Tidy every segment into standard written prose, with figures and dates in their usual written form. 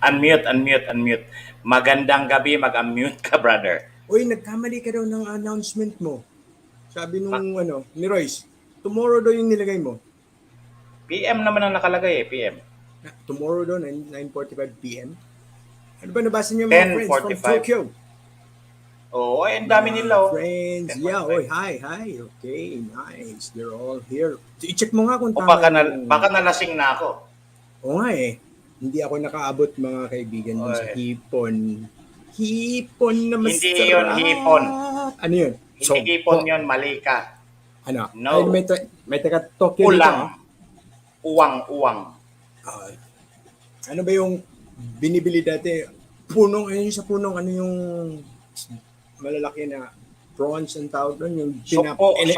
Unmute. Magandang gabi, mag-unmute ka, brother. Uy, nagkamali ka daw ng announcement mo. Sabi nung ni Royce, tomorrow daw yung nilagay mo. PM naman ang nakalagay PM. Tomorrow daw, 9:45 p.m. Ano ba nabasa niyo mga friends from 10:45. Tokyo? Oo, ang dami nila. Friends, 10:45. yeah, oy, hi. Okay, nice. They're all here. I-check mo nga kung O tama baka nalasing na ako. Oo nga eh. Hindi ako nakaabot mga kaibigan dun sa hipon. Hipon na masarap. Hindi yun hipon. Ano yun? Hindi hipon yun, mali ka. Ano? No. Ay, may taga Tokyo dito. Uwang. Ano ba yung binibili dati? Punong, ayun sa punong, ano yung malalaki na prawns ang tawag doon, yung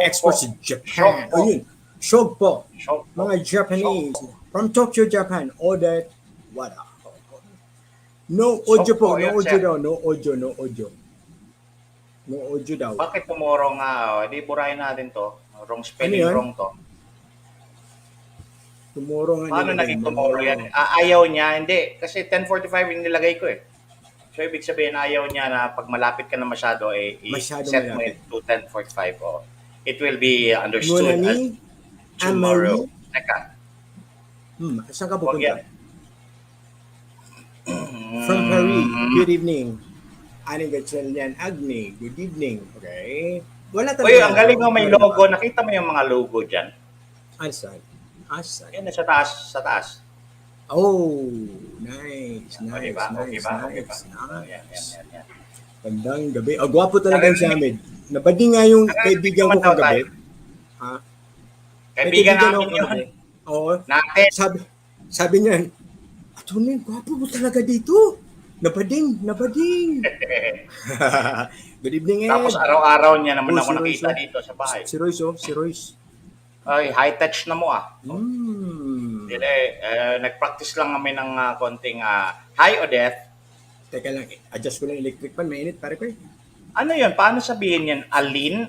export sa Japan. Ayun, shogpo. Mga Japanese. From Tokyo, Japan. Ordered, what up? No audio po, no audio daw, no audio. No audio daw. Bakit tomorrow nga? Di burahin natin to. Wrong spelling, wrong to. Tomorrow nga. Paano naging tomorrow yan? Ayaw niya, hindi. Kasi 10:45 yung nilagay ko eh. So, ibig sabihin, ayaw niya na pag malapit ka na masyado, set mo to 10:45. Oh. It will be understood as tomorrow. Teka. Saan ka pupunta? From Paris, good evening. Anigatsalyan Agni, good evening. Okay. Wala talaga. Uy, ang galing mo may logo. Nakita mo yung mga logo dyan? Asan? Yan na sa taas. Oh, nice. Yan. Bandang gabi. Gwapo talaga si Ahmed. Nabading nga yung kaibigan ko kagabi. Ha? Kaibigan namin yun. Oo. Natin. Sabi niya, Atty, gwapo mo talaga dito. Nabading. Good evening, Ed. Tapos araw-araw niya naman ako nakita dito sa bahay. Si Royce. Ay, high touch na mo Nag-practice lang kami ng konting hi, Odette. Teka lang, adjust ko lang electric fan. Mainit, pare ko eh. Ano yun? Paano sabihin yan? Align?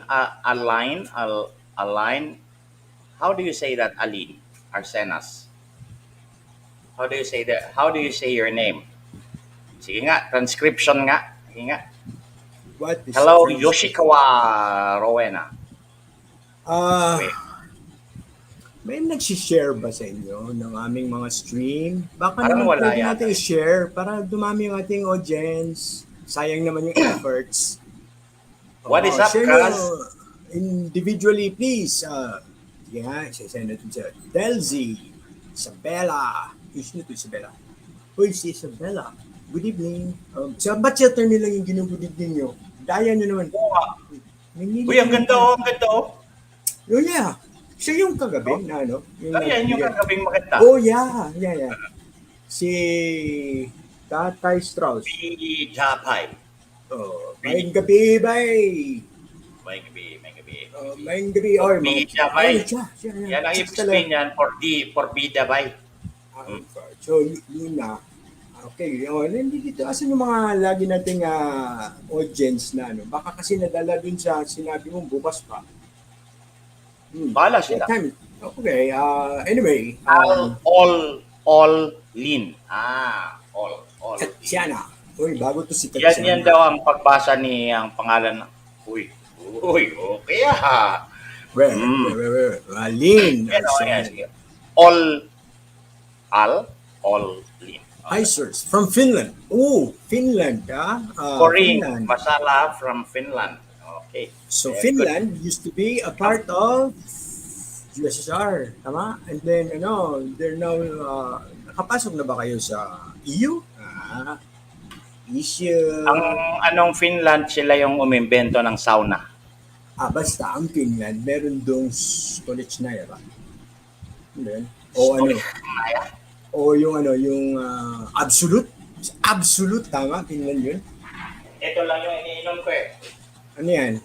How do you say that, Aline? Arsenas? How do you say that? How do you say your name? Sige nga, transcription nga. Sige nga. What is Hello, Yoshikawa Rowena. May nagsishare ba sa inyo ng aming mga stream? Baka parang naman pwede yata natin i-share para dumami yung ating audience. Sayang naman yung efforts. What is up, guys? Individually, please. Send it to Delzy, Isabella. Sino to Isabella? Uy, si Isabella. Good evening. Ba't shelter nila yung good evening nyo? Daya nyo naman. Uy, ang ganda oh. Oh, yeah. Siya yung kagabi na ano? Yung kagabing maganda. Oh, yeah. Si Tatay Strauss. Japay. Maying gabi, bay. Maying gabi. Maying gabi. Japay. Yan ang ibig yan for bida, bay. So, yun na. Okay. Nandito. Asan yung mga lagi nating audience na ano? Baka kasi nadala dun sa sinabi mong bukas pa. Bala sila. Okay. Anyway. All lean. All. Siana. Uy, bago to si Katsiana. Yan daw ang pagbasa ni ang pangalan. Uy, okay Lean. All lean. Hi, sirs. From Finland. Oh, Finland. Corinne Masala from Finland. Okay. So Finland used to be a part of USSR, tama? And then they're now nakapasok na ba kayo sa EU? Issue. Ang anong Finland sila yung umimbento ng sauna? Basta ang Finland meron dong Stolichnaya ba? Then yung absolute tama Finland yun. Ito lang yung iniinom ko eh. Ano yan?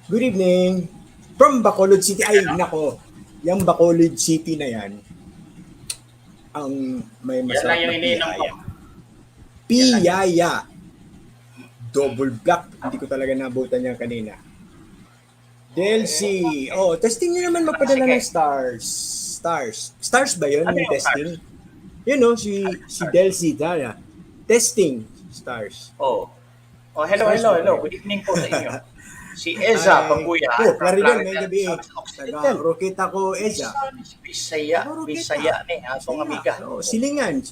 Good evening. From Bacolod City. Ay, nako. Yung Bacolod City na yan, ang may masarap na piyaya. Piyaya. Double black. Hindi ko talaga nabutan yan kanina. Delcy. Testing nyo naman magpadala ng stars. Stars ba yun? Yung testing? si Delcy Dara. Testing stars. Oh. Oh, hello, Stars hello, mo hello. pa rin. Good evening po sa inyo. Si Eza Ay, Paguyan from Plaridel, may Plaridel, gabi eh. Occidental. Taga-Rokita ko, Eza. Bisaya, Rokita. Bisaya ni atong Saya. amiga. Oh, silingan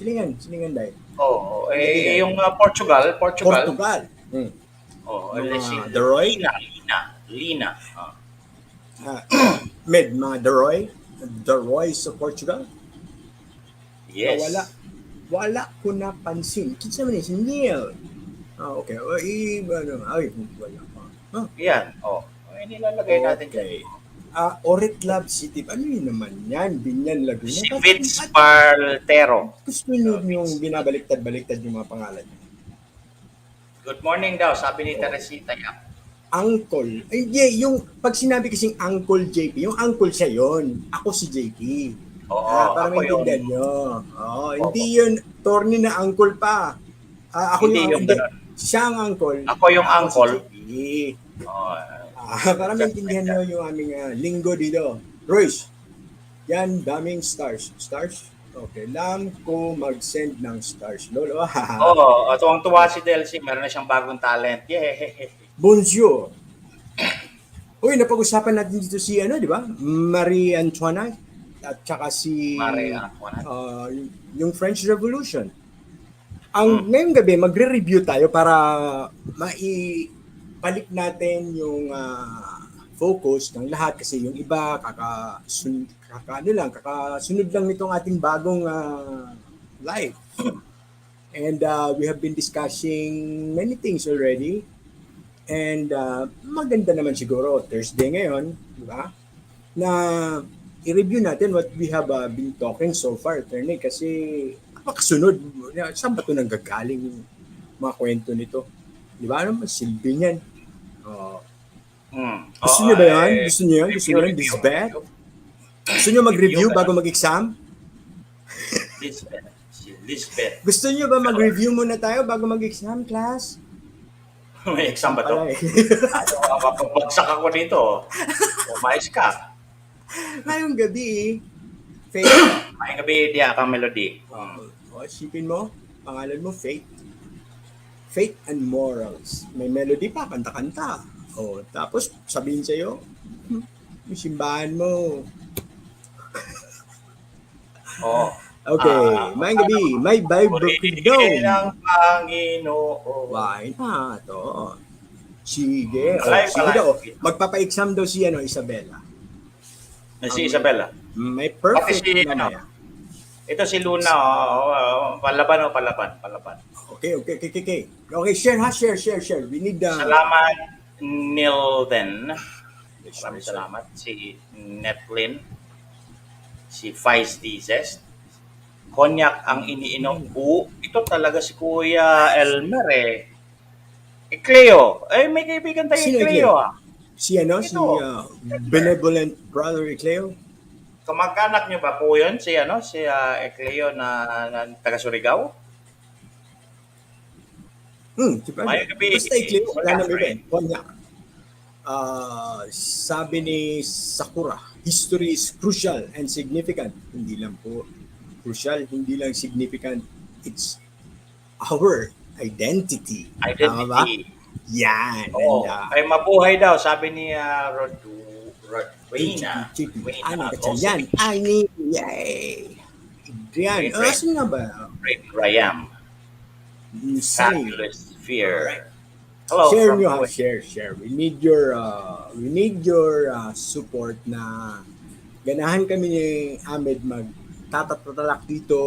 dahil. Oh, May gabi eh. yung Portugal. Portugal. Oh, Mga si Deroy. Lina. Mga Deroy sa Portugal. Yes. Wala ko napansin. Kinsa man si Neil. Okay. Wala pa. Yan. Oh. Nilalagay natin Okay. dyan. Oret Love City. Ano yun naman yan? Binyan Laguna. Si Vince Partero. Gusto nyo yung binabaliktad-baliktad yung mga pangalan. Good morning daw, sabi ni Teresita. Uncle. Hindi, yung pag sinabi kasing Uncle JP, yung uncle siya yon. Ako si JP. Para ako maintindihan nyo. Hindi yun, Torny na uncle pa. Ako Hindi yung yung ganun. siya ang uncle. Ako yung uncle. Si JP. Oh, Para maintindihan nyo yung aming linggo dito. Royce, yan, daming stars. Stars? Okay, lang ko mag-send ng stars. Lolo, tuwang-tuwa si Delcy. Meron na siyang bagong talent. Yeah. Bonjour. Uy, napag-usapan natin dito si, di ba? Marie Antoinette at saka si Marie Antoinette. Yung French Revolution. Ngayong gabi, magre-review tayo para maibalik natin yung focus ng lahat kasi yung iba kakasunod lang nitong ating bagong live. And we have been discussing many things already. And maganda naman siguro Thursday ngayon, di ba? Na i-review natin what we have been talking so far, attorney, kasi makasunod. Saan ba ito nanggagaling yung mga kwento nito? Di ba? Ano silbi niyan? Gusto niyo ba yan? Gusto niyo yan? Gusto niyo yan? This bad? Gusto niyo mag-review bago mag-exam? Lisbeth. Gusto niyo ba mag-review muna tayo bago mag-exam, class? May exam ba to? Mapapagsak ako dito. Umayos ka. Ngayong gabi, Faith. Ngayong gabi, diya kang melody. Isipin mo, pangalan mo, Faith. Faith and Morals. May melody pa, kanta-kanta. Tapos sabihin sa'yo, yung simbahan mo. Okay, may gabi, may Bible Freedom. Ng Panginoon. Why na to? Sige, sige daw. Magpapa-exam daw si Isabella. Si Isabella. May perfect na ito si Luna, palaban. Okay. Okay, share. We need Salamat, Nilden. Maraming salamat. Si Netlin. Si Feisty Zest. Konyak ang iniinom. Ito talaga si Kuya Elmer eh. Cleo. May kaibigan tayo Cleo Si benevolent brother Cleo. Kamag-anak niyo ba po yun? Si Cleo na taga Surigao? Basta Cleo, wala na iba. Konyak. Sabi ni Sakura, history is crucial and significant. Hindi lang po crucial, hindi lang significant. It's our identity. Yan. Ay mabuhay daw, sabi ni Rodwina. Yan. Yay! Adrian. Asan nga ba? Graham. Fabulous Fear. Hello. Share. We need your support na ganahan kami ni Ahmed magtatatalak dito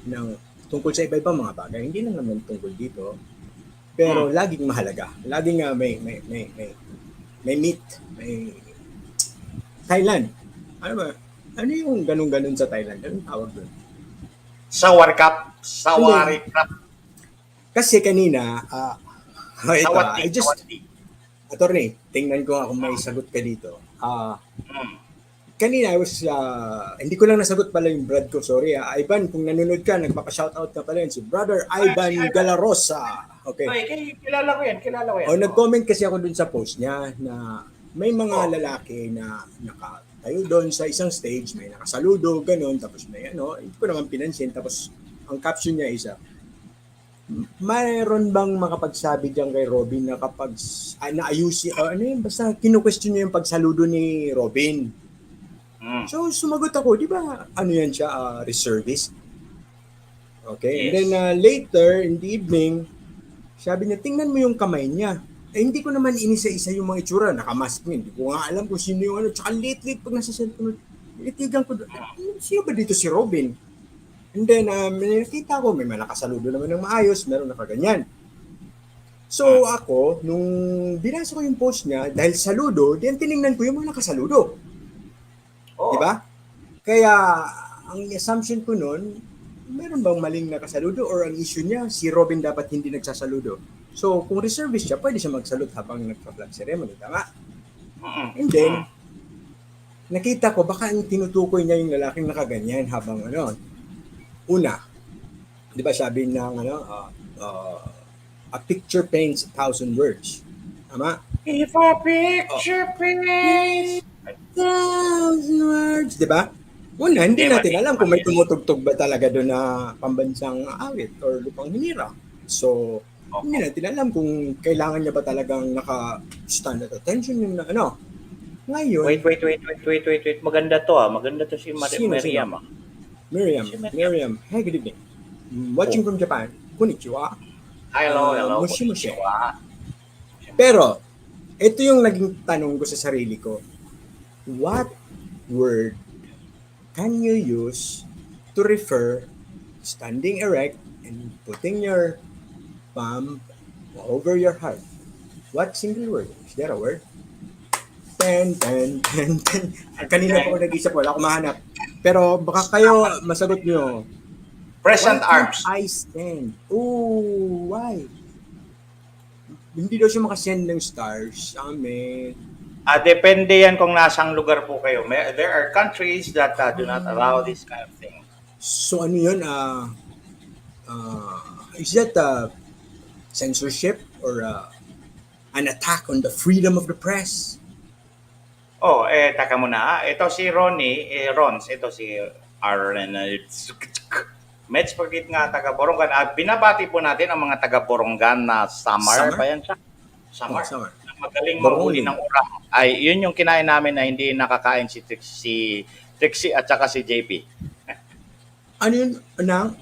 ng tungkol sa iba-ibang mga bagay. Hindi lang naman tungkol dito. Pero laging mahalaga. Laging may meet, may Thailand. Ano ba? Ano yung ganun-ganun sa Thailand? Anong tawag doon? Sawari Cup. Kasi kanina, attorney, tingnan ko kung may sagot ka dito. Kanina, hindi ko lang nasagot pala yung brad ko, sorry. Ivan, kung nanonood ka, nagpapa-shoutout ka pala yun. Si Brother Ivan Galarosa. Okay. Kilala ko yan. Nag-comment kasi ako dun sa post niya na may mga lalaki na tayo doon sa isang stage, may nakasaludo, ganun, tapos may hindi ko naman pinansin, tapos ang caption niya isa, mayroon bang makapagsabi diyan kay Robin na kapag naayusin, ano yun, basta kinu-question niya yung pagsaludo ni Robin. So, sumagot ako, di ba, ano yan siya, reservist? Okay, and then later, in the evening, sabi niya, tingnan mo yung kamay niya. Hindi ko naman inisa-isa yung mga itsura, nakamask niya. Hindi ko nga alam kung sino yung ano. Tsaka late-late pag nasa cellphone, itigan ko, sino ba dito si Robin? And then, nakita ko, may nakasaludo naman ng maayos, meron nakaganyan. So, ako, nung binasa ko yung post niya, dahil saludo, then tinignan ko yung mga nakasaludo. Di ba? Kaya, ang assumption ko nun, meron bang maling nakasaludo or ang issue niya, si Robin dapat hindi nagsasaludo. So, kung reservist siya, pwede siya magsalute habang nagpa-flag ceremony. Tama? And then, nakita ko, baka ang tinutukoy niya yung lalaking nakaganyan habang una, di ba sabi ng a picture paints 1,000 words. Tama? If a picture paints 1,000 words. Di ba? Una, hindi natin alam kung may tumutugtog ba talaga doon na pambansang awit or lupang hinira. So, hindi natin alam kung kailangan niya ba talagang naka-stand at attention yung Ngayon, Wait. Maganda to Maganda to si Miriam. Miriam. Hey, good evening. Watching from Japan. Konnichiwa. Hello. Mushi. Pero, ito yung naging tanong ko sa sarili ko. What word can you use to refer standing erect and putting your palm over your heart? What single word? Is there a word? Ten. Kanina pa ako nag-isip, wala akong mahanap. Pero baka kayo masagot nyo. Present arms. I stand. Oh, why? Hindi daw siya makasend ng stars. Amen. Depende yan kung nasang lugar po kayo. There are countries that do not allow this kind of thing. So ano yun? Is that censorship or an attack on the freedom of the press? Taka muna. Ito si Ronnie, Rons, ito si Arlen. Meds pagkit nga taga Borongan. Binabati po natin ang mga taga Borongan na summer ba yan siya? Summer. Magaling manghuli ng urang. Ay, yun yung kinain namin na hindi nakakain si Trixie at saka si JP. Ano yun? Ano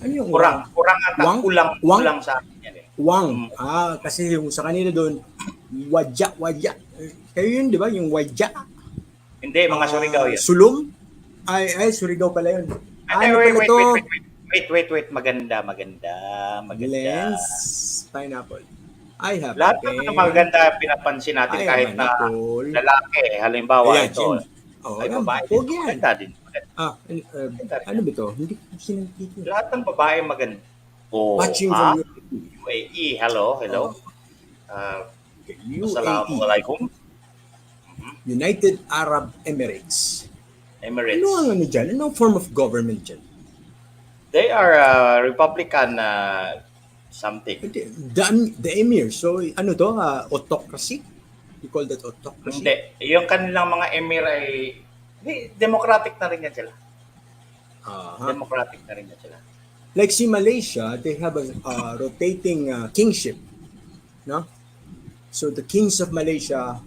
yung urang? Ulang sa akin yan eh. Wang. Kasi yung sa kanila doon, wadya. Kayo yun, di ba? Yung wadya. Hindi, mga Surigao yan. Sulum? Ay, Surigao pala yun. Wait. Maganda. Lens, pineapple. I have lahat ng maganda pinapansin natin kahit na lalaki. Halimbawa ito. Ay babae. Maganda din. Ano ba ito? Hindi ko sinangkita. Lahat ng babae maganda. Watching from UAE. Hello. Assalamualaikum. United Arab Emirates. Emirates. Ano ang dyan? Anong form of government dyan? They are Republican something. The emir. So, ano to? Autocracy? You call that autocracy? Hindi. Yung kanilang mga emir ay democratic na rin yan sila. Democratic na rin yan sila. Like si Malaysia, they have a rotating kingship. No? So, the kings of Malaysia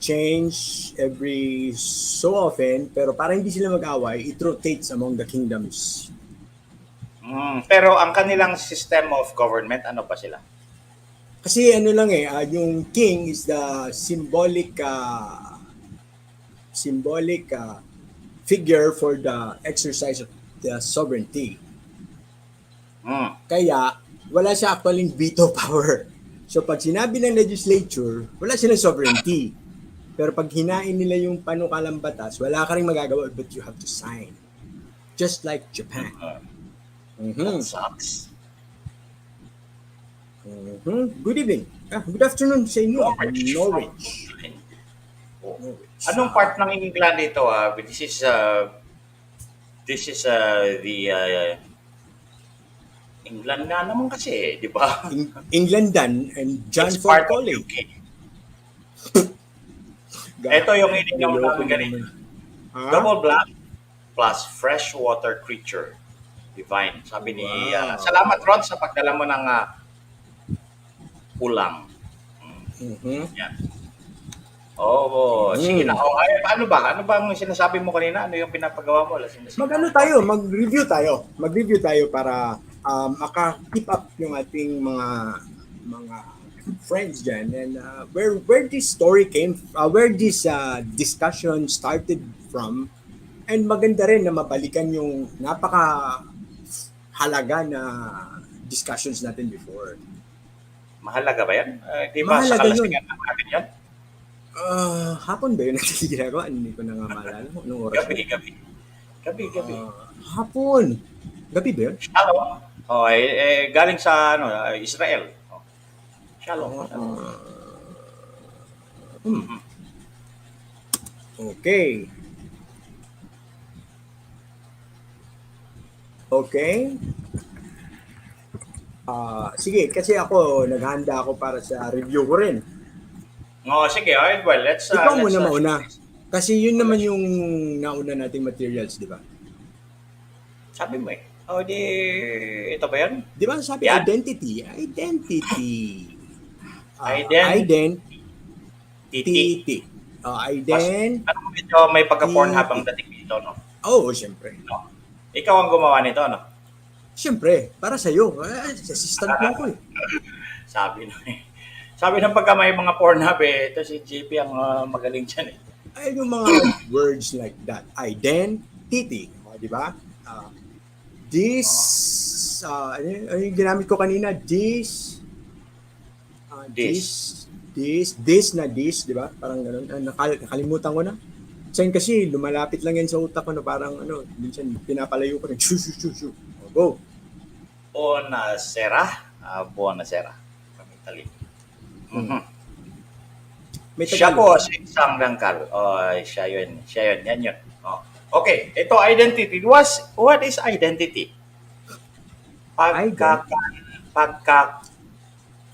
change every so often, pero para hindi sila mag-away, it rotates among the kingdoms. Pero ang kanilang system of government, ano ba sila? Kasi ano lang yung king is the symbolic figure for the exercise of the sovereignty. Kaya wala siya actually veto power. So pag sinabi ng legislature, wala silang sovereignty. Pero pag hinain nila yung panukalang batas, wala ka rin magagawa but you have to sign. Just like Japan. That sucks. Good evening. Good afternoon sa inyo. Norwich. Anong part ng England ito? This is the England nga naman kasi, di ba? England dan and John It's Ford part of College. UK. Ito yung ininom Niloko namin mo ganito. naman. Ha? Double black plus freshwater creature. Divine. Sabi ni, salamat Wow. Ron sa pagdala mo ng ulam. Mhm. Yan. Oo, sige na. Mhm. Oh, ay, ano ba? Ano ba ang sinasabi mo kanina? Ano yung pinapagawa mo? Lasing-lasing na Mag-ano ako. tayo, mag-review tayo. Mag-review tayo para maka-keep up yung ating mga friends dyan and where this story came, where this discussion started from, and maganda rin na mabalikan yung napaka halaga na discussions natin before. Mahalaga ba yan? Di ba sa Mahalaga yun. kalasingan ng natin yan? Hapon ba yun natin ginagawa? Hindi ko na nga maalala. Anong oras Gabi, yun? gabi. Gabi. Hapon. Gabi ba yun? Shalom. Oh, galing sa Israel. Oh, shalom. Mhm. Okay. Okay. Sige, kasi ako, naghanda ako para sa review ko rin. Oh, sige. Alright, well, let's... Ikaw let's, muna mauna. Kasi yun naman yung nauna nating materials, di ba? sabi mo eh. Oh, di... Ito ba yan? Di ba sabi Yan. identity? Identity. Identity. Identity. Identity. Ano mo ito, may pagka-porn habang dating dito, no? Oo, siyempre. No. Ikaw ang gumawa nito, no? Siyempre, para sa'yo. Assistant mo ako eh. Sabi na eh. Sabi ng pagka may mga porn hub eh, ito si JP ang magaling dyan eh. Ay, yung mga words like that. Identity. Di ba? This, ano yung ginamit ko kanina? This, na this, di ba? Parang ganun. Nakalimutan ko na. Saan kasi, lumalapit lang yan sa utak ko na parang, minsan pinapalayo ko na, shoo. Go. Buonasera. Buonasera. Kami Italy. Mhm. May Siya Tagalog. po si isang rangkal. Siya yun. Yan yun. Oh. Okay, ito identity. What is identity?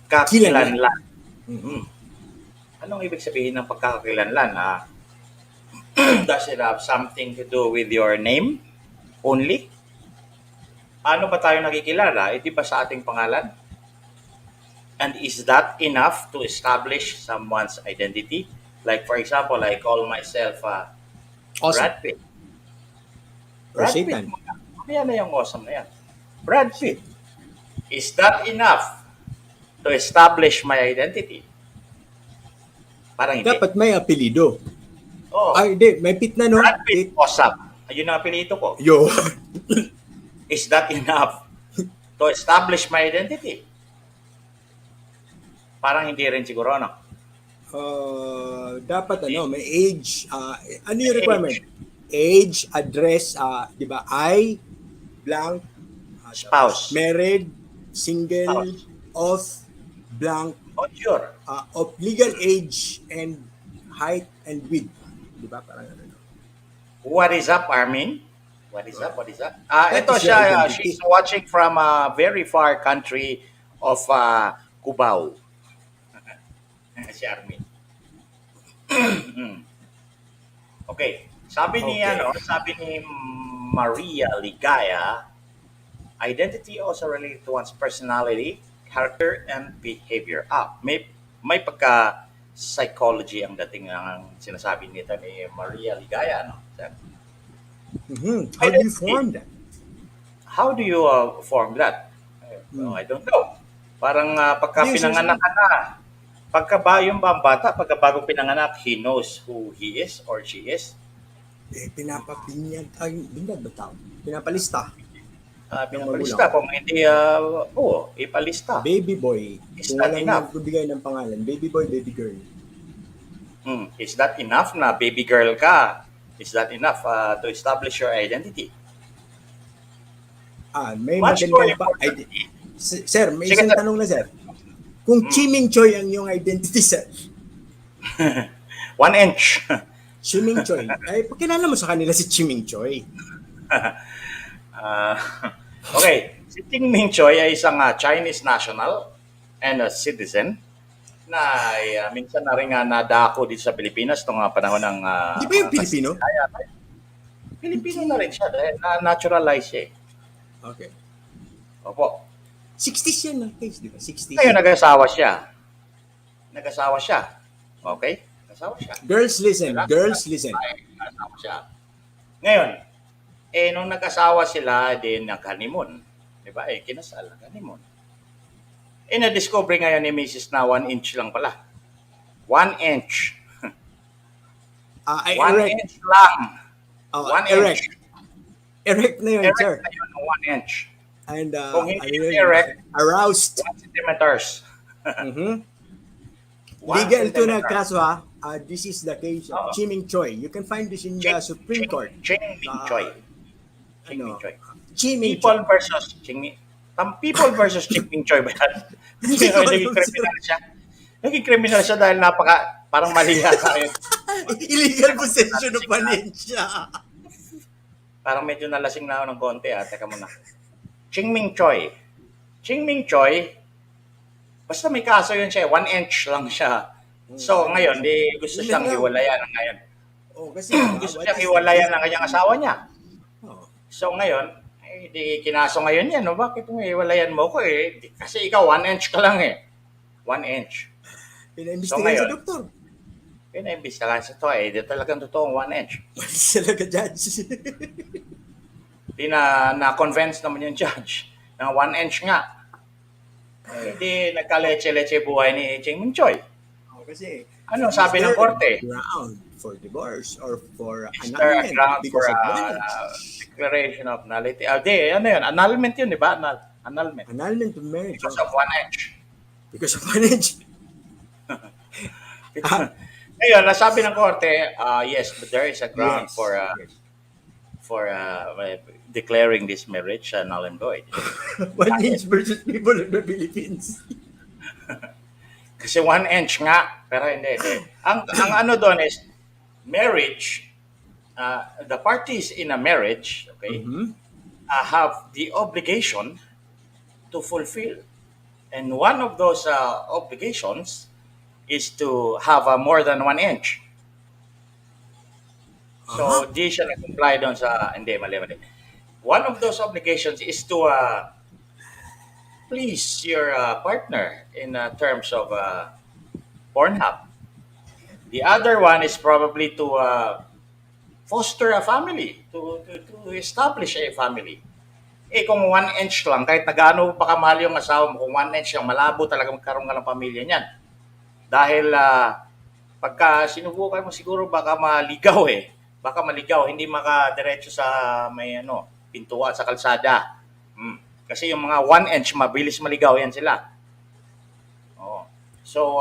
Pagkakakilanlan. Mhm. Anong ibig sabihin ng pagkakakilanlan? Does it have something to do with your name only? Paano ba tayo nakikilala? Di ba sa ating pangalan? And is that enough to establish someone's identity? Like for example, I call myself Awesome. Brad Pitt. Or Brad Satan. Pitt. Yan na yung awesome na yan. Brad Pitt. Is that enough to establish my identity? Parang hindi. Dapat may apelido. Oh, Ay, hindi. May Pitt na, no? Brad Pitt awesome. Ayun ang apelyido ko. Yo. Is that enough to establish my identity? Parang hindi rin siguro, no? Dapat may age. Ano yung requirement? Age, address, di ba? I, blank, Spouse. married, single, Spouse. of, blank, Oh, sure. of legal age and height and width. Di ba? Parang ano. What is up, Armin? What is up? That Ito is your siya. identity. She's watching from a very far country of Cubao. Si Armin. Okay. Sabi ni Maria Ligaya, identity also related to one's personality, character, and behavior. May pagka psychology ang dating ng sinasabi nito ni Maria Ligaya, no? How do you form that? How do you form that? I don't know. Parang pagka Yes, pinanganak ka na, yung bata, pagka bagong pinanganak, he knows who he is or she is. Pinapabinyag. Ay, binyag ba tao? Pinapalista. Pinapalista. Kung hindi, ipalista. Baby boy. Is Kung that walang enough? magbibigay ng pangalan. Baby boy, baby girl. Is that enough na baby girl ka? Is that enough to establish your identity? May Much more magandang important. Sir, may Sige, isang sir. tanong na, sir. Kung Chiming Choy ang yung identity, sir. 1 inch. Chiming Choy. Ay, pakilala mo sa kanila si Chiming Choy. Okay. Si Ting Ming Choi ay isang Chinese national and a citizen. minsan na rin nga nadako dito sa Pilipinas nung panahon ng Di ba mga yung Pilipino? Kastila. Pilipino na rin siya dahil na-naturalize siya. Okay. Opo. 60s yan ng case, di ba? 60s. Ngayon, nag-asawa siya. Okay? Nag-asawa siya. Girls, listen. Lalaki Girls, siya. listen. Ay, nag-asawa siya. Ngayon, nung nag-asawa sila, din nag-honeymoon. Di ba? Kinasal, nag-honeymoon. Na-discover ngayon ni Mrs. na 1 inch lang pala. 1 inch. Ay, 1 erect. inch lang. 1 Erect. inch. Erect na yun, Erect sir. na yun, 1 inch. And, Kung hindi ano yun, erect, aroused. 1 centimeters. Mhm. 1 Legal to na centimeter. kaso, ha? This is the case of Oo. Chiming Choi. You can find this in the Supreme Court. Ching Ming Choi. Ching Ano? Ming Choi. Chiming People Choi. versus Ching Ming. People versus Ching Ming Choi ba yan? Hindi ko alam, Naging criminal siya. Naging criminal siya dahil parang mali yata yun. Illegal possession of an inch. Parang medyo nalasing na ako ng konti. Teka muna. Ching Ming Choi. Ching Ming Choi, basta may kaso yun siya. 1 inch lang siya. So ngayon, gusto siyang hiwalayan ngayon. Oh, kasi Gusto siyang hiwalayan ng kanyang asawa niya. Oh. So ngayon, di kinaso ngayon yan. No? Bakit mo hiwalayan mo ko Kasi ikaw 1 inch ka lang 1 inch. Pinaimbestigahan ngayon, sa doktor. Pinaimbestigahan sa to Di talagang totoong 1 inch. Mali talaga, judge. Di na-convince naman yung judge na 1 inch nga. Di nagka-leche-leche buhay ni Ching Ming Choi. Kasi, Ano sabi ng korte? Ground for divorce or for Is there a annulment ground for because of marriage. declaration of nullity? Ano yun? Annulment yun, di ba? Annulment. Annulment of marriage. Because of 1 inch. Because of marriage. Ngayon, nasabi ng korte, yes, but there is a ground Yes, yes. for declaring this marriage null and void. 1 inch versus people in the Philippines. Kasi 1 inch nga, pero hindi. Ang ano doon is, marriage, the parties in a marriage, okay, have the obligation to fulfill. And one of those obligations is to have more than 1 inch. So, di siya nag-comply doon sa, hindi, mali. One of those obligations is to please your partner in terms of Pornhub. The other one is probably to foster a family, to establish a family. Kung 1 inch lang, kahit nagaano pa kamahal yung asawa mo, kung 1 inch lang, malabo talaga magkaroon ka ng pamilya niyan. Dahil pagka sinubukan mo siguro baka maligaw Baka maligaw, hindi makadiretso sa may pintuan sa kalsada. Kasi yung mga 1 inch, mabilis maligaw yan sila. Oh. So,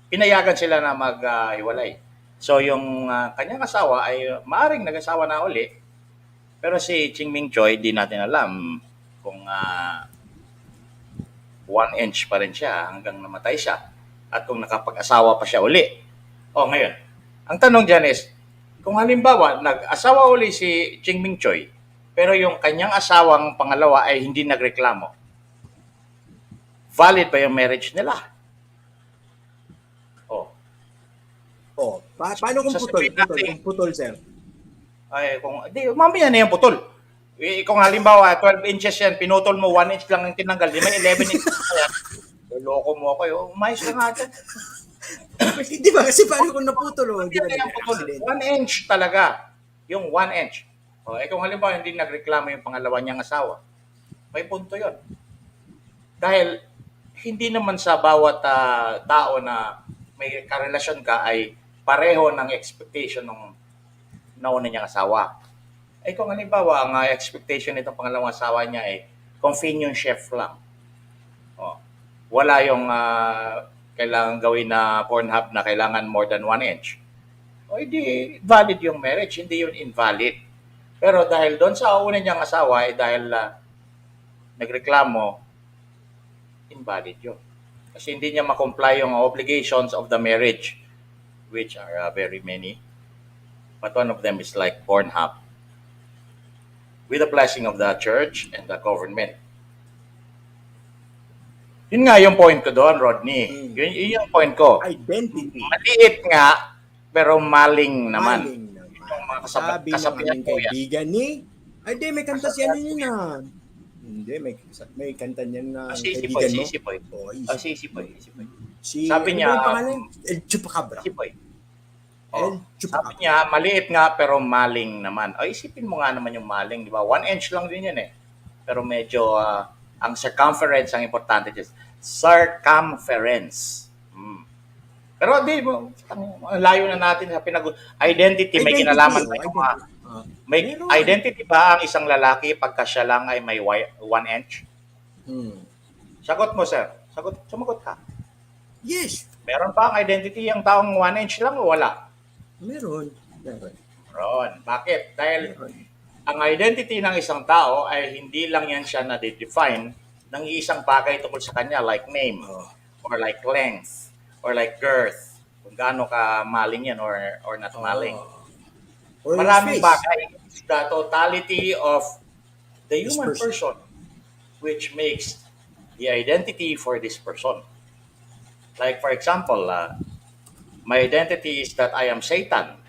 pinayagan sila na maghiwalay. So, yung kanyang asawa ay maaring nag-asawa na uli. Pero si Ching Ming Choi, di natin alam kung 1 inch pa rin siya hanggang namatay siya. At kung nakapag-asawa pa siya uli. Ngayon, ang tanong dyan is, kung halimbawa, nag-asawa uli si Ching Ming Choi, pero yung kanyang asawang pangalawa ay hindi nagreklamo, valid ba yung marriage nila? Paano kung putol, sir? Mamaya na yung putol. Kung halimbawa, 12 inches yan, pinutol mo, 1 inch lang yung tinanggal, may 11 inches pa yan. Loko mo ako, umayos ka nga dyan. Di ba? Kasi paano kung naputol? Di ba? 1 inch talaga. Yung 1 inch. Kung halimbawa hindi nagreklamo yung pangalawa niyang asawa, may punto yon. Dahil hindi naman sa bawat tao na may karelasyon ka ay pareho ng expectation ng nauna niyang asawa. Kung halimbawa ang expectation nitong pangalawang asawa niya ay convenience chef lang. Wala yung kailangan gawin na Pornhub na kailangan more than 1 inch. Hindi valid yung marriage, hindi yun invalid. Pero dahil doon sa una niyang asawa, dahil nagreklamo, invalid yun. Kasi hindi niya ma-comply yung obligations of the marriage, which are very many. But one of them is like Pornhub. With the blessing of the church and the government. Yun nga yung point ko doon, Rodney. Yun yung point ko. Identity. Maliit nga, pero maling naman. Maling naman. Yung mga Sabi ng kasabihan aming ko yan. kaibigan ni, ay di, may kanta siya niya na. Hindi, may kanta niya na kaibigan mo. Sisipoy. Oh, Sisipoy. ano Sabi niya, ba yung pangalan? El Chupacabra. Sisipoy. El Sabi Chupacabra. niya, maliit nga pero maling naman. O isipin mo nga naman yung maling, di ba? 1 inch lang din yan eh. Pero medyo, ang circumference ang importante dyan. Circumference. Pero di mo, ang layo na natin sa identity, may kinalaman ba yung may identity ba ang isang lalaki pagka siya lang ay may 1 inch? Sagot mo, sir. Sumagot ka. Yes. Meron ba ang identity ang taong 1 inch lang o wala? Meron. Bakit? Dahil ang identity ng isang tao ay hindi lang yan siya na-define ng isang bagay tungkol sa kanya like name or like length or like girth. Kung gaano ka maling yan or not maling. Maraming bagay. The totality of the human person which makes the identity for this person. Like for example, my identity is that I am Satan.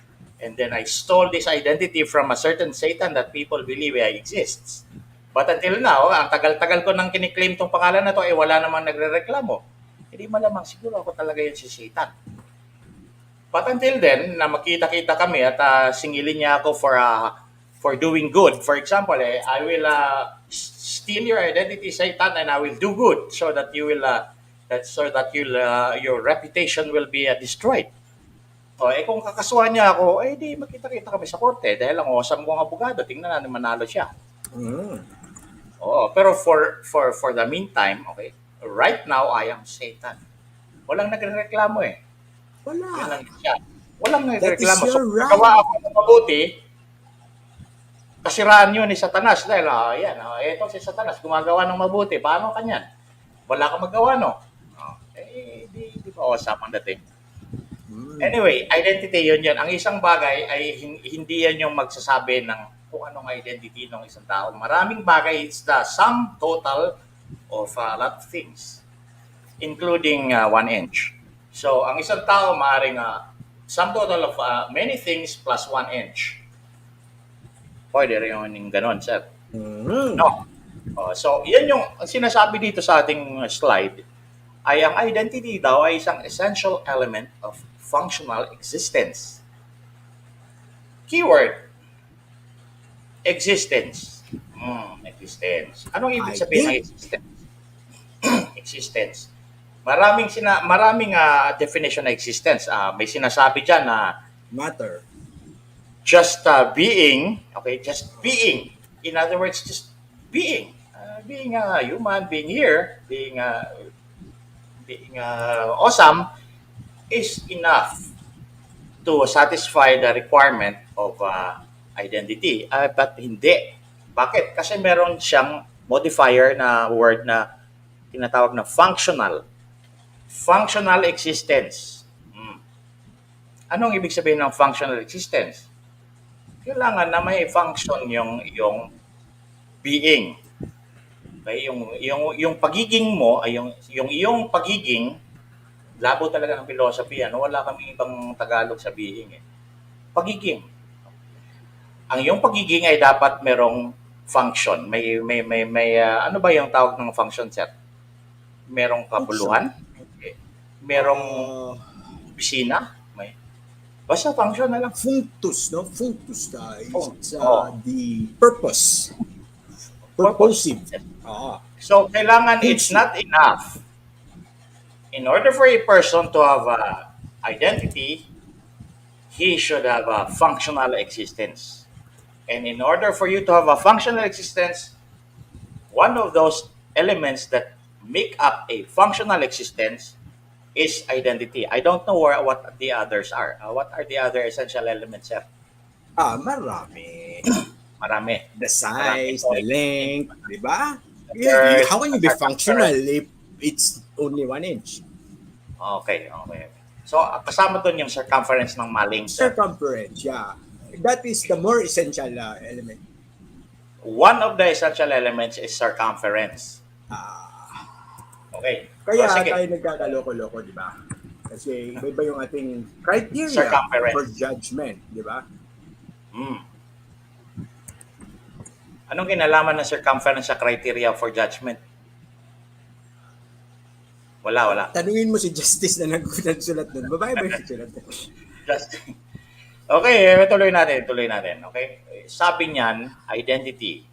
And then I stole this identity from a certain Satan that people believe exists. But until now, ang tagal-tagal ko nang kiniklaim tong pangalan na to, wala namang nagre-reklamo. Hindi malamang siguro ako talaga yun si Satan. But until then, na makita-kita kami at singilin niya ako for doing good. For example, I will steal your identity, Satan, and I will do good so that you will your reputation will be destroyed. Kung kakasuhan niya ako, di makita-kita kami sa korte dahil ang awesome kong abogado, tingnan natin manalo siya. Pero for the meantime, okay, right now I am Satan. Walang nagrereklamo eh. Wala. Walang nagrereklamo. That is your right. Gawa ako ng mabuti, kasiraan yun ni Satanas dahil ito si Satanas gumagawa ng mabuti. Paano kanyan? Wala kang magawa, no? Di ba awesome ang dating? Anyway, identity yun. Ang isang bagay ay hindi yan yung magsasabi ng kung anong identity ng isang tao. Maraming bagay, it's the sum total of a lot of things, including 1 inch. So, ang isang tao maaaring sum total of many things plus 1 inch. Pwede rin yung ganon, sir. No. So, yan yung sinasabi dito sa ating slide ay ang identity daw ay isang essential element of functional existence. Keyword, existence. Existence. Anong ibig sabihin ng existence? Existence. Maraming definition ng existence. May sinasabi diyan na matter. Just being, okay, just being. In other words, just being. Being a human, being here, being awesome is enough to satisfy the requirement of identity. But hindi. Bakit? Kasi meron siyang modifier na word na tinatawag na functional. Functional existence. Anong ibig sabihin ng functional existence? Kailangan na may function yung being. Okay, yung pagiging mo ay yung iyong pagiging, labo talaga ng philosophy, wala kaming ibang Tagalog sa being eh. Pagiging. Ang iyong pagiging ay dapat merong function. May ano ba yung tawag ng function, sir? Merong kabuluhan? Okay. Merong opisina? Basta function na lang. Functus, no? Functus is the purpose. Purposive. So, kailangan it's not enough. In order for a person to have identity, he should have a functional existence. And in order for you to have a functional existence, one of those elements that make up a functional existence is identity. I don't know what the others are. What are the other essential elements, sir? Marami. Marami. The size, the length, di ba? Yes. How can you be functional if it's only 1 inch? Okay. So, kasama doon yung circumference ng maling. Circumference, yeah. That is the more essential element. One of the essential elements is circumference. Okay. Kaya Sige. tayo nagkakaloko-loko, di ba? Kasi iba-iba yung ating criteria Circumference. for judgment, di ba? Hmm. Anong kinalaman ng circumference sa criteria for judgment? Wala. Tanungin mo si Justice na nagsulat nun. Babae ba yung nagsulat nun? Just, okay, tuloy natin. Okay? Sabi niyan, identity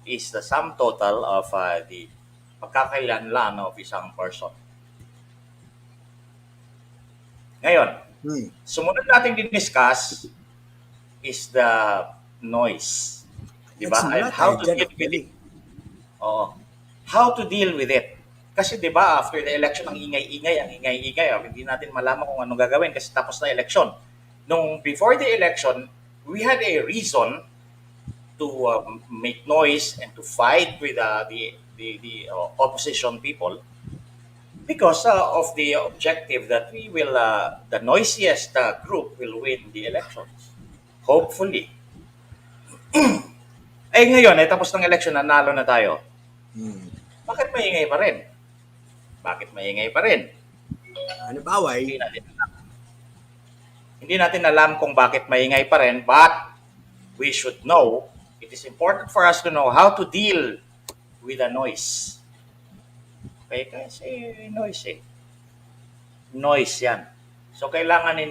is the sum total of the pagkakailanlan of isang person. Ngayon, sumunod natin din-discuss is the noise. Diba? And how to deal with it. Oo. How to deal with it. Kasi 'di ba after the election ang ingay-ingay, hindi natin malaman kung anong gagawin kasi tapos na election. Nung before the election, we had a reason to make noise and to fight with the opposition people because of the objective that we will the noisiest group will win the elections. Hopefully. Ngayon, tapos ng election, nanalo na tayo. Bakit maingay pa rin? Ano ba, why? Hindi natin alam kung bakit maingay pa rin, but we should know, it is important for us to know how to deal with the noise. Okay, kasi noise Noise yan. So, kailangan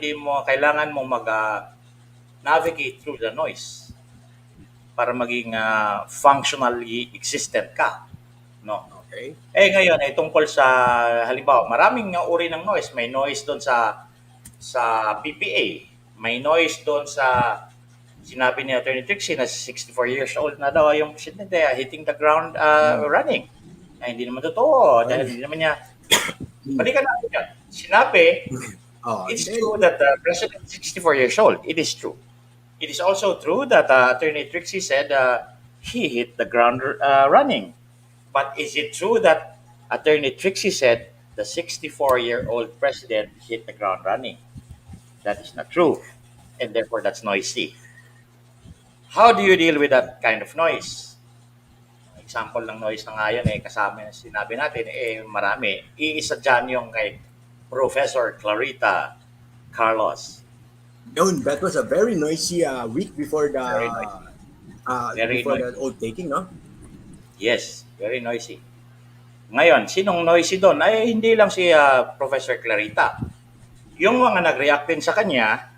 mo mag-navigate through the noise para maging functionally existent ka. No? Okay. Ngayon, tungkol sa, halimbawa, maraming uri ng noise. May noise doon sa PPA. May noise doon sa, sinabi ni Attorney Trixie na 64 years old na daw yung presidente hitting the ground running. Hindi naman totoo. Dahil hindi naman niya, balikan natin yan. Sinabi, it's true that the president is 64 years old. It is true. It is also true that Attorney Trixie said he hit the ground running. But is it true that Attorney Trixie said the 64-year-old president hit the ground running? That is not true. And therefore, that's noisy. How do you deal with that kind of noise? Example ng noise na ngayon, kasama yung sinabi natin, marami. Iisa dyan yung kay Professor Clarita Carlos. Noon, that was a very noisy week before the oath taking, no? Yes, very noisy. Ngayon, sinong noisy doon? Hindi lang si Professor Clarita. Yung mga nag-react din sa kanya,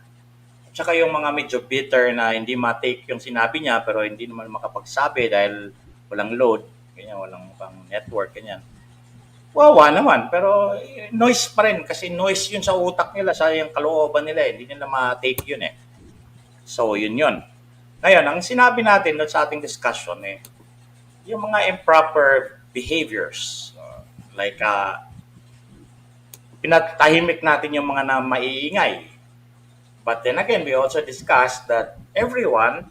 at saka yung mga medyo bitter na hindi ma-take yung sinabi niya pero hindi naman makapagsabi dahil walang load, ganyan, walang pang network, ganyan. Wawa naman, pero noise pa rin kasi noise yun sa utak nila, sa yung kalooban nila, hindi nila ma-take yun So, yun. Ngayon, ang sinabi natin doon sa ating discussion yung mga improper behaviors, like pinatahimik natin yung mga na maiingay. But then again, we also discussed that everyone,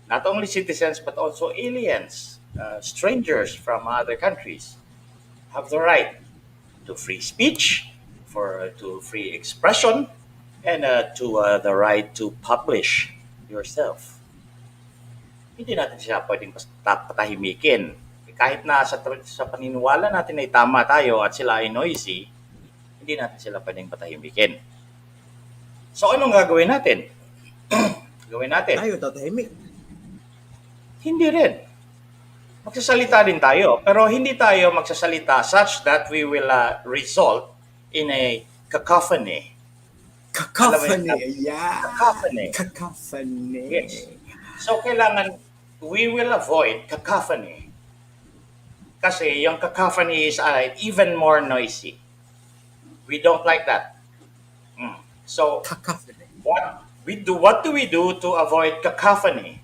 not only citizens but also aliens, strangers from other countries, have the right to free speech, to free expression, and to the right to publish yourself. Hindi natin siya pwedeng patahimikin. Kahit na sa paniniwala natin ay tama tayo at sila ay noisy, hindi natin sila pwedeng patahimikin. So, anong gagawin natin? Tayo tatahimik. Hindi rin. Magsasalita din tayo, pero hindi tayo magsasalita such that we will result in a cacophony. Cacophony, yeah. Cacophony. Yes. So, kailangan we will avoid cacophony. Kasi yung cacophony is even more noisy. We don't like that. So, Cacophony. What do we do to avoid cacophony?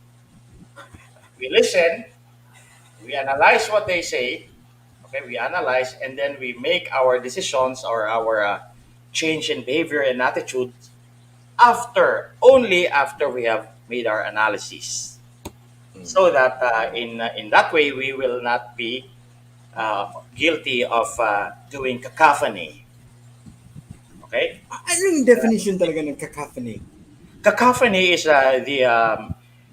We listen, we analyze what they say, we analyze, and then we make our decisions or our change in behavior and attitude only after we have made our analysis. So that in that way, we will not be guilty of doing cacophony. Okay? Ano yung definition talaga ng cacophony? Cacophony is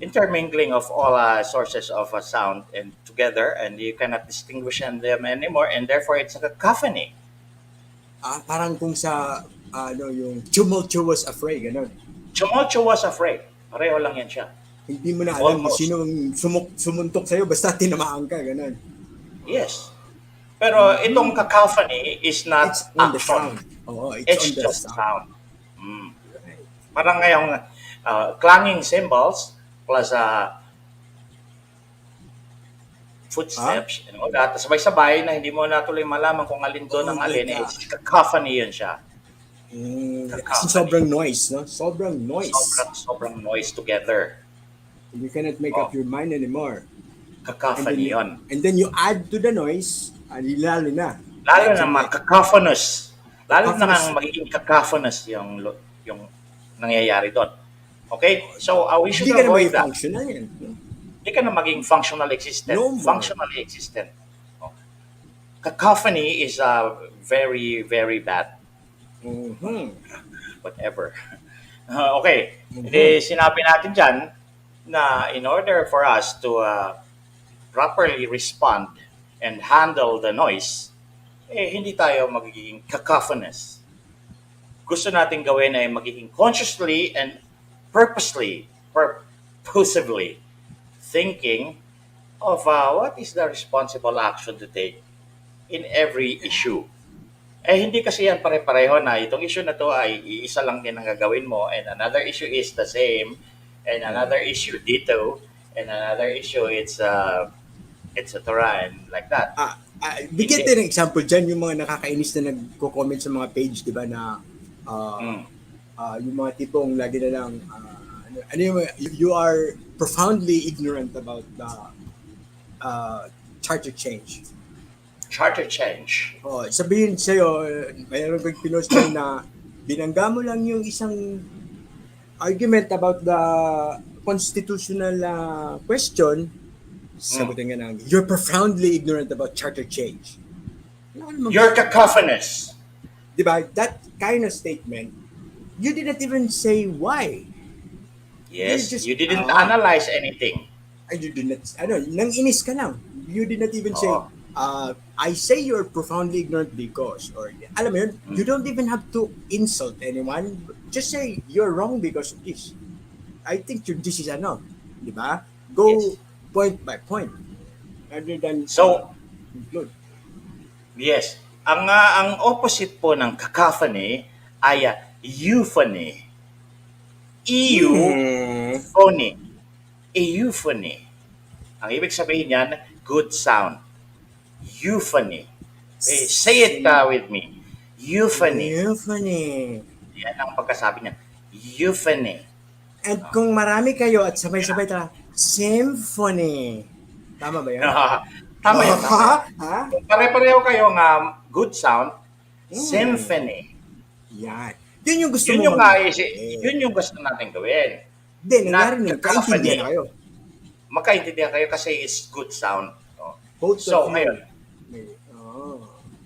intermingling of all sources of sound and together, and you cannot distinguish them anymore, and therefore it's a cacophony. Parang kung sa yung tumultuous affray, ganun. Tumultuous affray. Pareho lang yan siya. Hindi mo na alam kung Almost. sino sumuntok sa'yo, basta tinamaan ka, ganun. Yes. Pero itong cacophony is not It's on the action. sound. Oo, It's on the just sound. sound. Parang ngayong clanging cymbals plus footsteps and all that. Sabay-sabay na hindi mo natuloy malaman kung alin doon ang alin. It's cacophony yun siya. Kasi sobrang noise, no? Sobrang noise. Sobrang noise together. You cannot make up your mind anymore. Cacophony yun. And then you add to the noise, lalo na. Lalo na cacophonous. Lalo na ang magiging cacophonous yung nangyayari doon. Okay? So, we should avoid that. Functional yan. Hindi ka na maging functional existent. No more. Functionally existent. Cacophony is very, very bad. Whatever. Okay. Sinabi natin dyan na in order for us to properly respond and handle the noise, hindi tayo magiging cacophonous. Gusto natin gawin ay magiging consciously and purposively thinking of what is the responsible action to take in every issue. Hindi kasi yan pare-pareho na itong issue na to ay iisa lang din ang gagawin mo and another issue is the same and another issue dito and another issue it's etc. and like that. Bigyan din ng example dyan yung mga nakakainis na nagko-comment sa mga page, di ba, na yung mga tipong lagi na lang you are profoundly ignorant about the charter change. Charter change. Sabihin sa'yo, mayroon kang pinost na binangga mo lang yung isang argument about the constitutional question, sagutin nga lang, you're profoundly ignorant about charter change. You're cacophonous. Diba? That kind of statement, you didn't even say why. Yes, you didn't analyze anything. You didn't, nang inis ka lang. You did not even say, I say you're profoundly ignorant because, or alam mo yun, you don't even have to insult anyone. Just say, you're wrong because of this. I think this is di ba? Go point by point. Rather than conclude. Yes. Ang opposite po ng cacophony ay euphony. Euphony. Euphony. Ang ibig sabihin niyan, good sound. Euphony. Say it with me. Euphony. Euphony. Yan ang pagkasabi niya. Euphony. And kung marami kayo at sabay-sabay symphony. Tama ba yan? Tama yan. Pare-pareho kayo ng good sound, symphony. Yan. Yun yung gusto yun mo. Yun yung gusto natin gawin. Hindi, nangyari nyo. Kaintindihan kayo. Magkaintindihan kayo kasi it's good sound. Both so, ngayon,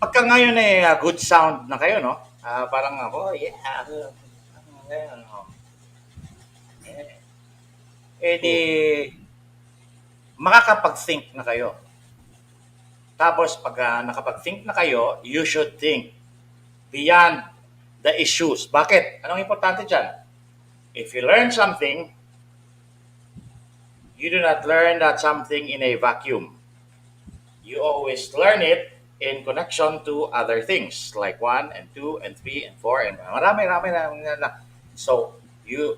pagka ngayon good sound na kayo, no? Parang ako, di makakapag-think na kayo. Tapos, pag nakapag-think na kayo, you should think beyond the issues. Bakit? Anong importante dyan? If you learn something, you do not learn that something in a vacuum. You always learn it in connection to other things like 1 and 2 and 3 and 4 and marami. So, you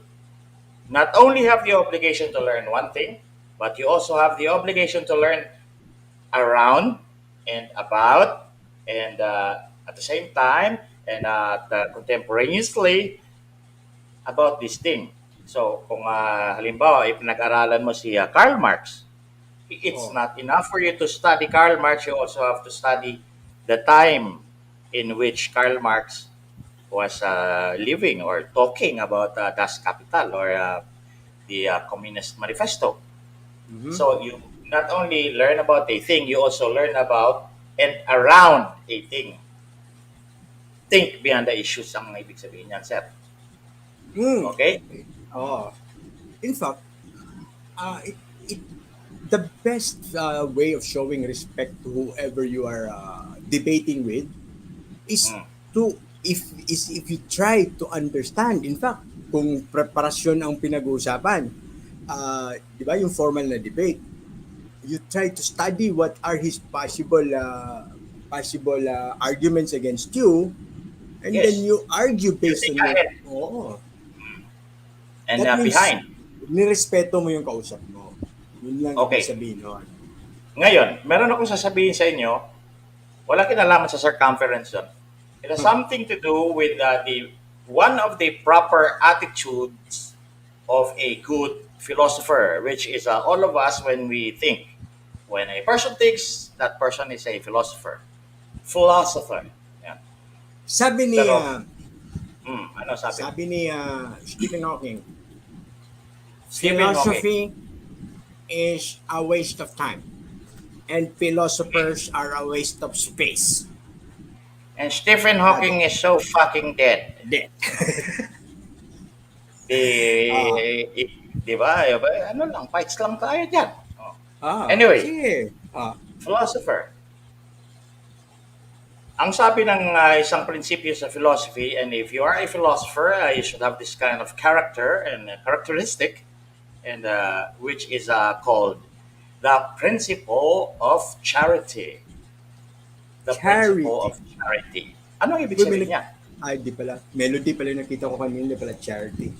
not only have the obligation to learn one thing, but you also have the obligation to learn around and about and at the same time and contemporaneously about this thing. So, kung halimbawa, pinag-aralan mo si Karl Marx, it's not enough for you to study Karl Marx. You also have to study the time in which Karl Marx was living or talking about Das Kapital or the Communist Manifesto. Mm-hmm. So, you not only learn about a thing, you also learn about and around a thing. Think beyond the issues ang ibig sabihin niyan, sir. Okay? In fact, it, it, the best way of showing respect to whoever you are debating with is Mm. if you try to understand. In fact, kung preparasyon ang pinag-uusapan, di ba yung formal na debate, you try to study what are his possible arguments against you, and then Yes. you argue You based think on your, ahead. oo. And That means, behind. nirespeto mo yung kausap mo. Yun lang ibig Okay. sabihin nun. Ngayon, meron akong sasabihin sa inyo, wala kinalaman sa circumference doon. It has something to do with the one of the proper attitudes of a good philosopher, which is all of us when we think. When a person thinks, that person is a philosopher. Philosopher. Yan. Sabi ni, Pero, ano sabi? sabi ni Stephen Hawking, Stephen Hawking. philosophy is a waste of time, and philosophers are a waste of space. And Stephen Hawking is so fucking dead. Dead. Di ba? Ano lang, fights lang tayo dyan. Oh. Anyway, sige. philosopher. Ang sabi ng isang prinsipyo sa philosophy, and if you are a philosopher, you should have this kind of character and characteristic, and which is called the principle of charity. The principle of charity. Anong ibig sabihin niya? Ay, di pala. Melody pala yung nakita ko kanina, di pala charity.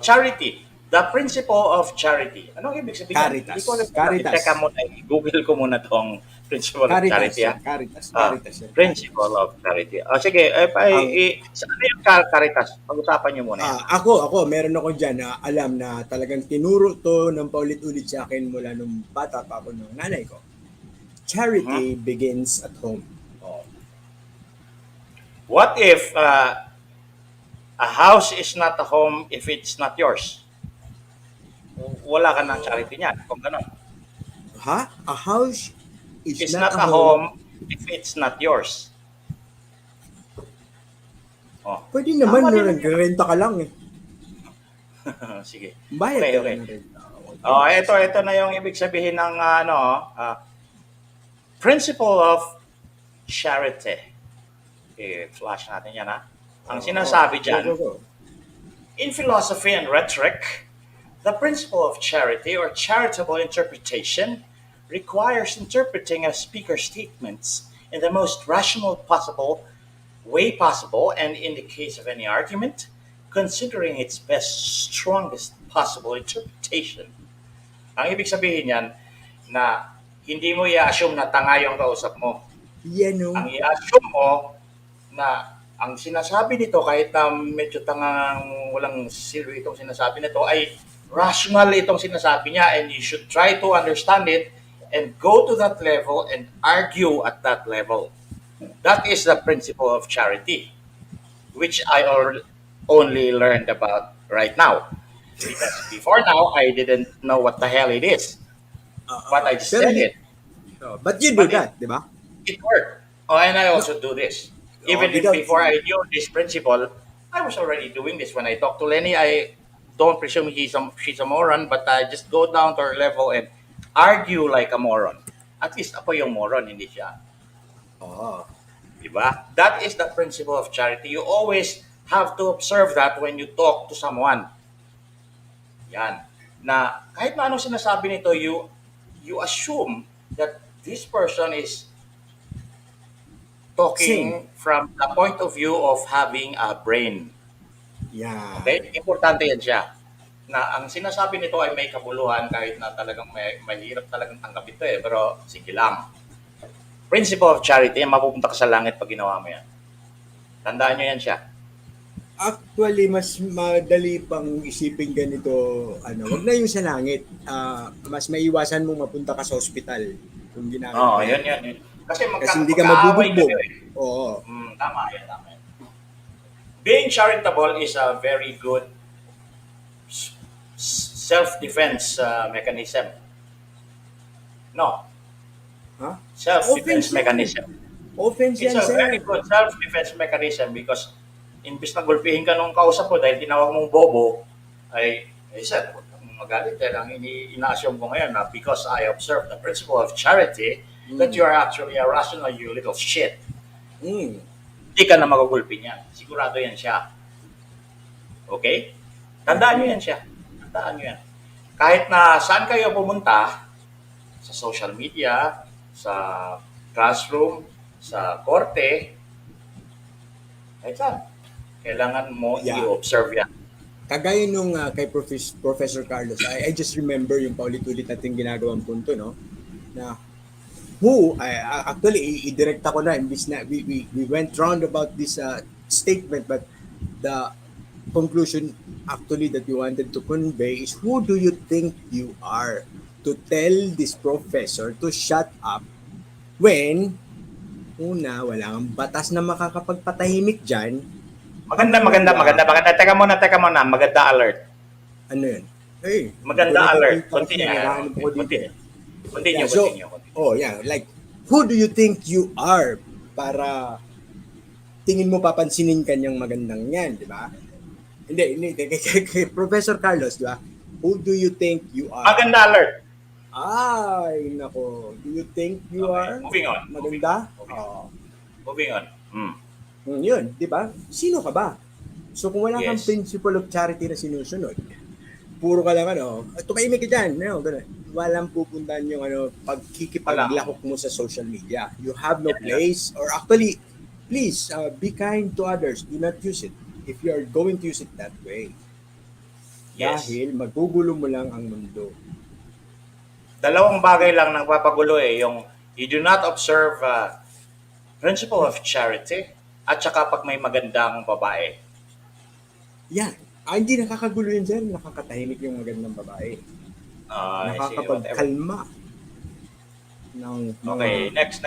Charity. The principle of charity. Anong ibig sabihin? Caritas. Caritas. Teka muna, Google ko muna tong principle of charity. Caritas. Principle of charity. Sige, ano yung caritas? Pag-usapan niyo muna. Ako, meron ako dyan na alam na talagang tinuro to ng paulit-ulit sa akin mula nung bata pa ako ng nanay ko. Charity begins at home. What if a house is not a home if it's not yours? Wala ka ng charity niyan, kung gano'n. A house is not a home if it's not yours. Pwede naman na nag-renta ka lang eh. Sige. Bayad Okay. Ito na yung ibig sabihin ng principle of charity. Flash natin yan ha. Ang sinasabi dyan, in philosophy and rhetoric, the principle of charity or charitable interpretation requires interpreting a speaker's statements in the most rational possible way possible, and in the case of any argument, considering its best, strongest possible interpretation. Ang ibig sabihin yan, na hindi mo i-assume na tanga yung kausap mo. Ang i-assume mo na ang sinasabi nito, kahit na medyo tangang walang silbi itong sinasabi nito, ay rational itong sinasabi niya, and you should try to understand it and go to that level and argue at that level. That is the principle of charity, which I only learned about right now. Because before now, I didn't know what the hell it is. But I just said it. But you do that, di ba? It worked. And I also do this. Even before I knew this principle, I was already doing this. When I talk to Lenny, I don't presume she's a moron, but I just go down to her level and argue like a moron. At least ako yung moron, hindi siya. Diba? That is the principle of charity. You always have to observe that when you talk to someone. Yan. Na kahit na anong sinasabi nito, you assume that this person is talking from the point of view of having a brain. Yeah. Okay? Importante yan siya. Na ang sinasabi nito ay may kabuluhan kahit na talagang mahirap talagang tanggapin ito eh. Pero sige lang. Principle of charity, mapupunta ka sa langit pag ginawa mo yan. Tandaan nyo yan siya. Actually, mas madali pang isipin ganito, wag na yung sa langit. Mas maiwasan mong mapunta ka sa ospital kung ginagawa. Yan. Kasi hindi ka mabubugbog. Oo. Tama yan. Being charitable is a very good self-defense mechanism. No. Self-defense mechanism. It's a very good self-defense mechanism because imbis na gulpihin ka nung kausap mo dahil tinawag mong bobo, I said, magalit dahil ang ina-assume ko ngayon na because I observe the principle of charity, that you are actually a rational, you little shit. Hindi ka na magugulpi niyan. Sigurado yan siya. Okay? Tandaan nyo yan siya. Tandaan nyo yan. Kahit na saan kayo pumunta, sa social media, sa classroom, sa korte, kahit saan, kailangan mo i-observe yan. Kagaya nung kay Professor Carlos, I just remember yung paulit-ulit natin ginagawang punto, no? Na actually, i-direct ako na, imbis na, we went round about this statement, but the conclusion actually that we wanted to convey is, who do you think you are to tell this professor to shut up when, una, wala kang batas na makakapagpatahimik dyan. Maganda. Teka muna. Maganda alert. Ano yun? Hey, maganda alert. Continue. Oh, yeah. Like, who do you think you are para tingin mo papansinin kanyang magandang yan, di ba? Hindi. Kay Professor Carlos, di ba? Who do you think you are? Maganda alert. Ay, nako. Do you think you are? Moving on. Maganda? Moving on. Yun, di ba? Sino ka ba? So kung wala kang principle of charity na sinusunod, puro ka lang tumahimik ka dyan, ganun. Walang pupuntahan yung pagkikipaglahok mo sa social media. You have no place, or actually, please, be kind to others. Do not use it if you are going to use it that way. Yes. Dahil magugulo mo lang ang mundo. Dalawang bagay lang nagpapagulo yung you do not observe principle of charity at saka pag may magandang babae. Yan. Hindi nakakagulo yun, sir. Nakakatahimik yung magandang babae. Nakakapagkalma. Okay, next.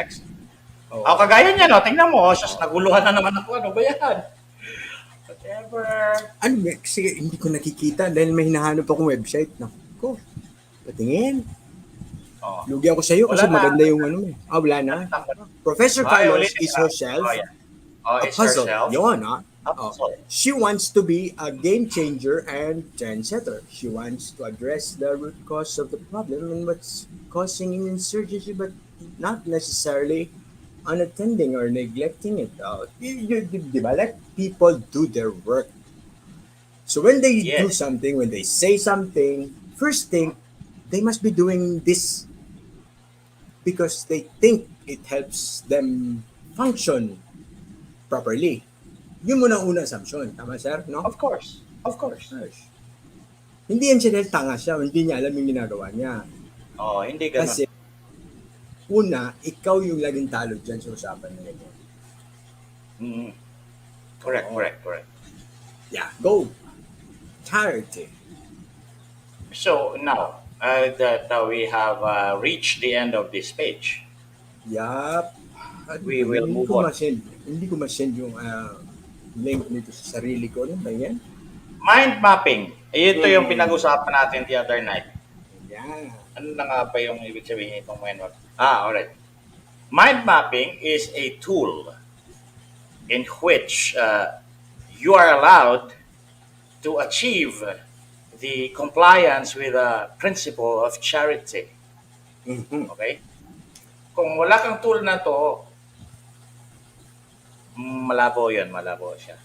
Kagaya niya, tingnan mo, naguluhan na naman ako. Ano ba yan? Whatever. Sige, hindi ko nakikita dahil may hinahanap akong website. Naku, patingin. Lugi ako sa iyo kasi maganda yung wala na. Professor Carlos is herself. A puzzle. Yun, she wants to be a game changer and trendsetter. She wants to address the root cause of the problem and what's causing an insurgency, but not necessarily unattending or neglecting it. Diba? Let people do their work. So when they do something, when they say something, first thing, they must be doing this because they think it helps them function properly. Yun muna unang assumption. Tama, sir? No? Of course. Yes. Hindi yan siya dahil tanga siya. Hindi niya alam yung ginagawa niya. Hindi ganun. Kasi, una, ikaw yung laging talo dyan sa usapan na ganyan. Correct. Yeah, go. Charity. So, now, that we have reached the end of this page. Yup. We will move on. Hindi ko ma-send yung link nito sa sarili ko. Ano ba yan? Mind mapping. Ito yung pinag-usapan natin the other night. Yeah. Ano na nga ba yung ibig sabihin itong mind mapping? Alright. Mind mapping is a tool in which you are allowed to achieve the compliance with the principle of charity. Okay? Kung wala kang tool na to, malabo siya.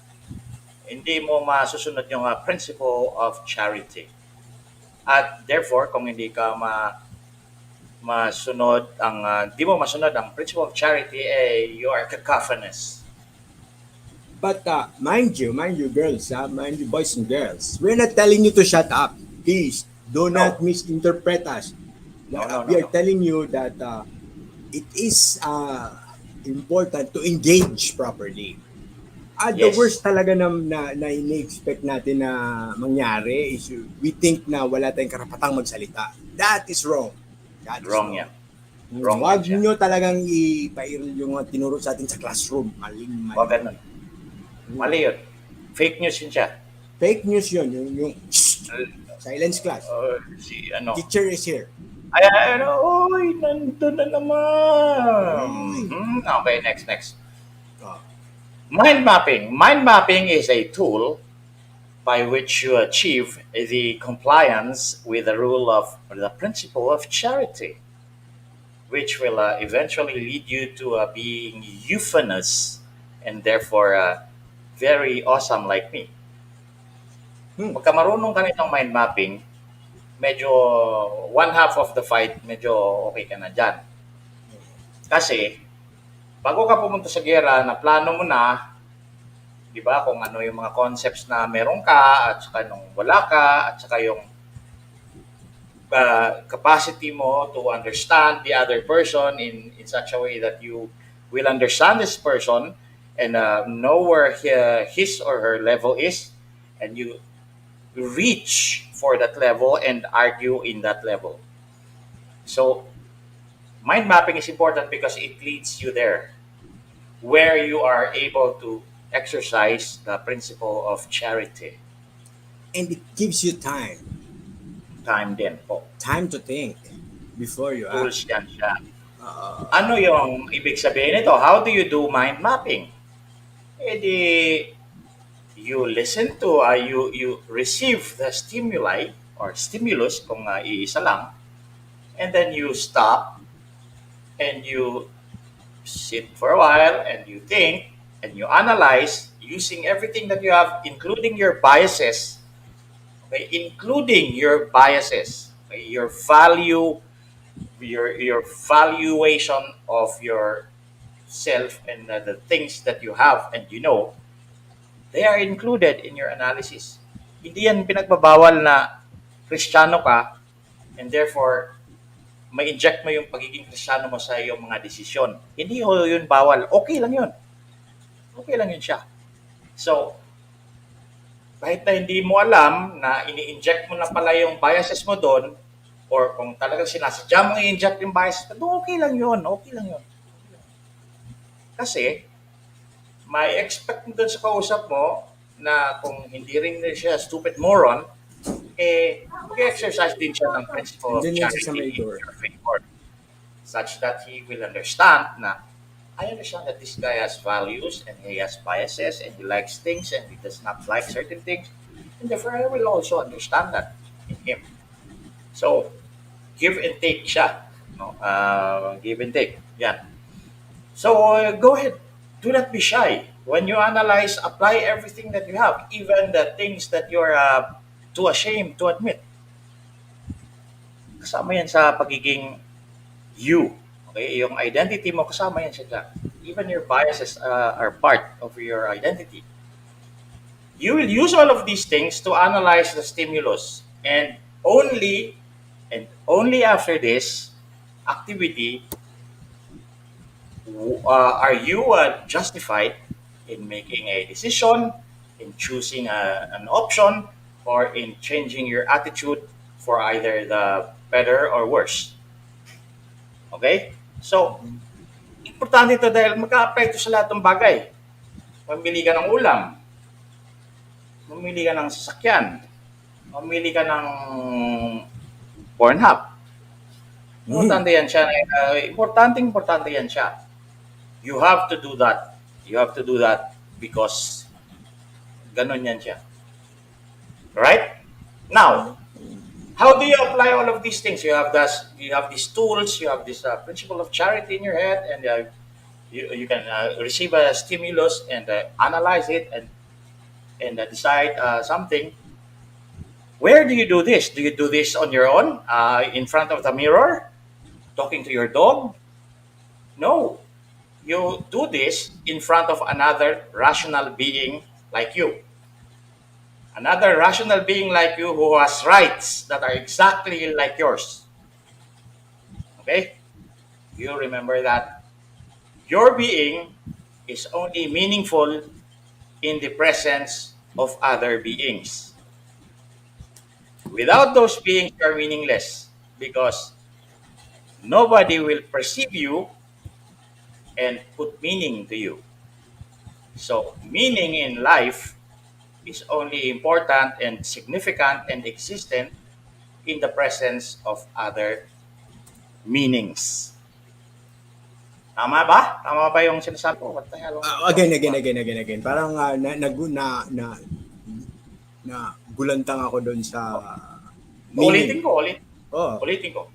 Hindi mo masusunod yung principle of charity. At therefore, kung hindi ka masunod ang principle of charity, you are cacophonous. But mind you girls, mind you boys and girls, we're not telling you to shut up. Please, do not misinterpret us. We are telling you that it is important to engage properly. The worst talaga na ini-expect natin na mangyari is we think na wala tayong karapatang magsalita. That is wrong. Wrong yan. Huwag nyo talagang ipa-iral yung tinuro sa atin sa classroom. Mali yun. Fake news yun siya. Fake news yun. Yung silence class. Teacher is here. Nandun na naman. Okay, next. Mind mapping. Mind mapping is a tool by which you achieve the compliance with the rule of the principle of charity, which will eventually lead you to being euphonous and therefore very awesome like me. Hmm. Pagka marunong ka nitong mind mapping, medyo one half of the fight, medyo okay ka na dyan. Kasi, bago ka pumunta sa gera, na plano mo na, di ba, kung ano yung mga concepts na meron ka, at saka nung wala ka, at saka yung capacity mo to understand the other person in such a way that you will understand this person and know where his or her level is, and you reach for that level and argue in that level. So, mind mapping is important because it leads you there, where you are able to exercise the principle of charity. And it gives you time. Time din po. Time to think before you Tools act. yan siya. Uh, Ano yung ibig sabihin nito? How do you do mind mapping? Eh di, you listen to, you receive the stimuli or stimulus kung iisa lang, and then you stop and you sit for a while and you think and you analyze using everything that you have, including your biases, okay, including your biases, okay, your valuation of your self and the things that you have and you know, they are included in your analysis. Hindi yan pinagbabawal na Kristiyano ka and therefore may inject mo yung pagiging Kristiyano mo sa iyong mga desisyon. Hindi ho yun bawal. Okay lang yun. Okay lang yun siya. So, kahit na hindi mo alam na ini-inject mo na pala yung biases mo doon, or kung talagang sinasadya mo i-inject yung biases mo doon, okay lang yun. Okay lang yun. Kasi, may expect mo doon sa kausap mo na kung hindi rin siya stupid moron, eh, mag-exercise din siya ng principle of Andun yun sa charity may in door. your favor, such that he will understand na I understand that this guy has values and he has biases and he likes things and he does not like certain things. And therefore, I will also understand that in him. So, give and take siya. No? Give and take. Yan. So, go ahead. Do not be shy. When you analyze, apply everything that you have, even the things that you're too ashamed to admit. Kasama yan sa pagiging you. Okay? Yung identity mo, kasama yan siya dyan. Even your biases are part of your identity. You will use all of these things to analyze the stimulus. And only after this activity are you justified in making a decision, in choosing an option, or in changing your attitude for either the better or worse. Okay? So, importante ito dahil mag-a-apply ito sa lahat ng bagay. Mamili ka ng ulam, mamili ka ng sasakyan, mamili ka ng Pornhub. Importante yan siya. Importante yan siya. You have to do that. You have to do that because ganun yan siya. Right? Now, how do you apply all of these things? You have these tools, you have this principle of charity in your head, and you can receive a stimulus and analyze it and decide something. Where do you do this? Do you do this on your own, in front of the mirror, talking to your dog? No. You do this in front of another rational being like you. Another rational being like you who has rights that are exactly like yours. Okay? You remember that your being is only meaningful in the presence of other beings. Without those beings, you are meaningless because nobody will perceive you and put meaning to you. So, meaning in life is only important and significant and existent in the presence of other meanings. Tama ba? Tama ba yung sinasabi ko? What the hell? Again. Parang na gulantang ako doon sa Ulitin meaning. ko, Oh, ulitin ko.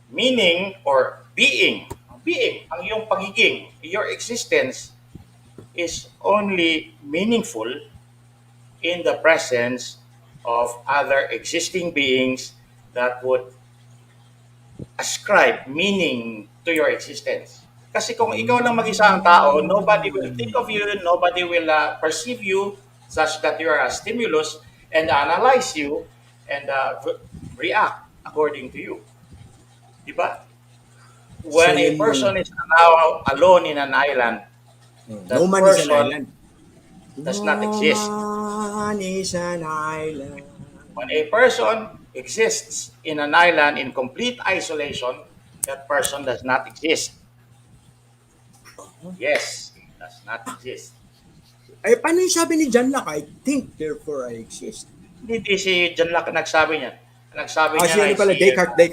Meaning or being, ang iyong pagiging, your existence is only meaningful in the presence of other existing beings that would ascribe meaning to your existence. Kasi kung ikaw lang mag-isa ang tao, nobody will think of you, nobody will perceive you such that you are a stimulus and analyze you and react according to you. Diba? so When a yan yung person is now alone in an island, no that man is an person island. does No not exist. man is an island. When a person exists in an island in complete isolation, that person does not exist. Yes, it does not exist. Ay, paano yung sabi ni John Locke? I think, therefore I exist. Hindi si John Locke nagsabi niyan. Nagsabi niya Si ano na pala, si Descartes.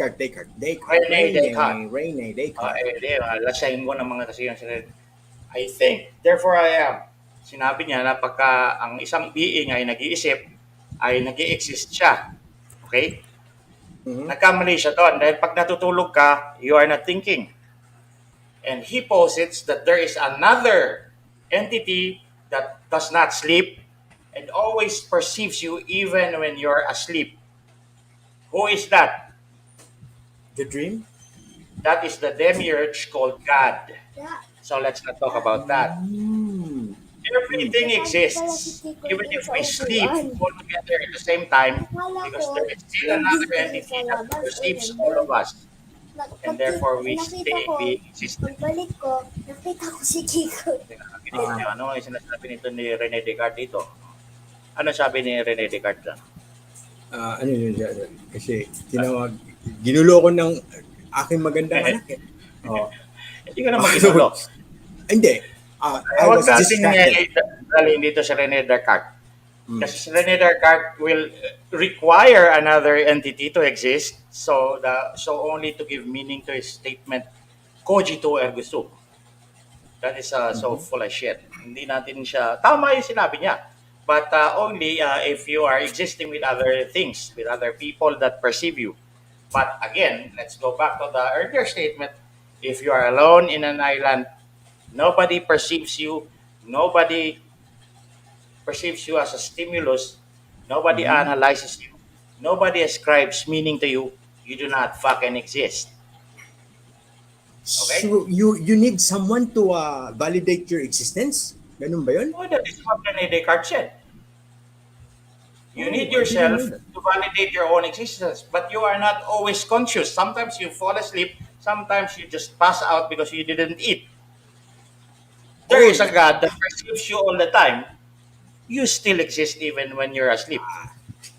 Rene Descartes. Rene Descartes. Lasahin ko ng mga kasi yung sinabi. I think, therefore I am. Sinabi niya na pagka ang isang being ay nag-iisip, ay nag-i-exist siya. Okay? Mhm. Nagkamali siya doon. Dahil pag natutulog ka, you are not thinking. And he posits that there is another entity that does not sleep and always perceives you even when you're asleep. Who is that? The dream? That is the demiurge called God. So let's not talk about that. Hmm. Everything exists, even if we sleep all together at the same time, because there is still another entity that perceives all of us, and therefore we stay being existent. Pagbalik ko, nakita ko si Kiko. Ano ang sinasabi nito ni Rene Descartes dito? Ano sabi ni Rene Descartes dyan? Ano yun siya? Kasi ginulo ko ng aking magandang anak eh. Oh. Hindi ka na mag-inulo. Hindi. I Huwag was natin distracted. dalhin dito si Rene Descartes. Kasi si Rene Descartes will require another entity to exist, so only to give meaning to his statement, cogito ergo sum. That is so full of shit. Hindi natin siya, tama yung sinabi niya. But only if you are existing with other things, with other people that perceive you. But again, let's go back to the earlier statement. If you are alone in an island, nobody perceives you, nobody perceives you as a stimulus, nobody analyzes you, nobody ascribes meaning to you, you do not fucking exist. Okay? So you need someone to validate your existence? Ganun ba yun? Oh, that is what Rene Descartes said. You need I didn't yourself know that. to validate your own existence, but you are not always conscious. Sometimes you fall asleep, sometimes you just pass out because you didn't eat. There is a God that perceives you all the time. You still exist even when you're asleep.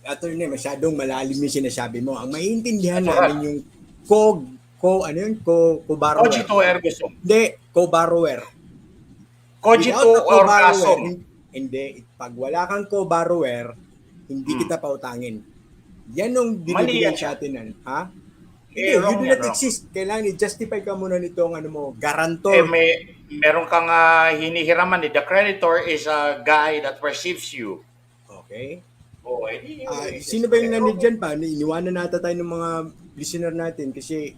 Attorney, masyadong malalim yung sinasabi mo. Ang maiintindihan Ano namin yung co-borrower. Cogito ergo sum. Hindi, co-borrower. Cogito Without a orga co-borrower, sum. hindi. Pag wala kang co-borrower, hindi kita pautangin. Yan ang Mali binibigay yan. sa atin. Ha? Eh, Hindi, you wrong do yan, not wrong. exist. Kailangan i-justify ka muna nitong guarantor. Meron kang hinihiraman. The creditor is a guy that perceives you. Okay. Oh, Sino ba yung nandiyan dyan pa? Iniwanan nata tayo ng mga listener natin kasi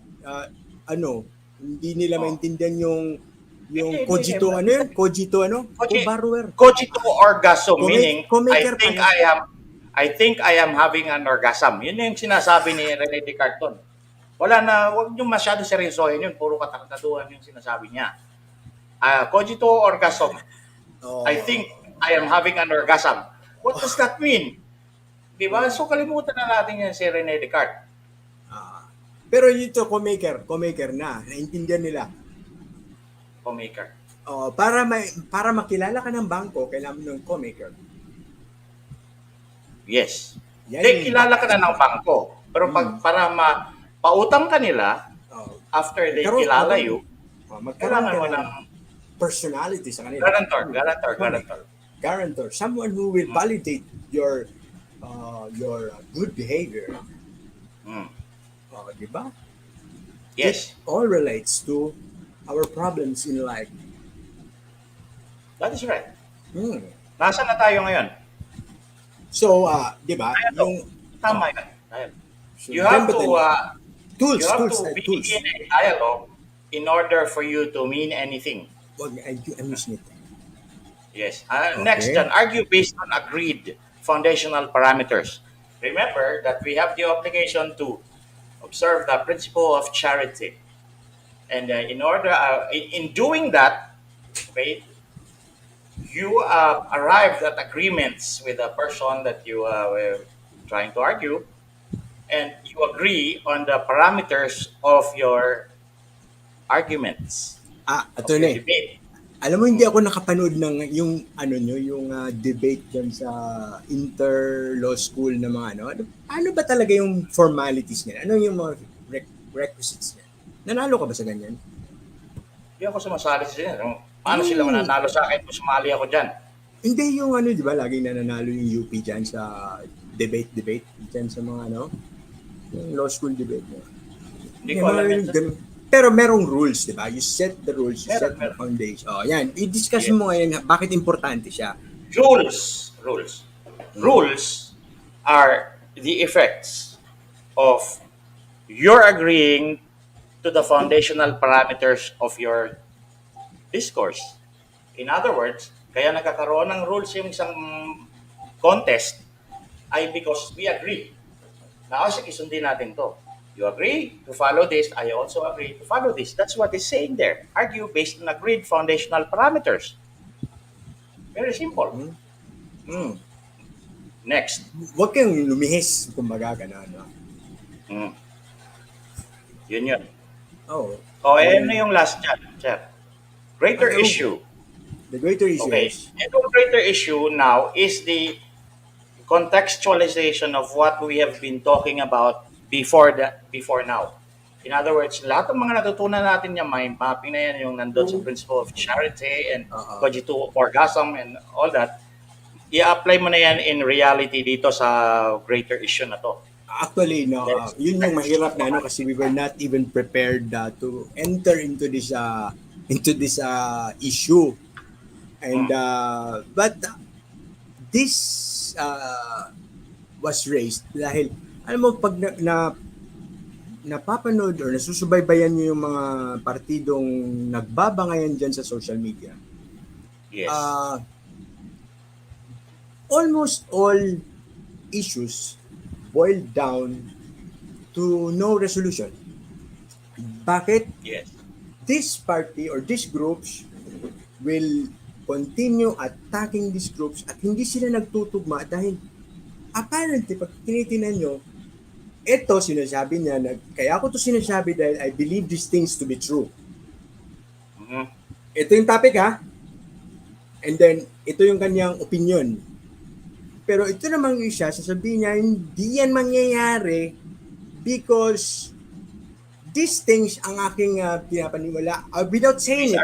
hindi nila maintindihan yung Hindi, cogito, hindi. ano yun? Cogito, co-borrower. Cogito orgasm, meaning co-maker pala. I think I am having an orgasm. Yun yung sinasabi ni Rene Descartes doon. Huwag nyo masyado seryosohin yun. Puro katakataduhan yung sinasabi niya. Cogito orgasm. Oh. I think I am having an orgasm. What does that mean? Diba? So kalimutan na natin yan si Rene Descartes. Pero ito, co-maker na. Naintindihan nila. Co-maker. Para makilala ka ng bangko, kailangan mo ng co-maker. Yes. Yan Hindi, yung- kilala ka na ng bangko. Pero para pautang ka nila, Oh, after they Magkaroon- kilala you, magkaroon kailangan ka mo ng ng personality sa kanila. guarantor. Guarantor. Someone who will validate your good behavior. Mm. Di ba? Yes, It all relates to our problems in life. that is right. Hmm. Nasaan na tayo ngayon? So, di ba? Kaya to, Yung tama yan. Ayan. so, You then, have but to, then, you have to be tools. in a dialogue in order for you to mean anything. Wag, I miss it. Yes. Next, Okay. John, argue based on agreed foundational parameters. Remember that we have the obligation to observe the principle of charity. And in doing that, okay, you arrived at agreements with the person that you were trying to argue, and you agree on the parameters of your arguments, of your Attorney, debate. alam mo hindi ako nakapanood ng yung ano nyo, yung debate dyan sa inter-law school na mga ano. Ano ba talaga yung formalities niya? Ano yung mga requisites niya? Nanalo ka ba sa ganyan? Hindi ako sumasali sa inyo. Paano sila mananalo sa akin kung sumali ako dyan? Hindi yung ano, di ba, laging nananalo yung UP dyan sa debate dyan sa mga ano, yung law school debate mo. Hindi ko alam yan. Pero merong rules, di ba? You set the rules, you set the Meron. foundation. Oh, yan. I-discuss Yes. mo ngayon bakit importante siya. Rules are the effects of your agreeing to the foundational parameters of your discourse. In other words, kaya nagkakaroon ng rules yung isang contest ay because we agree. Na sige, sundin natin to. You agree to follow this, I also agree to follow this. That's what it's saying there. Argue based on agreed foundational parameters. Very simple. Mm. Next. Huwag kang lumihis, kumbaga, gano'n. No? Mm. Yun. Oh. Ano yung last chat, sir? Greater Ano? issue. The greater issue Okay. is, Itong greater issue now is the contextualization of what we have been talking about before now. In other words, lahat ng mga natutunan natin yung mind mapping na yan, yung nandun sa principle of charity and cogito orgasm and all that, i-apply mo na yan in reality dito sa greater issue na to. actually, no, yun yung mahirap na ano kasi we were not even prepared to enter into this issue. And but this was raised dahil alam mo pag napapanood or nasusubaybayan niyo yung mga partidong nagbabangayan dyan sa social media. Yes. Almost all issues boil down to no resolution. Bakit? Yes. This party or these groups will continue attacking these groups at hindi sila nagtutugma dahil apparently pag tinitingnan nyo, ito sinasabi niya na kaya ako to sinasabi dahil I believe these things to be true. Mhm. Ito yung topic ha. And then ito yung kanyang opinion. Pero ito namang isa, sasabihin niya, hindi yan mangyayari because these things ang aking pinapaniwala without saying it.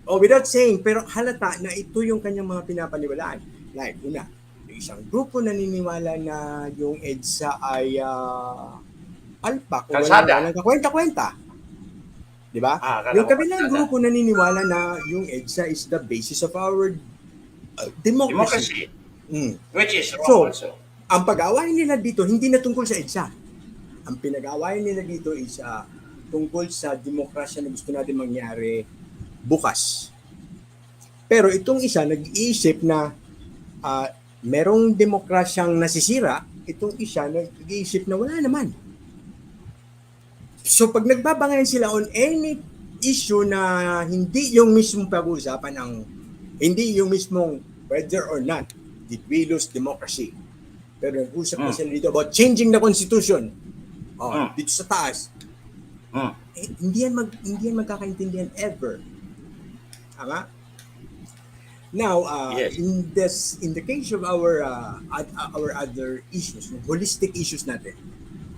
Without saying, pero halata na ito yung kanyang mga pinapaniwalaan. Like, una, yung isang grupo naniniwala na yung EDSA ay palpak o walang kakwenta-kwenta. Di ba? Yung kabilang grupo naniniwala na yung EDSA is the basis of our democracy. Which is wrong also. Ang pag-awayan nila dito, hindi na tungkol sa EDSA. Ang pinag-awayan nila dito is tungkol sa demokrasya na gusto natin mangyari bukas. Pero itong isa, nag-iisip na merong demokrasyang nasisira, itong isa, nag-iisip na wala naman. So pag nagbabangayan sila on any issue na hindi yung mismong pag-uusapan hindi yung mismong whether or not did we lose democracy. Pero nag-usap na sila dito about changing the constitution. Dito sa taas. Hindi yan magkakaintindihan ever. Tama? Now, yes. in the case of our other issues, holistic issues natin,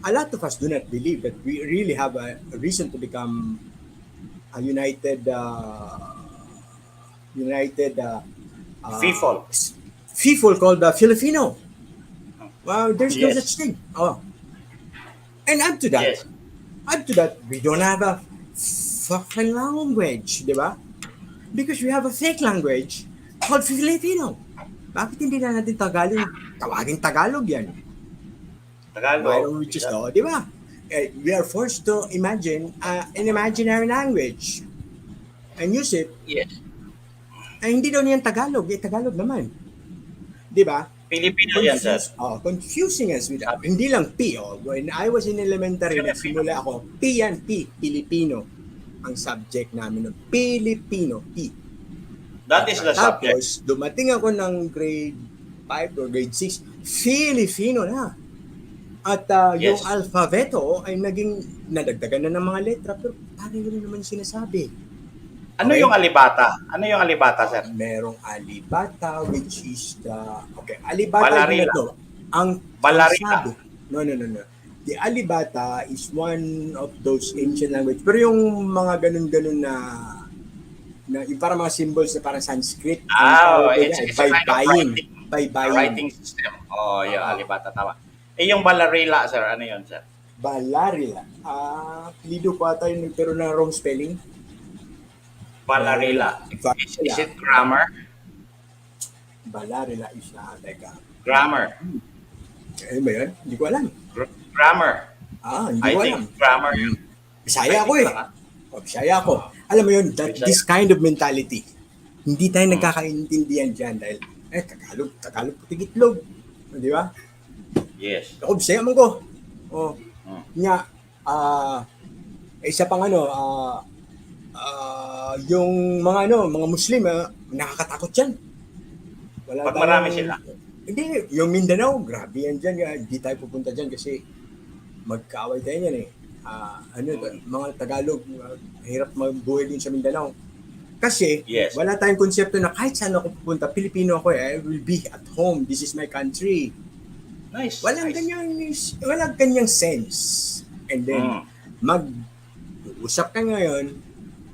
a lot of us do not believe that we really have a reason to become a united people called the Filipino. Wow, there's no such thing. And add to that, we don't have a fucking language, di ba? Because we have a fake language called Filipino. Bakit hindi na natin Tagalog? Tawagin Tagalog yan. Why Tagalog. don't we just, di ba? We are forced to imagine an imaginary language and use it. Yes. Ay, hindi daw niyan Tagalog. Tagalog naman. Di ba? Filipino yan, sir. Confusing us with hindi lang P. When I was in elementary, nagsimula ako, P yan, P, Filipino. Ang subject namin, Filipino, P. That is the subject. Tapos, dumating ako ng grade 5 or grade 6, Filipino na. At yung alfabeto ay naging nadagdagan na ng mga letra, pero parang yun naman sinasabi. Ano yung alibata? Ano yung alibata, sir? Merong alibata, which is the... Okay, alibata Balarila. na to. Ang Balarila. sabi, no. The alibata is one of those ancient language. Pero yung mga ganun-ganun na yung parang mga symbols na parang Sanskrit. It's a kind of writing system. Yung alibata, tama. Yung balarila, sir, ano yun, sir? Balarila. Lido ko ata yung nagkaroon ng wrong spelling. Balarila. Is it grammar? Balarila is Grammar. Ano ba yun? Hindi ko alam. Grammar. Hindi I ko think alam. grammar. Bisaya ako eh. Bisaya ako. Alam mo yun, this kind of mentality, hindi tayo nagkakaintindihan dyan dahil, Tagalog, Tigitlog. Di ba? Yes. Ako, Bisaya mo ko. Nga, isa pang yung mga Muslim, nakakatakot yan. Pag marami sila. Hindi, yung Mindanao, grabe yan dyan. Hindi tayo pupunta dyan kasi magkaaway tayo yan eh. Mga Tagalog, hirap magbuhay din sa Mindanao. Kasi, wala tayong konsepto na kahit saan ako pupunta, Pilipino ako I will be at home. This is my country. Nice. Walang ganyang sense. And then, mag-uusap ka ngayon,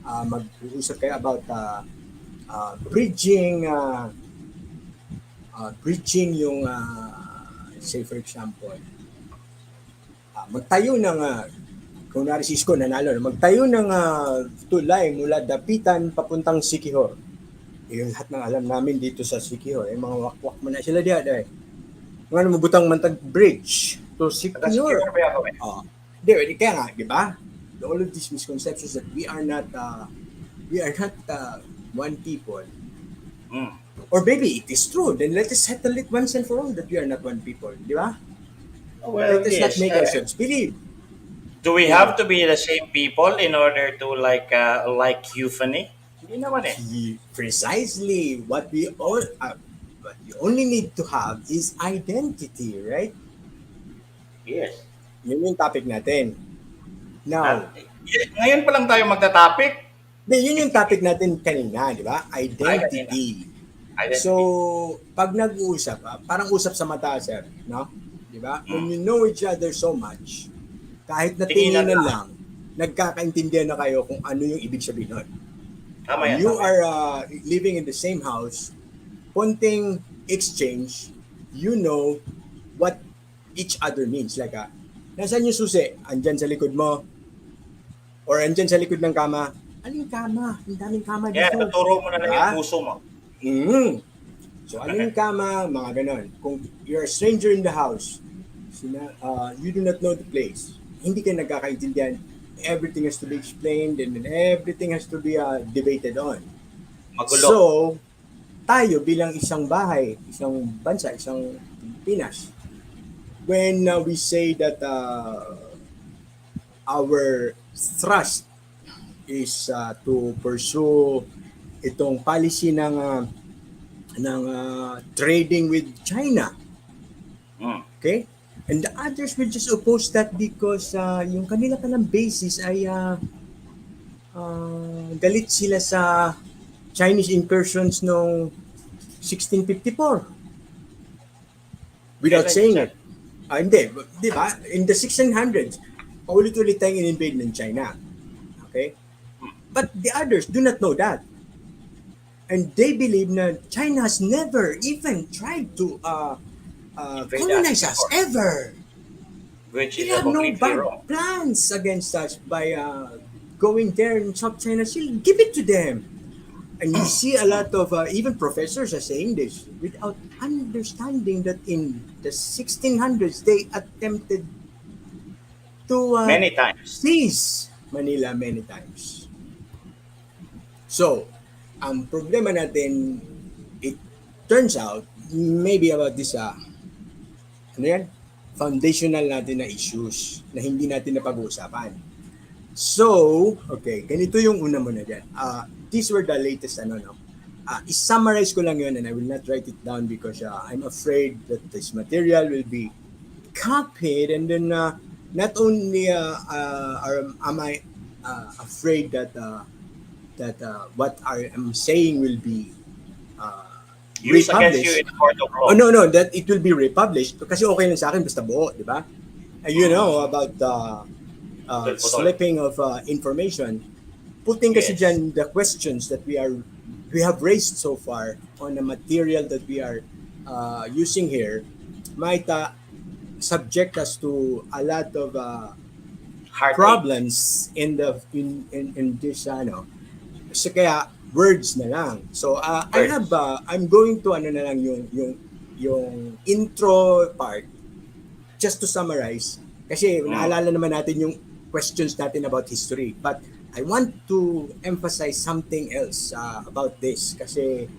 mag-uusap kayo about bridging yung, say for example, magtayo ng, kunwari si Isko nanalo, magtayo ng tulay mula Dapitan papuntang Siquijor. Yung lahat ng alam namin dito sa Siquijor, mga wakwak mo na sila diyan eh. Mga mabutang mantag bridge to Siquijor. Kaya nga, di ba? All of these misconceptions that we are not one people. Or maybe it is true. Then let us settle it once and for all that we are not one people. Di ba? Well, let us not make ourselves believe. Do we have to be the same people in order to like euphony? Hindi naman eh. Precisely. What we only need to have is identity, right? Yes. Yun yung topic natin. Now, ngayon pa lang tayo magta-topic. Yun yung topic natin kanina, di ba? Identity. So, pag nag-uusap, parang usap sa mata, sir, no? Di ba? When you know each other so much, kahit na tinginan lang, nagkakaintindihan na kayo kung ano yung ibig sabihin nun. You are living in the same house, konting exchange, you know what each other means. Like, nasaan yung susi? Andyan sa likod mo? Or andyan sa likod ng kama? Aling kama? Ang daming kama dito. Tuturo mo na lang yung puso mo. So, aling kama? Mga ganon. Kung you're a stranger in the house, you do not know the place, hindi kayo nagkakaintindihan. Everything has to be explained and then everything has to be debated on. Magulo. So, tayo bilang isang bahay, isang bansa, isang Pilipinas, when we say that our thrust is to pursue itong policy ng trading with China. Okay? And the others will just oppose that because yung kanila palang basis ay galit sila sa Chinese incursions noong 1654. Without saying it. Hindi. Di ba? In the 1600s, paulit-ulit tayong in-invade ng China. Okay? But the others do not know that. And they believe na China has never even tried to colonize us ever. Which They is have no bad plans against us by going there in South China Sea. Give it to them. And you see a lot of even professors are saying this without understanding that in the 1600s they attempted to Many times. seize Manila many times. So, ang problema natin, it turns out, maybe about this, ano yan? Foundational natin na issues na hindi natin napag-uusapan. So, okay, ganito yung una mo na dyan. These were the latest, no? I-summarize ko lang yun and I will not write it down because I'm afraid that this material will be copied and then not only am I afraid that what I am saying will be Used against you in the court of law. Oh, no, that it will be republished kasi okay lang sa akin basta buo, di ba? And you know about slipping of information, putting kasi Yes. dyan the questions that we have raised so far on the material that we are using here might subject us to a lot of Heartache. problems in this so kaya words na lang. So I'm going to ano na lang yung intro part just to summarize kasi naalala naman natin yung questions natin about history, but I want to emphasize something else about this kasi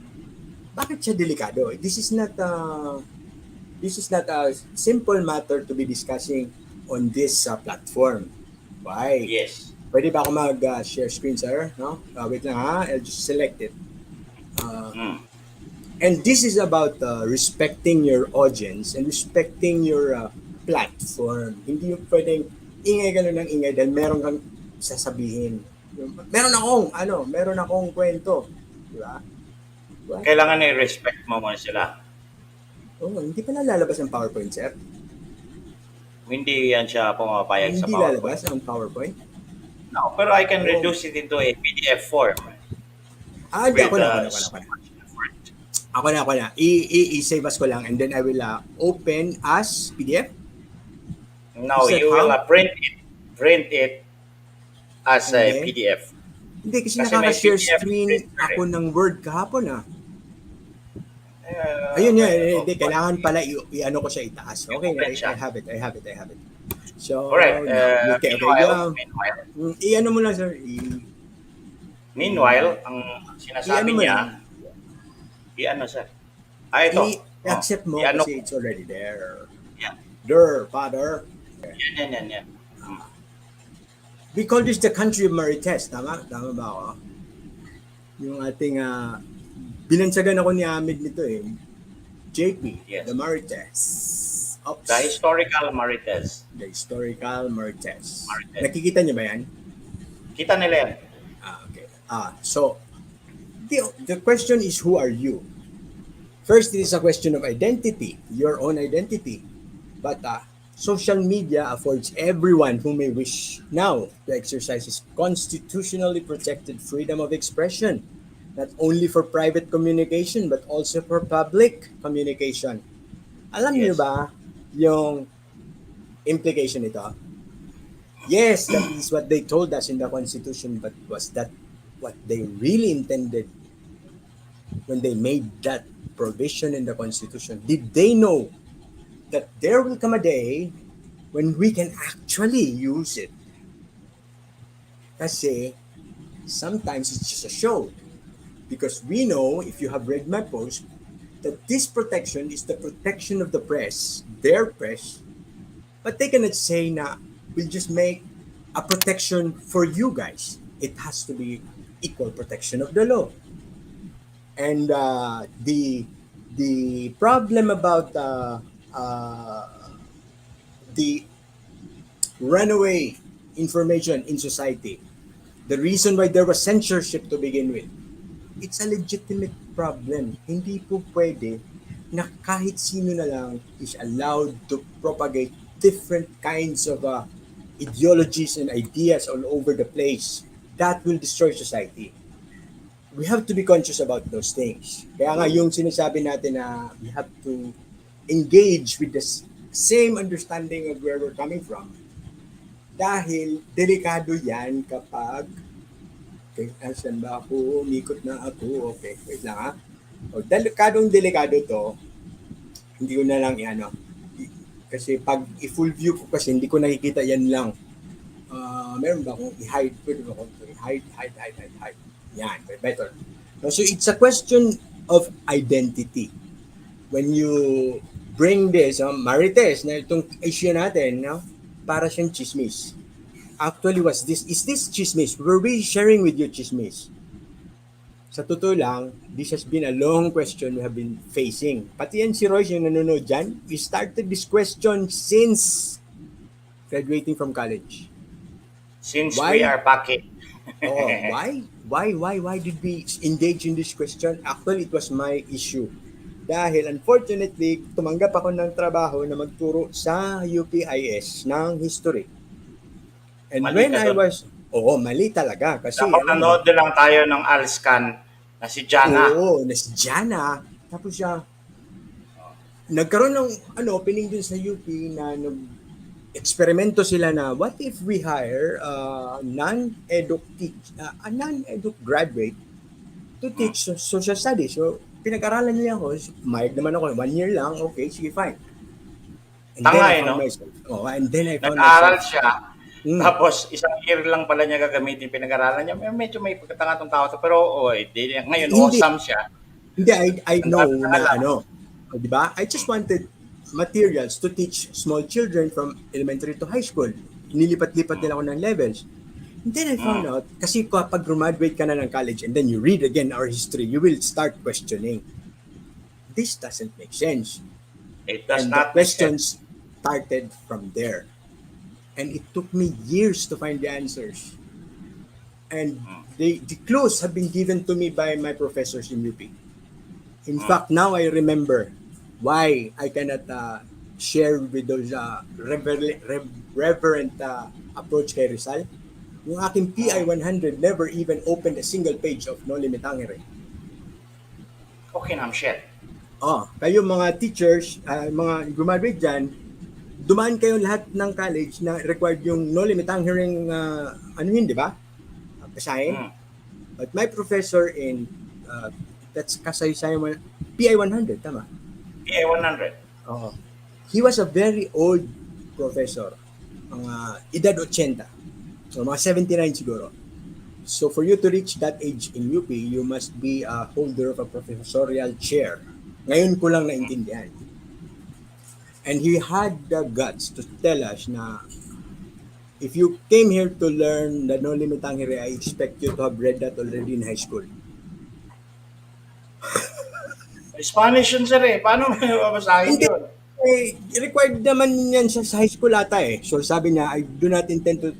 bakit siya delikado? This is not a simple matter to be discussing on this platform. Why? Yes. Pwede ba ako mag-share screen, sir? No? Wait lang ha. I'll just select it. And this is about respecting your audience and respecting your platform. Hindi yung pwedeng ingay ka ng ingay dahil meron kang sasabihin. Meron akong kwento. Di ba? Kailangan i-respect mo muna sila. Hindi pa lalabas ang PowerPoint, sir? Hindi yan siya pumapayag sa Hindi PowerPoint. lalabas ang PowerPoint? No, pero I can reduce it into a PDF form. Hindi, With, Ako na. I-save as ko lang and then I will open as PDF. No, Is that you will how? print it as a Okay. PDF. Hindi, kasi Kasi may nakaka-share PDF screen printer ako ng Word kahapon Uh, Ayun yan, well, hindi, kailangan pala i-ano ko siya itaas. Okay, open siya. I have it. So, Alright, okay. I-ano mo lang, sir. Meanwhile, ang I-ano sinasabi mo niya, lang. i-ano sir? Ito. I-accept mo i-ano kasi it's already there. Yan. There, father. Yan. We call this the country of Marites. Tama ba ako? Yung ating binansagan ako ni Ahmed nito JP, Yes. the Marites. Oops. The historical Marites. The historical Marites. Marites. Nakikita niyo ba yan? Kita nila yan. Okay. So, the question is, who are you? First, it is a question of identity, your own identity. But social media affords everyone who may wish now to exercise his constitutionally protected freedom of expression, not only for private communication but also for public communication. Alam niyo Yes. ba yung implication nito? Yes, that is what they told us in the Constitution, but was that what they really intended when they made that provision in the Constitution? Did they know that there will come a day when we can actually use it? Kasi sometimes it's just a show. Because we know, if you have read my post, that this protection is the protection of the press, their press, but they cannot say na we'll just make a protection for you guys. It has to be equal protection of the law. And the problem about the runaway information in society, the reason why there was censorship to begin with, it's a legitimate problem. Hindi po pwede na kahit sino na lang is allowed to propagate different kinds of ideologies and ideas all over the place. That will destroy society. We have to be conscious about those things. Kaya nga yung sinasabi natin na we have to engage with the same understanding of where we're coming from. Dahil delikado yan kapag Okay, asan ba ako? Umikot na ako. Okay, wait lang ha. O, delikadong to. Hindi ko na lang kasi pag i-full view ko kasi hindi ko nakikita yan lang. Meron ba akong i-hide? Pwede ba akong hide. Yan, better. So it's a question of identity. When you bring this, Marites, na itong issue natin, para siyang chismis. Actually, is this chismis? Were we sharing with you chismis? Sa totoo lang, this has been a long question we have been facing. Pati yan si Royce yung nanonood dyan, we started this question since graduating from college. Since we are packing. Why did we engage in this question? Actually, it was my issue. Dahil unfortunately, tumanggap ako ng trabaho na magturo sa UPIS ng history. And Mali when ka I dun. was, mali talaga. Kasi, Dapat nanood na lang tayo ng Alscan na si Jana. na si Jana. Tapos siya, nagkaroon ng opening dun sa UP na eksperimento sila na what if we hire a non-edu graduate to teach social studies. So, pinag-aralan niya ako. Mayag naman ako. 1 year lang. Okay, sige, fine. And Tangay, then I found no? myself. And then I found Nag-aral myself. siya. Tapos, isang year lang pala niya gagamitin pinag-aralan niya. Medyo may pagkatanga tong tao to. Pero, ngayon, Hindi. awesome siya. Hindi, I know Ang na di ba? I just wanted materials to teach small children from elementary to high school. Nilipat-lipat nila ako ng levels. And then I found out, kasi kapag graduate ka na ng college and then you read again our history, you will start questioning. This doesn't make sense. It does And not the questions started from there. And it took me years to find the answers. And the clues have been given to me by my professors in UP. In fact, now I remember why I cannot share with those reverent approach kay Rizal. Yung aking PI 100 never even opened a single page of No Limit Angere. Okay na, shit. Kayo mga teachers, mga graduate dyan, dumaan kayo lahat ng college na required yung No Limit Angere, di ba? Basahin. But my professor in, that's kasaysayan, PI 100, tama? PI 100. He was a very old professor. Edad 80. So, mga 79 siguro. So, for you to reach that age in UP, you must be a holder of a professorial chair. Ngayon ko lang naintindihan. And he had the guts to tell us na if you came here to learn the No Limit Angere, I expect you to have read that already in high school. Spanish yun, sir, eh. Paano may babasahin yun? Required naman yan sa high school ata eh. So sabi niya, I do not intend to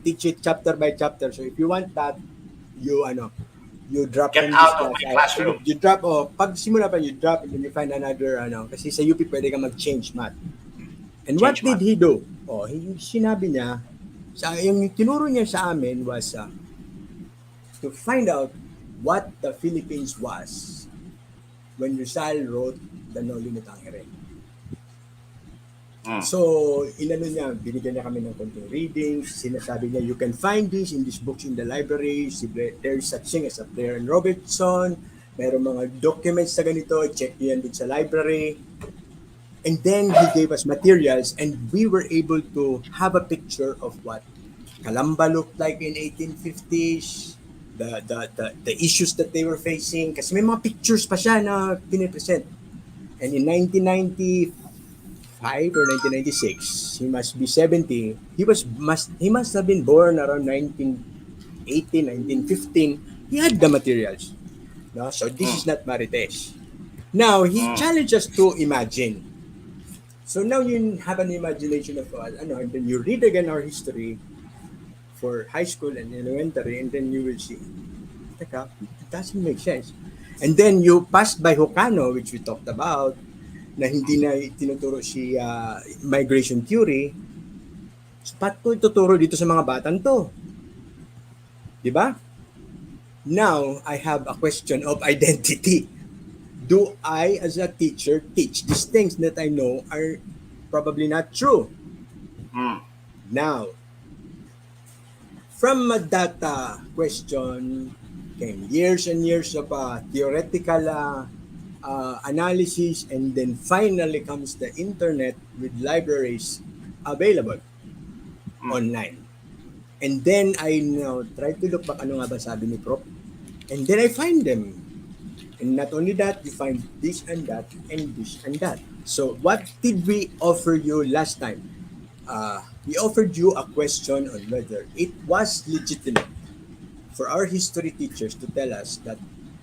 teach it chapter by chapter. So if you want that, you drop Get from out this of my classroom. You drop, pag simula pa, you drop and then you find another, kasi sa UP pwede ka mag-change math. And what did he do? Sinabi niya, yung tinuro niya sa amin was to find out what the Philippines was when Rizal wrote the No Limit Angere. So, binigyan niya kami ng konting readings, sinasabi niya, you can find this in these books in the library, there's such thing as a Blair and Robertson, meron mga documents na ganito, check niyo yan din sa library. And then he gave us materials and we were able to have a picture of what Calamba looked like in 1850s, the issues that they were facing, kasi may mga pictures pa siya na pinipresent. And in 1995 or 1996, he must be 70. He must have been born around 1918, 1915. He had the materials. No? So this is not Marites. Now, he challenged us to imagine. So now you have an imagination of and then you read again our history for high school and elementary, and then you will see, it doesn't make sense. And then you passed by Hokano, which we talked about, na hindi na tinuturo si migration theory. So, paano ko ituturo dito sa mga batang to? Diba? Now, I have a question of identity. Do I, as a teacher, teach these things that I know are probably not true? Now, From that question came years and years of theoretical analysis, and then finally comes the internet with libraries available online. And then I try to look back ano nga ba sabi ni Prof. And then I find them. And not only that, you find this and that and this and that. So what did we offer you last time? We offered you a question on whether it was legitimate for our history teachers to tell us that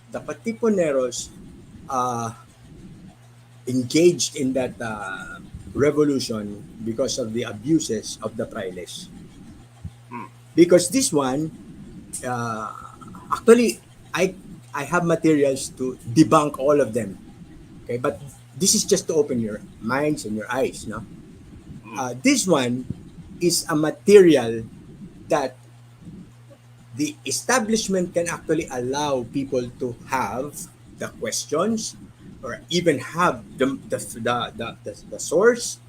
the Katipuneros engaged in that revolution because of the abuses of the Frailes. Because this one, actually, I have materials to debunk all of them. Okay, but this is just to open your minds and your eyes. No, this one is a material that the establishment can actually allow people to have the questions or even have the source,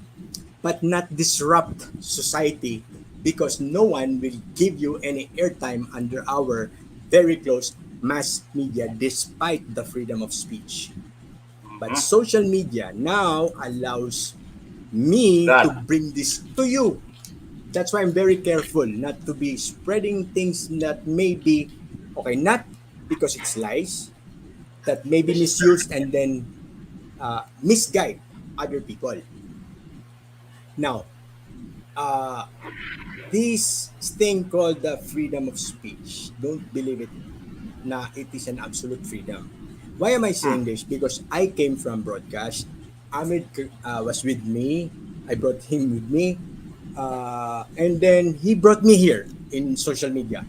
but not disrupt society, because no one will give you any airtime under our very close mass media despite the freedom of speech. But social media now allows me to bring this to you. That's why I'm very careful not to be spreading things that may be, okay, not because it's lies, that may be misused and then misguide other people. Now, this thing called the freedom of speech, don't believe it na it is an absolute freedom. Why am I saying this? Because I came from broadcast. Ahmed was with me. I brought him with me. And then he brought me here in social media.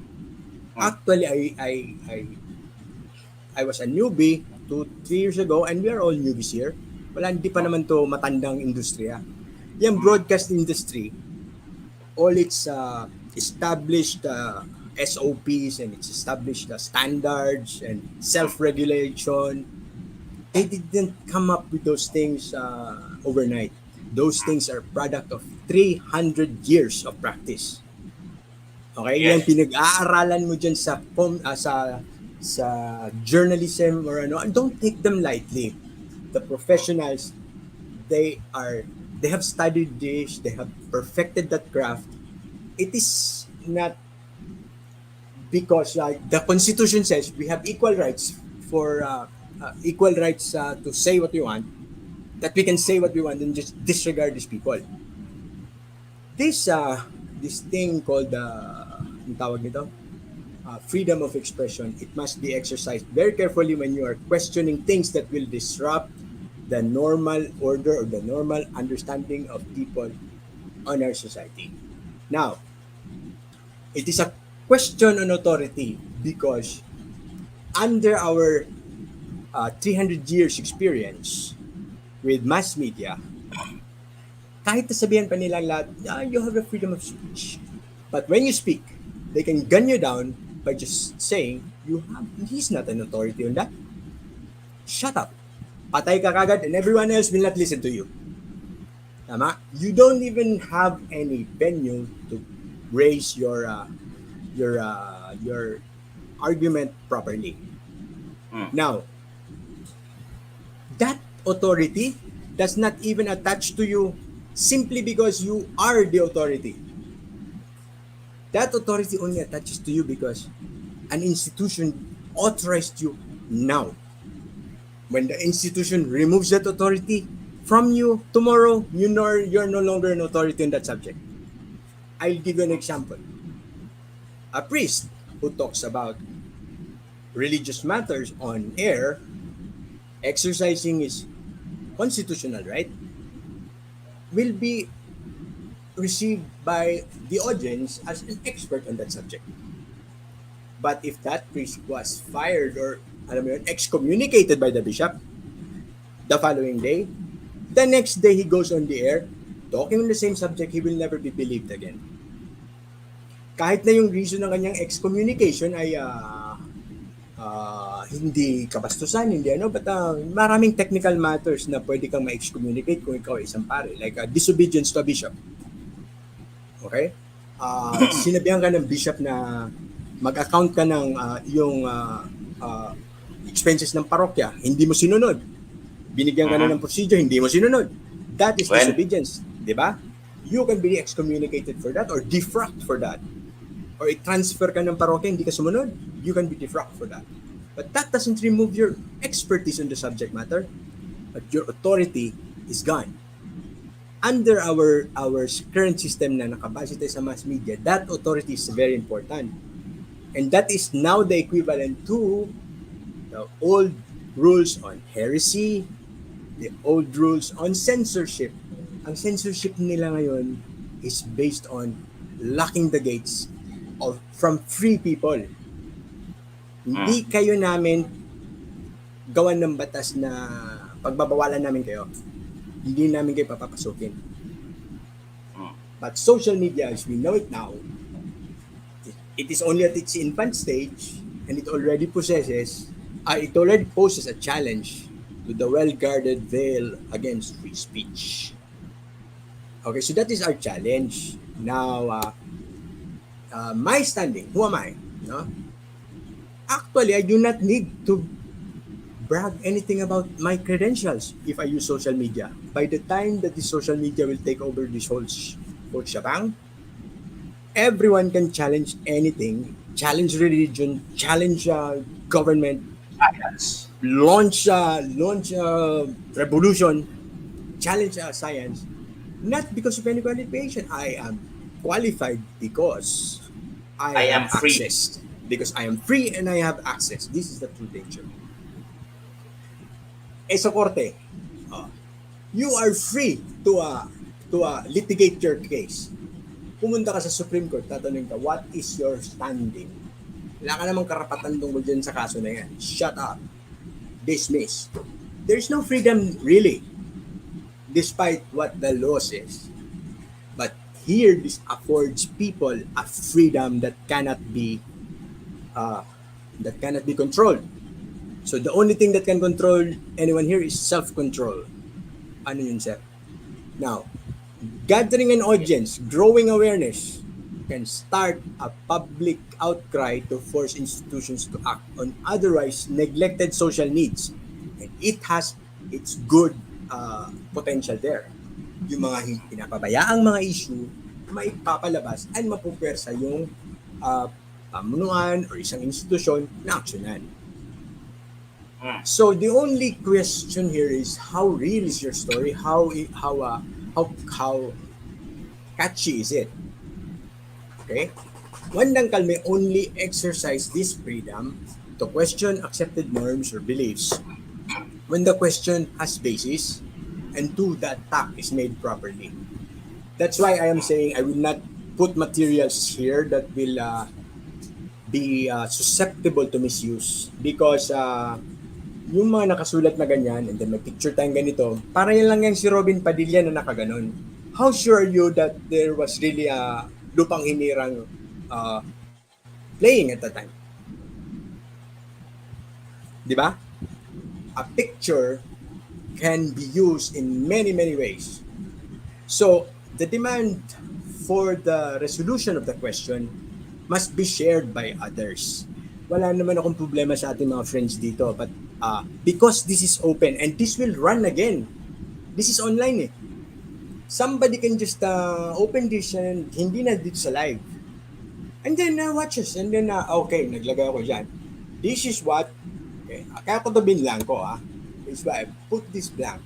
Actually, I was a newbie 2-3 years ago, and we are all newbies here. Wala, hindi pa naman to matandang industriya. Yung broadcast industry, all its established SOPs and its established standards and self-regulation, they didn't come up with those things overnight. Those things are product of 300 years of practice. Okay, yes. Yan pinag-aaralan mo dyan sa journalism or ano, and don't take them lightly. The professionals, they have studied this, they have perfected that craft. It is not because the Constitution says we have equal rights for to say what we want, that we can say what we want and just disregard these people. This thing called ang tawag nito, freedom of expression, it must be exercised very carefully when you are questioning things that will disrupt the normal order or the normal understanding of people on our society. Now, it is a question on authority because under our 300 years experience with mass media, kahit sabihan pa nilang lahat, you have a freedom of speech. But when you speak, they can gun you down by just saying, he's not an authority on that. Shut up. Patay ka kagad and everyone else will not listen to you. Tama? You don't even have any venue to raise your argument properly. Now, that authority does not even attach to you simply because you are the authority. That authority only attaches to you because an institution authorized you now. When the institution removes that authority from you tomorrow, you're no longer an authority in that subject. I'll give you an example. A priest who talks about religious matters on air, exercising his constitutional right, will be received by the audience as an expert on that subject. But if that priest was fired or excommunicated by the bishop the following day, the next day he goes on the air talking on the same subject, he will never be believed again. Kahit na yung reason ng kanyang excommunication ay hindi kabastusan, hindi but maraming technical matters na pwede kang ma-excommunicate kung ikaw ay isang pare, like disobedience to a bishop. Okay? sinabihan ka ng bishop na mag-account ka ng yung expenses ng parokya, hindi mo sinunod. Binigyan ka na ng procedure, hindi mo sinunod. That is disobedience, di ba? You can be excommunicated for that or defrocked for that. Or i-transfer ka ng parokya, hindi ka sumunod, you can be defrocked for that. But that doesn't remove your expertise on the subject matter. But your authority is gone. Under our current system na nakabase tayo sa mass media, that authority is very important. And that is now the equivalent to the old rules on heresy, the old rules on censorship. Ang censorship nila ngayon is based on locking the gates from free people. Hindi kayo namin gawan ng batas na pagbabawalan namin kayo. Hindi namin kayo papapasukin. But social media, as we know it now, it is only at its infant stage and it already poses a challenge to the well-guarded veil against free speech. Okay, so that is our challenge. Now, my standing, who am I? No? Actually, I do not need to brag anything about my credentials if I use social media. By the time that the social media will take over this whole shebang, everyone can challenge anything, challenge religion, challenge government, launch revolution, challenge science, not because of any qualification. I am qualified because I am free. Access. Because I am free and I have access. This is the true danger. Sa korte, you are free to litigate your case. Pumunta ka sa Supreme Court, tatanungin ka, what is your standing? Wala ka namang karapatan tungkol dyan sa kaso na yan. Shut up. Dismiss. There's no freedom really, despite what the law says. But here, this affords people a freedom that cannot be controlled. So the only thing that can control anyone here is self-control. Ano yun, sir? Now, gathering an audience, growing awareness, can start a public outcry to force institutions to act on otherwise neglected social needs. And it has its good potential there. Yung mga pinapabayaang mga issue, maipapalabas at mapupwersa yung pamunuan or isang institusyon na aksyonan. So the only question here is how real is your story? How catchy is it? Okay? Wandangkal may only exercise this freedom to question accepted norms or beliefs when the question has basis and the attack is made properly. That's why I am saying I will not put materials here that will be susceptible to misuse because yung mga nakasulat na ganyan and then may picture tayong ganito, para yan lang yung si Robin Padilla na nakaganon. How sure are you that there was really a lupang hinirang playing at the time? Di ba? A picture can be used in many ways. So, the demand for the resolution of the question must be shared by others. Wala naman akong problema sa ating mga friends dito, but because this is open and this will run again. This is online eh. Somebody can just open this and hindi na dito sa live. And then watch us. And then, okay, naglagay ako dyan. This is what, okay, kaya ko to binlang ko is why I put this blank.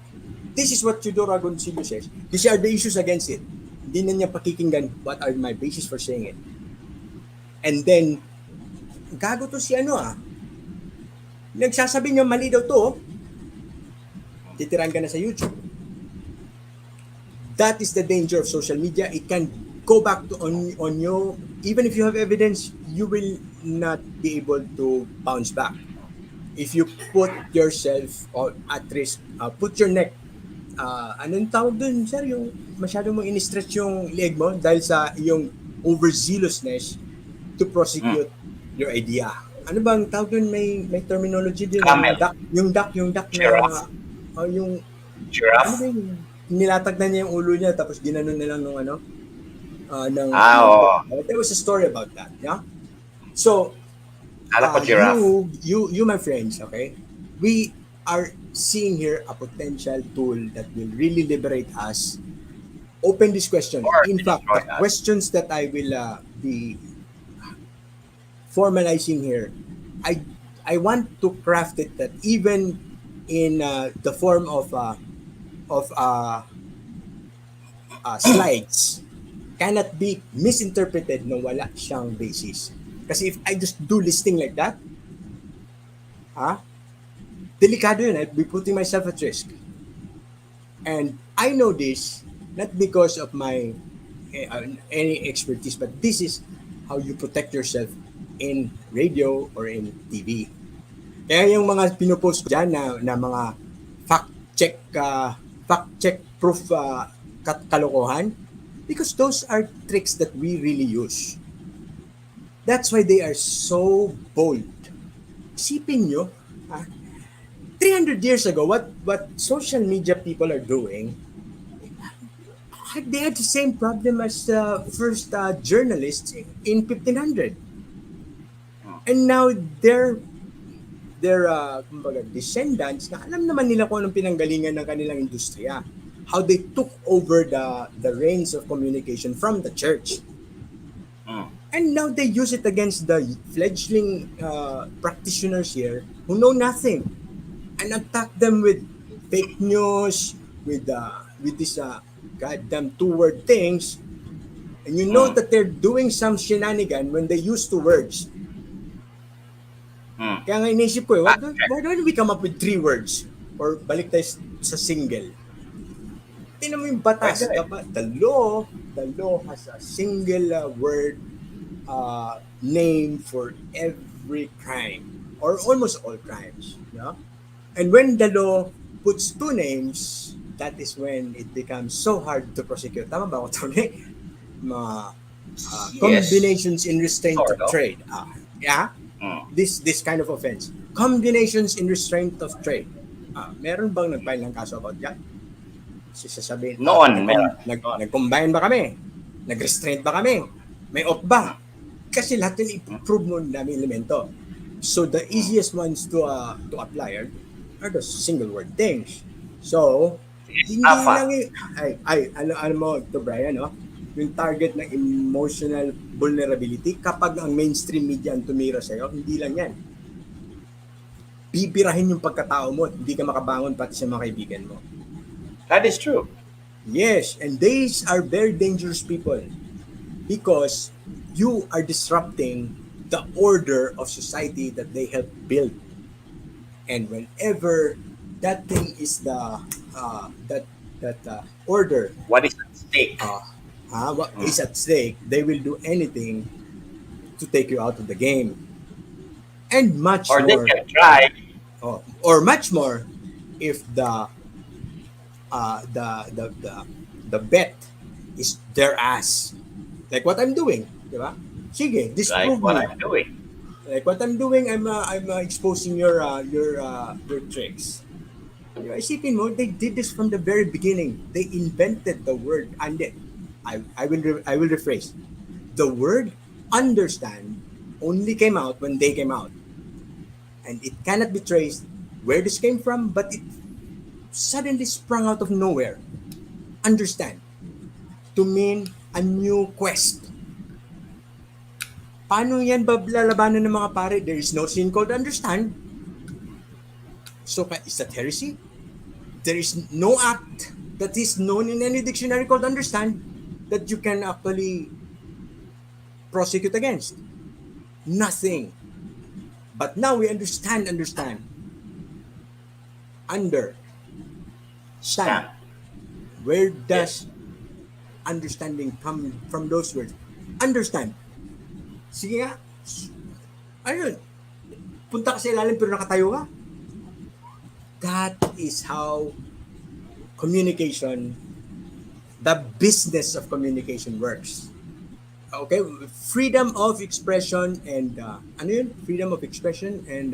This is what Tudor Agoncillo says. These are the issues against it. Hindi na niya pakikinggan what are my basis for saying it. And then, gago to si nagsasabi niya mali daw to, titiran ka na sa YouTube. That is the danger of social media. It can go back to on you. Even if you have evidence, you will not be able to bounce back. If you put yourself at risk, put your neck, anong tawag dun, sir? Yung masyado mong in-stretch yung leg mo dahil sa yung overzealousness to prosecute your idea. Ano bang tawag dun? May terminology din. Yung duck Giraffe. na yung giraffe. ano ba yung nilatag na niya yung ulo niya tapos ginanon na lang nung Oo. There was a story about that. Yeah. So Kala ko giraffe. you, my friends, okay, we are seeing here a potential tool that will really liberate us. Open these questions. Or In fact, destroy the us. questions that I will be formalizing here, I I want to craft it that even in the form of slides cannot be misinterpreted na wala siyang basis. Kasi if I just do listing like that, ha, delikado yun. I'd be putting myself at risk. And I know this not because of my any expertise, but this is how you protect yourself in radio or in TV. Kaya yung mga pinopost ko dyan na mga fact check proof kalokohan, because those are tricks that we really use. That's why they are so bold. Isipin nyo, 300 years ago, what social media people are doing, they had the same problem as the first journalists in 1500. And now their kumbaga, descendants na alam naman nila kung anong pinanggalingan ng kanilang industriya. How they took over the reins of communication from the church. And now they use it against the fledgling practitioners here who know nothing and attack them with fake news, with these goddamn two-word things. And you know that they're doing some shenanigan when they use two words. Kaya nga inisip ko, why don't we come up with 3 words? Or balik tayo sa single. Tingnan mo yung batas. The law has a single word name for every crime. Or almost all crimes. Yeah? And when the law puts 2 names, that is when it becomes so hard to prosecute. Tama ba ako, Tony? Combinations in restraint of trade. Yeah? This kind of offense. Combinations in restraint of trade. Meron bang nag-file ng kaso about that? Sasabihin, nag-combine ba kami? Nag-restraint ba kami? May oath ba? Kasi lahat yun i-prove mo namin elemento. So the easiest ones to apply are those single word things. So, hindi lang ano mo to Brian, no? Yung target ng emotional vulnerability, kapag ang mainstream media ang tumira sa'yo, hindi lang yan. Bibirahin yung pagkatao mo, hindi ka makabangon pati sa mga kaibigan mo. That is true. Yes, and these are very dangerous people because you are disrupting the order of society that they help build. And whenever that thing is the order, what is at stake? What is at stake, they will do anything to take you out of the game. And much or more. They can try. Or much more if the bet is their ass. Like what I'm doing, di ba? Sige, disprove what me. I'm doing. Like what I'm doing, I'm exposing your tricks. Isipin mo, they did this from the very beginning. They invented the word, and I will rephrase. The word understand only came out when they came out. And it cannot be traced where this came from, but it suddenly sprung out of nowhere. Understand. To mean a new quest. Paano yan ba lalabanan ng mga pare? There is no sin called understand. So, is that heresy? There is no act that is known in any dictionary called understand that you can actually prosecute against. Nothing. But now we understand. Understand. Where does understanding come from those words? Understand. Sige nga. Ayun. Punta ka sa ilalim pero nakatayo ka. That is how communication, the business of communication works. Okay? Freedom of expression and, ano yun? Freedom of expression and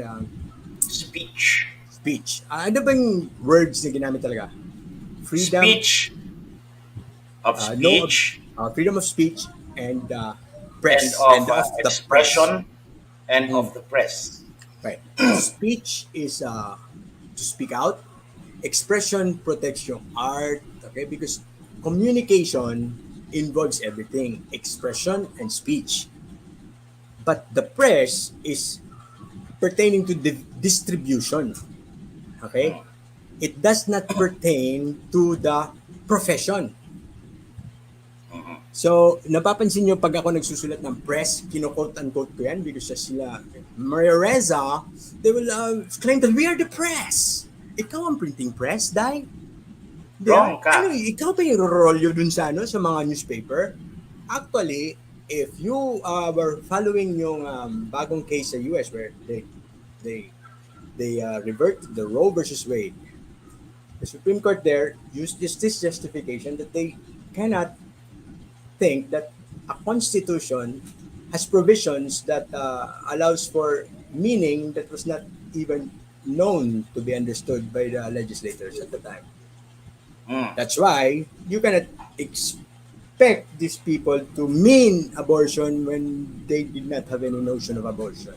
speech. Ano ba yung words na ginamit talaga? Freedom. Speech of speech. freedom of speech and and press of and of the press. expression and Mm, of the press. right. Speech is to speak out. Expression protects your art. Okay, because communication involves everything: expression and speech. But the press is pertaining to the distribution. Okay, Mm. it does not pertain to the profession. Mhm. So, napapansin nyo pag ako nagsusulat ng press, kino-quote-unquote ko yan because sila, Maria Reza, they will claim that we are the press. Ikaw ang printing press, Dai. Di ba? Wrong Ano, ka. ikaw pa yung rolyo dun sa, ano, sa mga newspaper? Actually, if you were following yung bagong case sa US where they revert to the Roe versus Wade, the Supreme Court there used this justification that they cannot think that a constitution has provisions that allows for meaning that was not even known to be understood by the legislators at the time. Mm. That's why you cannot expect these people to mean abortion when they did not have any notion of abortion.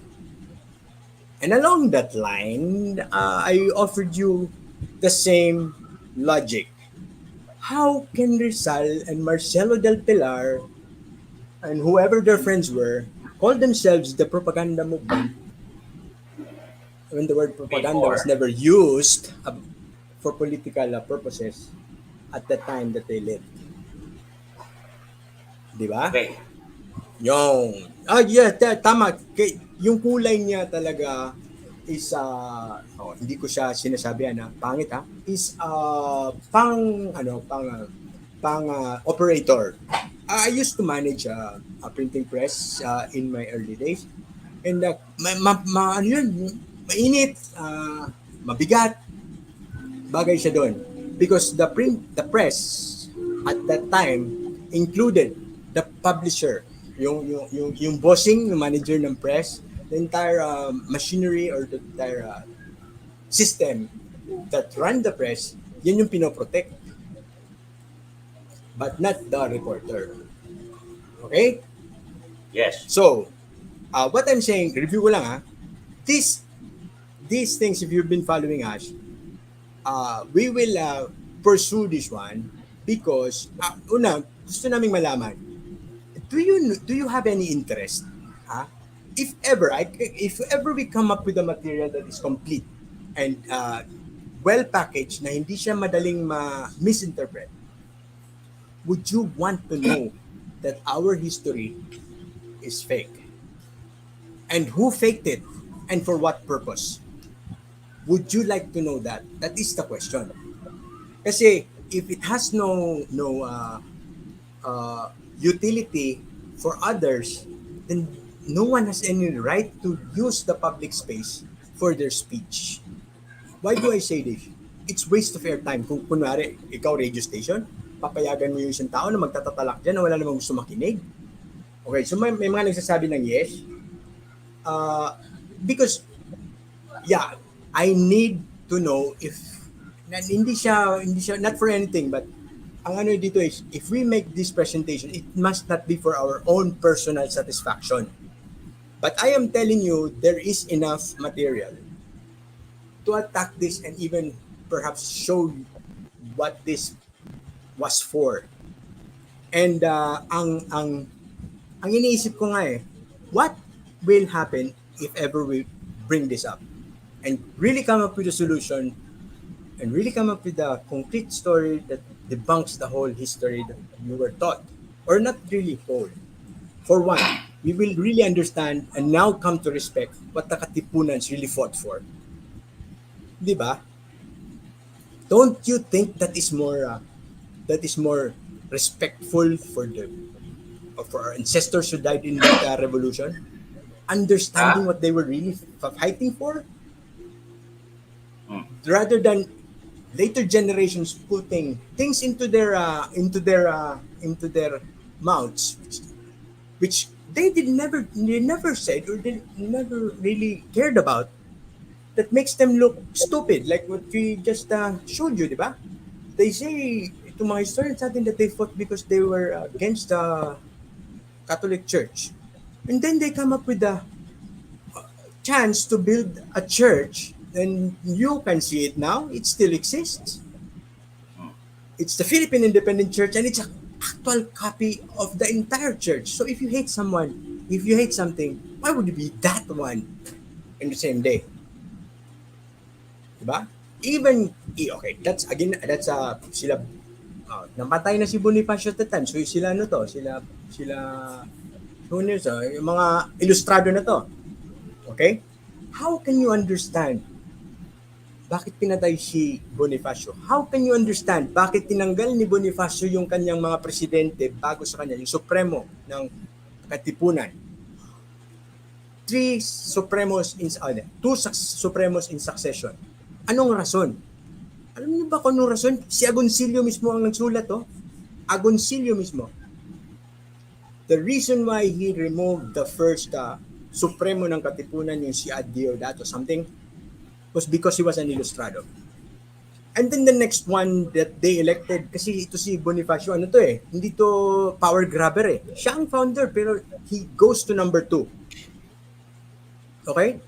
And along that line, I offered you the same logic. How can Rizal and Marcelo del Pilar and whoever their friends were call themselves the propaganda movement when the word propaganda was Before. never used for political purposes at the time that they lived? Di ba? Okay. Yung, yeah, tama. Yung kulay niya talaga is, hindi ko siya sinasabi na pangit is pang operator. I used to manage a printing press in my early days. And ano yun, mainit, mabigat, bagay siya doon. Because the press at that time included the publisher, yung bossing, yung manager ng press, the entire machinery or the entire system that run the press, yan yung pinoprotect. But not the reporter. Okay? Yes. So, what I'm saying, review ko lang these things, if you've been following us, we will pursue this one because, una, gusto naming malaman, do you have any interest? If ever we come up with a material that is complete and well packaged na hindi siya madaling misinterpret, would you want to know that our history is fake? And who faked it? And for what purpose? Would you like to know that? That is the question. Kasi if it has no utility for others, then no one has any right to use the public space for their speech. Why do I say this? It's waste of airtime. Kung kunwari, ikaw radio station, papayagan mo yung isang tao na magtatatalak dyan na wala namang gusto makinig. Okay, so may mga nagsasabi ng yes. Because, yeah, I need to know if, hindi siya, not for anything, but ang ano dito is, if we make this presentation, it must not be for our own personal satisfaction. But I am telling you, there is enough material to attack this and even perhaps show what this was for. And ang iniisip ko nga what will happen if ever we bring this up and really come up with a solution and really come up with a concrete story that debunks the whole history that you were taught, or not really whole. For one, we will really understand and now come to respect what the Katipunans really fought for. Di ba? Don't you think that is more respectful for our ancestors who died in that revolution? Understanding what they were really fighting for, rather than later generations putting things into their mouths, which they never said or they never really cared about, that makes them look stupid, like what we just showed you, diba? They say itong mga historians natin that they fought because they were against the Catholic Church. And then they come up with the chance to build a church, and you can see it now, it still exists. It's the Philippine Independent Church, and it's an actual copy of the entire church. So if you hate someone, if you hate something, why would it be that one in the same day? Diba? Even, okay, that's sila, namatay na si Bonifacio at the time. So sila yung mga ilustrado na to. Okay? How can you understand bakit pinatay si Bonifacio? How can you understand bakit tinanggal ni Bonifacio yung kanyang mga presidente bago sa kanya, yung supremo ng Katipunan? Two supremos in succession. Anong rason? Alam niyo ba kung anong rason? Si Agoncillo mismo ang nagsulat, oh. Agoncillo mismo. The reason why he removed the first supremo ng Katipunan, yung si Adeodato something, was because he was an ilustrado. And then the next one that they elected, kasi ito si Bonifacio, hindi to power grabber eh. Siya ang founder, pero he goes to number 2. Okay?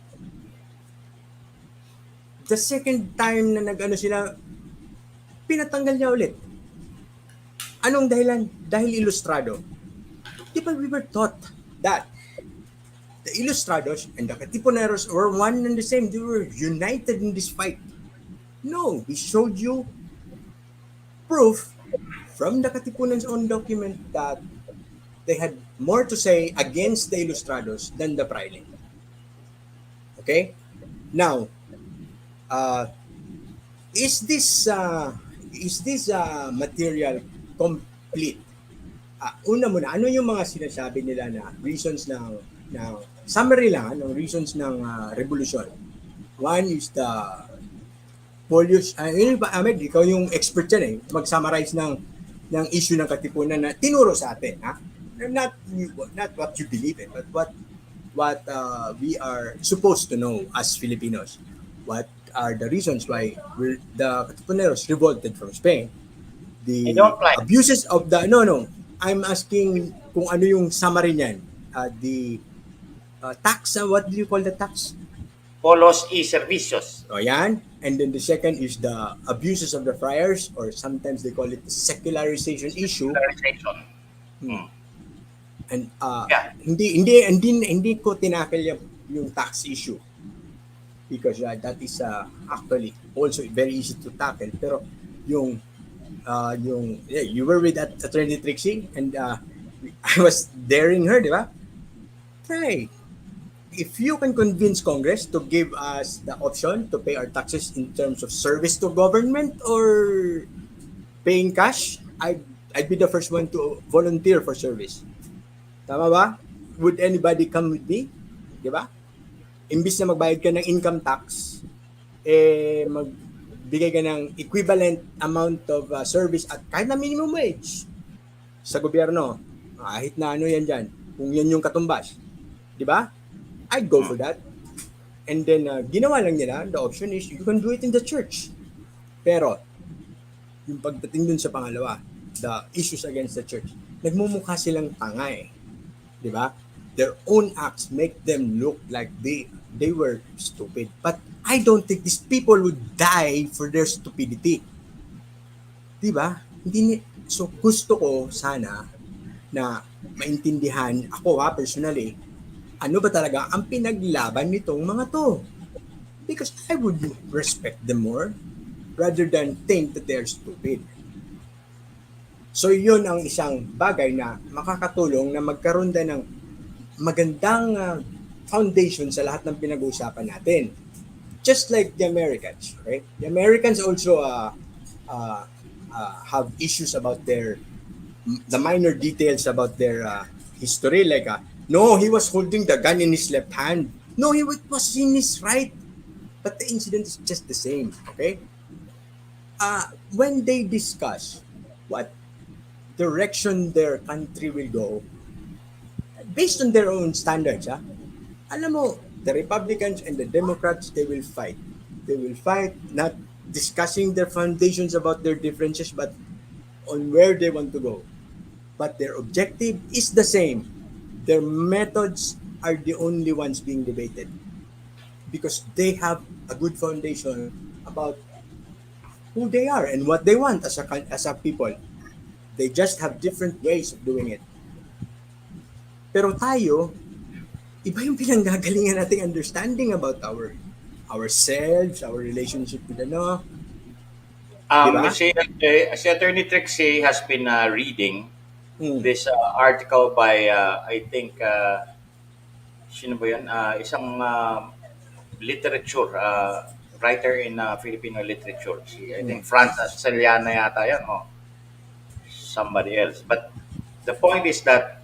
The second time na sila, pinatanggal niya ulit. Anong dahilan? Dahil ilustrado. Di ba we were taught that the Ilustrados and the Katipuneros were one and the same. They were united in this fight. No, we showed you proof from the Katipunan's own document that they had more to say against the Ilustrados than the Praile. Okay? Now, is this material complete? Una muna, ano yung mga sinasabi nila na reasons ng summary lang ng reasons ng revolution? One is the pollution. Ahmed, ikaw yung expert dyan eh. Mag-summarize ng issue ng Katipunan na tinuro sa atin. Ha? Not what you believe in, but what we are supposed to know as Filipinos. What are the reasons why the Katipuneros revolted from Spain? The abuses of the... No. I'm asking kung ano yung summary niyan. The tax, what do you call the tax? Polos y servicios. O yan. And then the second is the abuses of the friars, or sometimes they call it the secularization issue. And hindi ko tinakil yung tax issue because that is actually also very easy to tackle. Pero you were with that attorney Trixie, and I was daring her, di ba? Try. If you can convince Congress to give us the option to pay our taxes in terms of service to government or paying cash, I'd be the first one to volunteer for service. Tama ba? Would anybody come with me? Di ba? Imbis na magbayad ka ng income tax, magbigay ka ng equivalent amount of service at kahit na minimum wage sa gobyerno. Kahit na ano yan dyan. Kung yan yung katumbas. Di ba? I'd go for that. And then, ginawa lang nila, the option is, you can do it in the church. Pero, yung pagdating dun sa pangalawa, the issues against the church, nagmumukha silang tanga eh. Di ba? Their own acts make them look like they were stupid. But I don't think these people would die for their stupidity. Di ba? So, gusto ko sana na maintindihan, ako personally, ano ba talaga ang pinaglaban nitong mga to? Because I would respect them more rather than think that they're stupid. So yun ang isang bagay na makakatulong na magkaroon din ng magandang foundation sa lahat ng pinag-uusapan natin. Just like the Americans, right? The Americans also have issues about the minor details about their history, like no, he was holding the gun in his left hand. No, he was in his right. But the incident is just the same, okay? When they discuss what direction their country will go, based on their own standards, alam mo, the Republicans and the Democrats, they will fight. They will fight, not discussing their foundations about their differences, but on where they want to go. But their objective is the same. Their methods are the only ones being debated because they have a good foundation about who they are and what they want as a people. They just have different ways of doing it. Pero tayo, iba yung pinanggagalingan nating understanding about ourselves, our relationship with diba? Si Attorney Trixie has been reading Hmm. this article by, I think, sino ba yun? Isang literature, writer in Filipino literature. I think Franz Saliana yata yan, o somebody else. But the point is that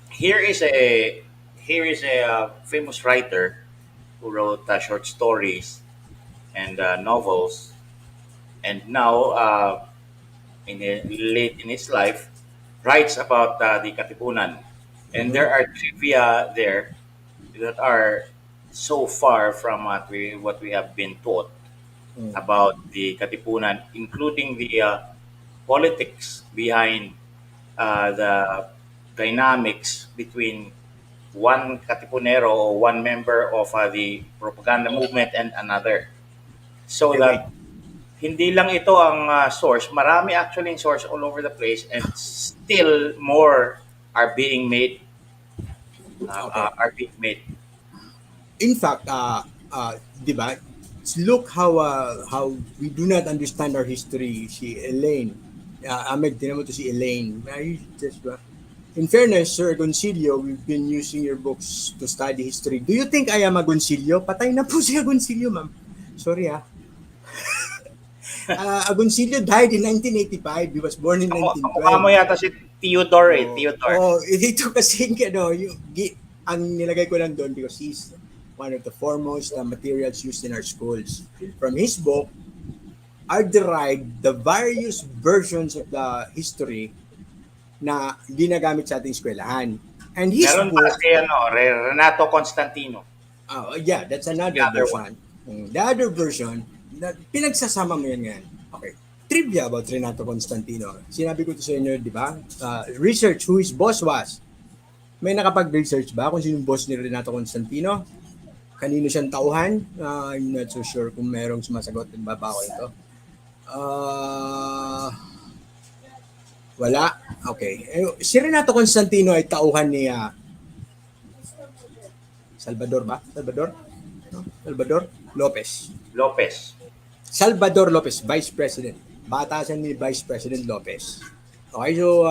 here is a famous writer who wrote short stories and novels, and now late in his life writes about the Katipunan, and there are trivia there that are so far from what we have been taught about the Katipunan, including the politics behind the dynamics between one Katipunero or one member of the propaganda movement and another. So Okay, that hindi lang ito ang source, marami actually source all over the place, and still more are being made. Okay. Are being made. In fact, di ba? Look how we do not understand our history. Si Elaine, Ahmed, tinan mo to si Elaine. In fairness, Sir Agoncillo, we've been using your books to study history. Do you think I am Agoncillo? Patay na po si Agoncillo, ma'am. Sorry Agoncillo died in 1985. He was born in Kamukha mo 1912. yata si Theodore. Theodore. Ito kasi ang nilagay ko lang doon because he's one of the foremost materials used in our schools. From his book are derived the various versions of the history na ginagamit sa ating eskwelahan. And his Meron book, pa si Renato Constantino. yeah, that's another The other version. The other version, pinagsasama mo yan ngayon. Okay. Trivia about Renato Constantino. Sinabi ko to sa inyo, di ba? Research who his boss was. May nakapag-research ba kung sino yung boss ni Renato Constantino? Kanino siyang tauhan? I'm not so sure kung merong sumasagot. Baba ko ito. Wala. Okay. Si Renato Constantino ay tauhan ni Salvador ba? Salvador? No? Salvador Lopez. Salvador Lopez, Vice President. Batasan ni Vice President Lopez. Okay, so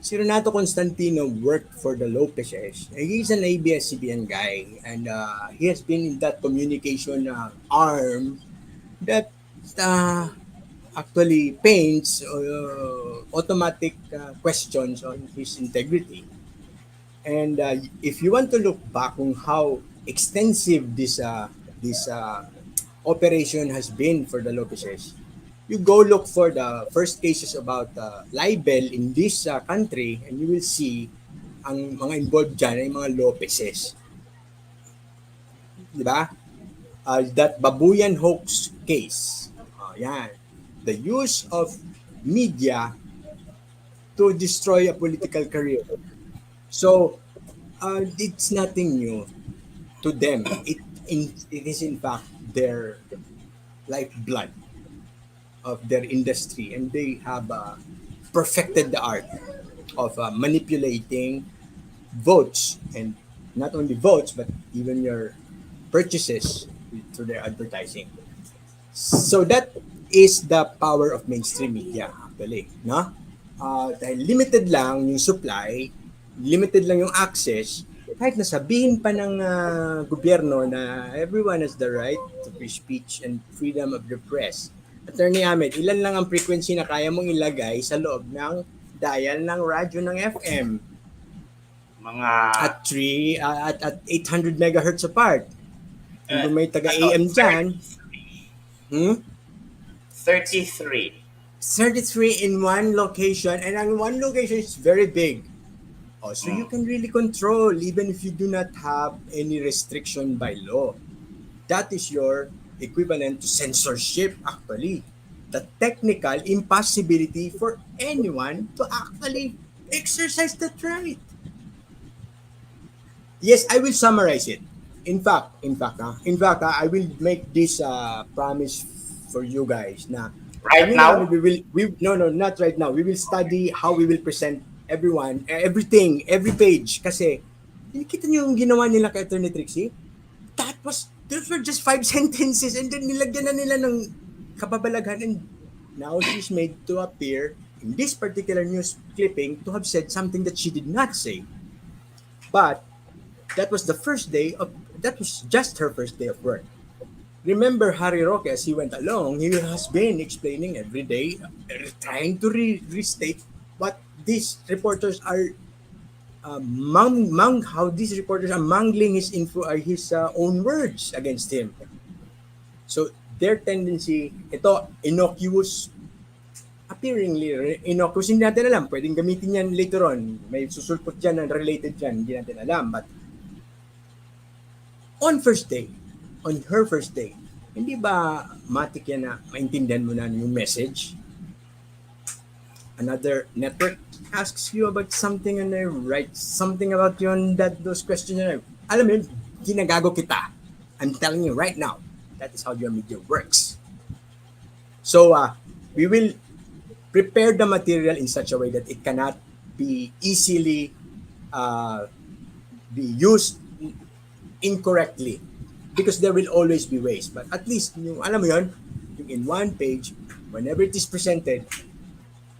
si Renato Constantino worked for the Lopezes. He's an ABS-CBN guy, and he has been in that communication arm that actually paints automatic questions on his integrity. And if you want to look back on how extensive this operation has been for the Lopezes, you go look for the first cases about libel in this country, and you will see ang mga involved dyan ay mga Lopezes. Diba? That Babuyan hoax case. Yan. The use of media to destroy a political career. So, it's nothing new to them. It is in fact their lifeblood of their industry, and they have perfected the art of manipulating votes, and not only votes but even your purchases through their advertising. So that is the power of mainstream media actually, no? Dahil limited lang yung supply, limited lang yung access, kahit nasabihin pa ng gobyerno na everyone has the right to free speech and freedom of the press. Attorney Ahmed, ilan lang ang frequency na kaya mong ilagay sa loob ng dial ng radyo ng FM? Mga At 800 megahertz apart. Kung may taga AM dyan, 33. 33 in one location, and ang one location is very big. So you can really control even if you do not have any restriction by law. That is your equivalent to censorship actually. the technical impossibility for anyone to actually exercise that right. Yes, I will summarize it. I will make this promise for you guys na Right kami namin, now, no, not right now. We will study how we will present everyone, everything, every page. Kasi, nakita niyo yung ginawa nila kay Attorney Trixie? Those were just 5 sentences and then nilagyan na nila ng kababalaghan and now she's made to appear in this particular news clipping to have said something that she did not say. But that was that was just her first day of work. Remember Harry Roque, as he went along, he has been explaining every day, trying to restate what these reporters are how these reporters are mangling his own words against him. So their tendency, ito, appearingly innocuous, hindi natin alam. Pwedeng gamitin yan later on. May susulpot dyan na related dyan, hindi natin alam. But on her first day, hindi ba matik yan na maintindihan mo na yung message? Another network asks you about something and they write something about you on those questions. Alam mo yun, ginagago kita. I'm telling you right now, that is how your media works. So, we will prepare the material in such a way that it cannot be easily be used incorrectly because there will always be ways. But at least, yung, alam mo yun, yung in one page, whenever it is presented,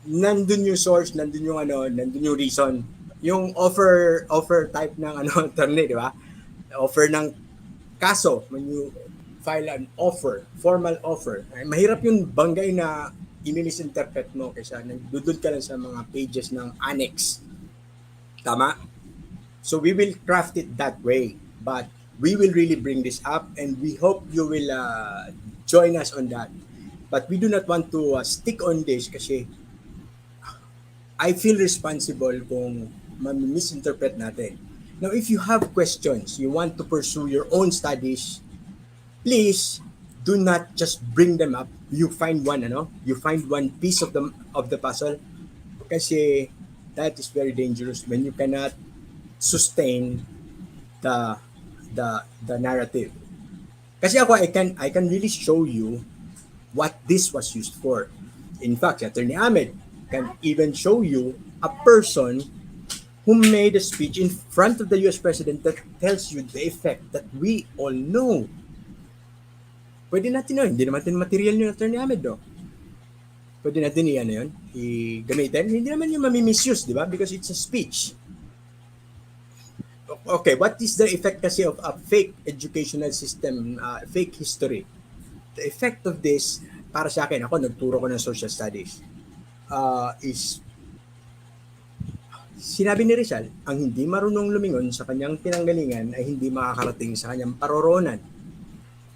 nandun yung source, nandun yung reason. Yung offer type ng attorney, di ba? Offer ng kaso, when you file an offer, formal offer, ay, mahirap yung banggay na i-misinterpret mo kaysa nagdudod ka lang sa mga pages ng annex. Tama? So we will craft it that way. But we will really bring this up and we hope you will join us on that. But we do not want to stick on this kasi I feel responsible kung misinterpret natin. Now, if you have questions, you want to pursue your own studies, please do not just bring them up. You find one piece of the puzzle kasi that is very dangerous when you cannot sustain the narrative. Kasi ako, I can really show you what this was used for. In fact, Attorney Ahmed can even show you a person who made a speech in front of the US President that tells you the effect that we all know. Pwede natin yun. Hindi naman natin material yung Attorney Ahmed, no? Pwede natin i-gamitin. Hindi naman yung mami-misuse, di ba? Because it's a speech. Okay, what is the effect kasi of a fake educational system, fake history? The effect of this, para sa akin, ako nagturo ko ng social studies, is sinabi ni Rizal, ang hindi marunong lumingon sa kanyang pinanggalingan ay hindi makakarating sa kanyang paroroonan.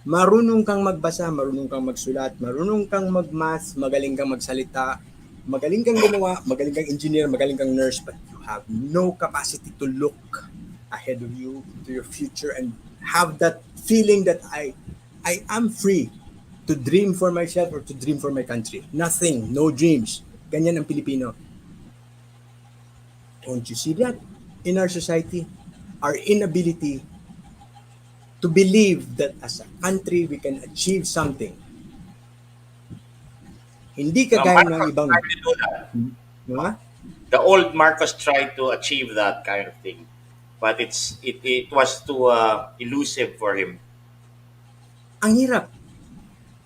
Marunong kang magbasa, marunong kang magsulat, marunong kang magmath, magaling kang magsalita, magaling kang gumawa, magaling kang engineer, magaling kang nurse, but you have no capacity to look ahead of you to your future and have that feeling that I am free to dream for myself or to dream for my country. Nothing, no dreams. Ganyan ang Pilipino. Don't you see that in our society? Our inability to believe that as a country we can achieve something. Hindi kagaya ng ibang... The old Marcos tried to achieve that kind of thing. But it was too elusive for him. Ang hirap.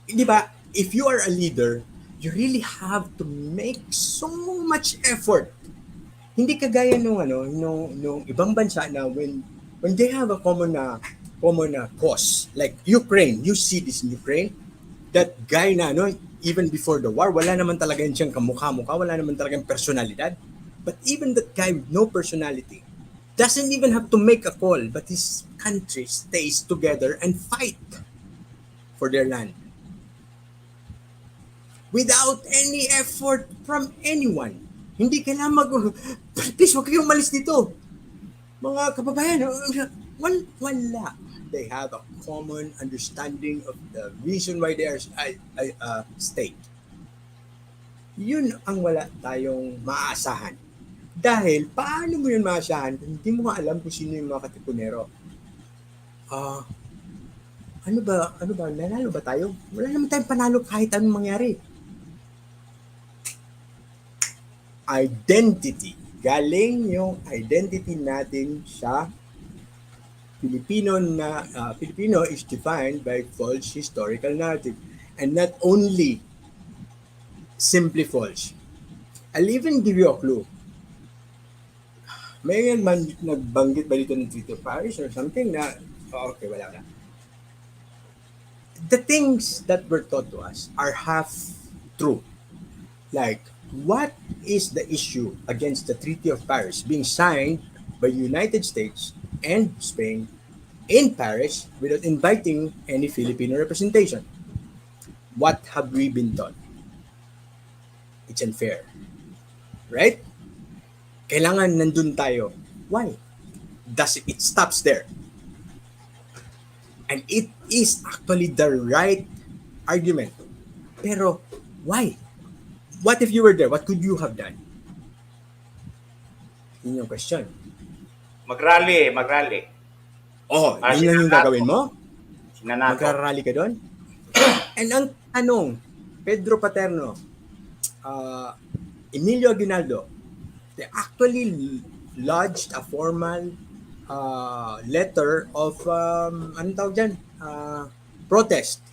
Di ba? If you are a leader, you really have to make so much effort. Hindi kagaya nung ibang bansa na when they have a common cause, like Ukraine. You see this in Ukraine. That guy na even before the war, wala naman talaga siyang kamukha-mukha, wala naman talagang personalidad. But even that guy with no personality doesn't even have to make a call, but his country stays together and fight for their land. Without any effort from anyone. Hindi kailangan please, huwag kayong umalis dito. Mga kababayan, wala. They have a common understanding of the reason why they are state. Yun ang wala tayong maaasahan. Dahil, paano mo yun maaasahan kung hindi mo nga alam kung sino yung mga katipunero? Ano ba, nanalo ba tayo? Wala naman tayong panalo kahit anong mangyari. Identity. Galing yung identity natin sa Filipino Filipino is defined by false historical narrative, and not only simply false. I'll even give you a clue. May man nagbanggit ba dito ng Treaty of Paris or something na okay, wala. The things that were taught to us are half true. Like, what is the issue against the Treaty of Paris being signed by the United States and Spain in Paris without inviting any Filipino representation? What have we been taught? It's unfair. Right? Kailangan nandun tayo. Why? It stops there. And it is actually the right argument. Pero, why? What if you were there? What could you have done? Yun yung question. Mag-rally. Oh, yun lang yung gagawin mo? Sinanato. Magra-rally ka doon? And ang tanong, Pedro Paterno, Emilio Aguinaldo, they actually lodged a formal letter of anong tawag dyan? Protest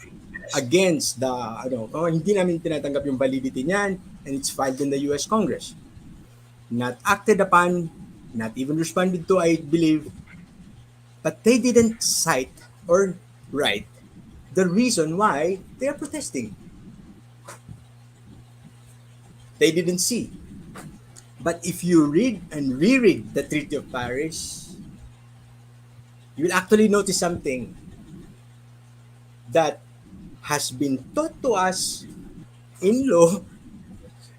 against the hindi namin tinatanggap yung validity niyan, and it's filed in the US Congress. Not acted upon, not even responded to, I believe, but they didn't cite or write the reason why they are protesting. They didn't see. But if you read and reread the Treaty of Paris, you will actually notice something that has been taught to us in law,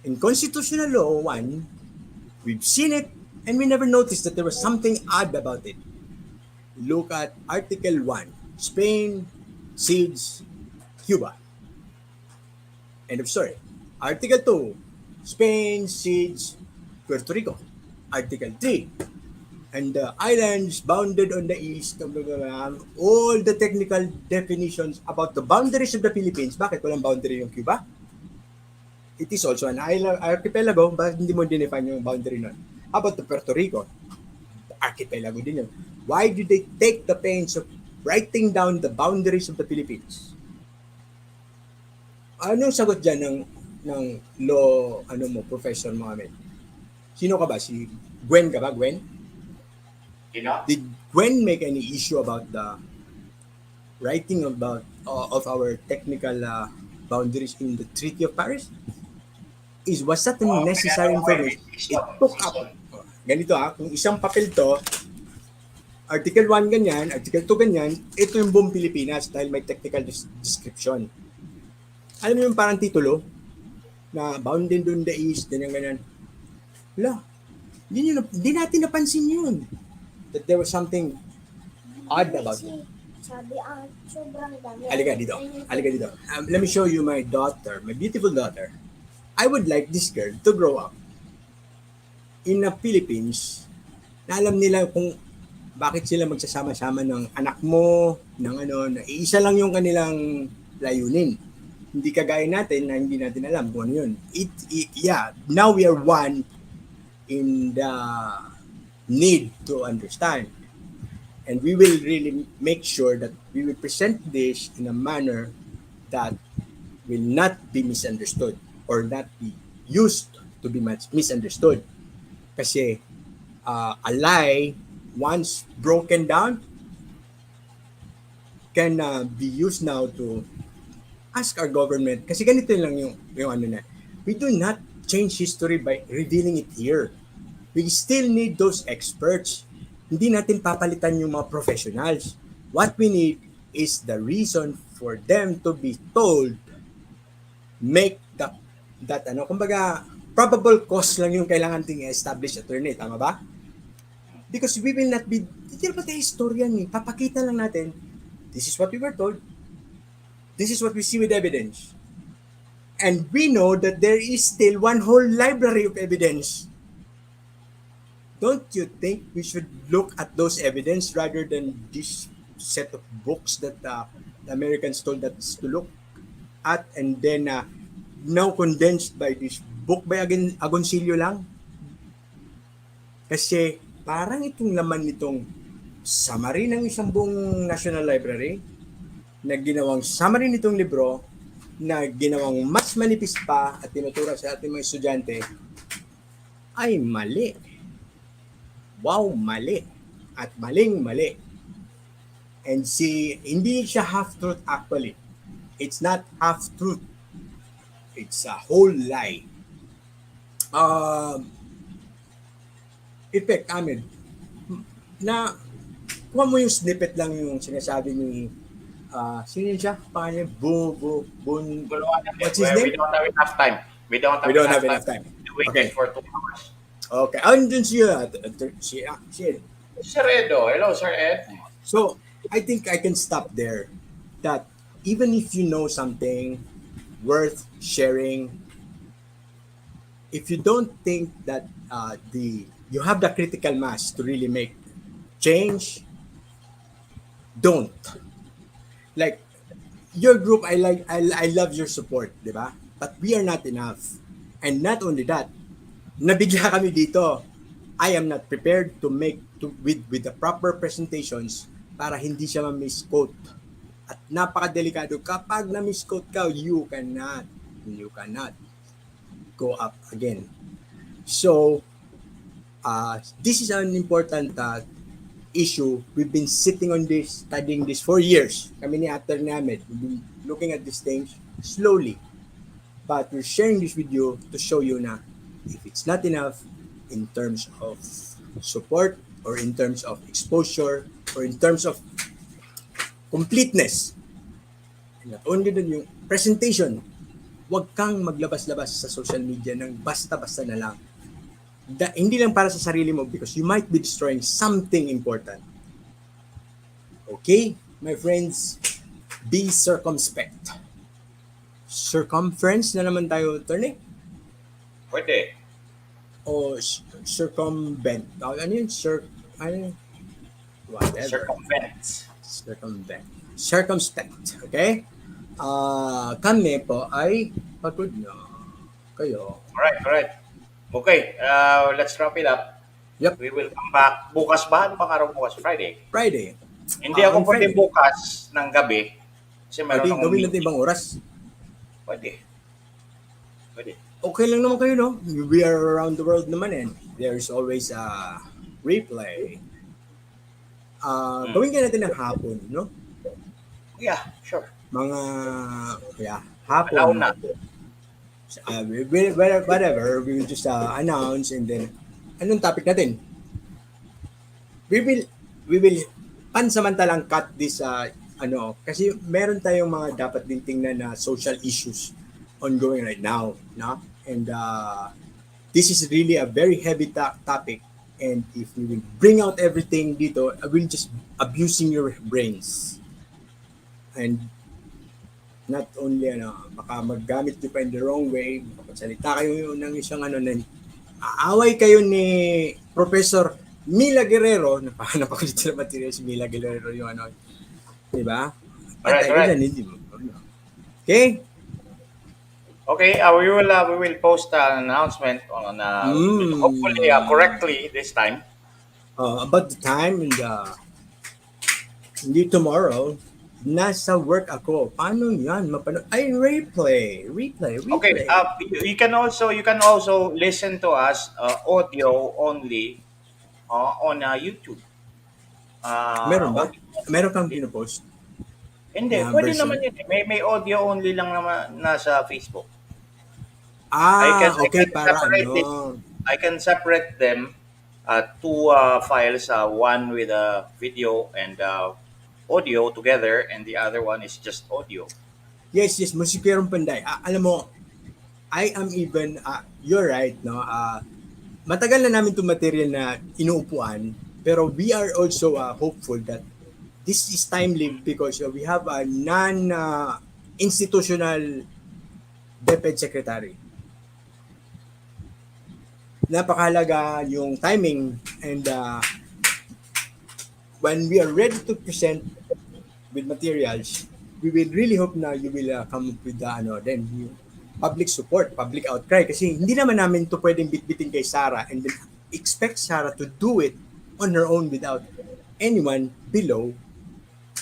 in constitutional law 1, we've seen it, and we never noticed that there was something odd about it. Look at Article 1, Spain cedes Cuba. End of story. Article 2, Spain cedes Puerto Rico. Article 3, and the islands bounded on the east, all the technical definitions about the boundaries of the Philippines. Bakit walang boundary yung Cuba? It is also an island, archipelago, but hindi mo define yung boundary nun. How about the Puerto Rico? Archipelago din yun. Why did they take the pains of writing down the boundaries of the Philippines? Anong sagot dyan ng law, Professor Mohamed? Sino ka ba? Si Gwen ka ba? Gwen? Did Gwen make any issue about the writing about of our technical boundaries in the Treaty of Paris? Was that necessary information? It took up. Ganito kung isang papel to, Article 1 ganyan, Article 2 ganyan, ito yung buong Pilipinas dahil may technical description. Alam mo yung parang titulo na bounded on the east, ganyan. Wala. Hindi natin napansin yun. That there was something odd about it. Sabi, sobrang dami. Halika dito. Let me show you my daughter, my beautiful daughter. I would like this girl to grow up in the Philippines na alam nila kung bakit sila magsasama-sama ng anak mo, na iisa lang yung kanilang layunin. Hindi kagaya natin na hindi natin alam kung ano yun. Now we are one in the need to understand. And we will really make sure that we will present this in a manner that will not be misunderstood or not be used to be misunderstood. Kasi a lie, once broken down, can be used now to ask our government. Kasi ganito lang yung we do not change history by revealing it here. We still need those experts. Hindi natin papalitan yung mga professionals. What we need is the reason for them to be told, make kumbaga, probable cause lang yung kailangan ting establish attorney. Tama ba? Because we will not be, hindi pa tayo historian eh. Papakita lang natin, this is what we were told. This is what we see with evidence. And we know that there is still one whole library of evidence. Don't you think we should look at those evidence rather than this set of books that the Americans told us to look at, and then now condensed by this book by Agoncillo lang? Kasi parang itong laman nitong summary ng isang buong National Library na ginawang summary nitong libro na ginawang mas manipis pa at tinuturo sa ating mga estudyante ay mali. Wow, mali. At maling-mali. And hindi siya half-truth actually. It's not half-truth. It's a whole lie. Effect, Ahmed, na kuha mo yung snippet lang yung sinasabi ni sino yun siya? Pangalan what's his name? We don't have enough time. We don't have enough time. We waited for 2 hours. Okay. Andun siya. Si Sir Edo. Hello, Sir Ed. So, I think I can stop there. That even if you know something worth sharing, if you don't think that you have the critical mass to really make change, don't. Like your group, I love your support, di ba? But we are not enough. And not only that, nabigla kami dito. I am not prepared to make with the proper presentations para hindi siya ma-misquote. At napakadelikado kapag na-misquote ka, you cannot go up again. So, this is an important issue. We've been sitting on this, studying this for years. Kami ni Atty. Ahmed, we've been looking at these things slowly. But we're sharing this with you to show you na if it's not enough in terms of support or in terms of exposure or in terms of completeness, not only dun yung presentation, huwag kang maglabas-labas sa social media ng basta-basta na lang. Hindi lang para sa sarili mo because you might be destroying something important. Okay, my friends, be circumspect. Circumference na naman tayo, attorney? Pwede. O circumvent. Ano yun? Whatever. Circumspect. Okay? Kami po ay pagod na. Kayo. Alright. Okay, let's wrap it up. Yep. We will come back. Bukas ba? Ano bang araw bukas? Friday. Hindi ako pwede Friday. bukas ng gabi. Kasi meron akong Gawin natin meeting. ibang oras. Pwede. Okay lang naman kayo, no? We are around the world naman and there's always a replay. Gawin ka natin ng hapon, no? Yeah, sure. Hapon. Alaw na. Whatever, we will just announce and then anong topic natin? We will pansamantalang cut this kasi meron tayong mga dapat din tingnan na social issues ongoing right now, no? And this is really a very heavy topic, and if we will bring out everything dito, I will just abusing your brains. And not only baka maggamit nyo pa in the wrong way, makapagsalita kayo ng isang aaway kayo ni Professor Mila Guerrero, napakulit na material si Mila Guerrero yung di ba? Alright. Okay? Okay, we will post an announcement on hopefully correctly this time. About the time and hindi tomorrow. Nasa work ako. Paano yan? Ay, replay. Okay, you can also listen to us audio only on YouTube. Meron ba? Meron kang pinopost? Hindi, pwede naman yun. May audio only lang naman nasa Facebook. Okay, para I can separate them two files, one with video and audio together, and the other one is just audio. Yes, Musikerong Panday. Alam mo, I am even, you're right, no? Matagal na namin itong material na inuupuan, pero we are also hopeful that this is timely because we have a non-institutional DepEd Secretary. Napakahalaga yung timing and when we are ready to present with materials, we will really hope na you will come up with then yung public support, public outcry. Kasi hindi naman namin to pwedeng bitbitin kay Sarah and then expect Sarah to do it on her own without anyone below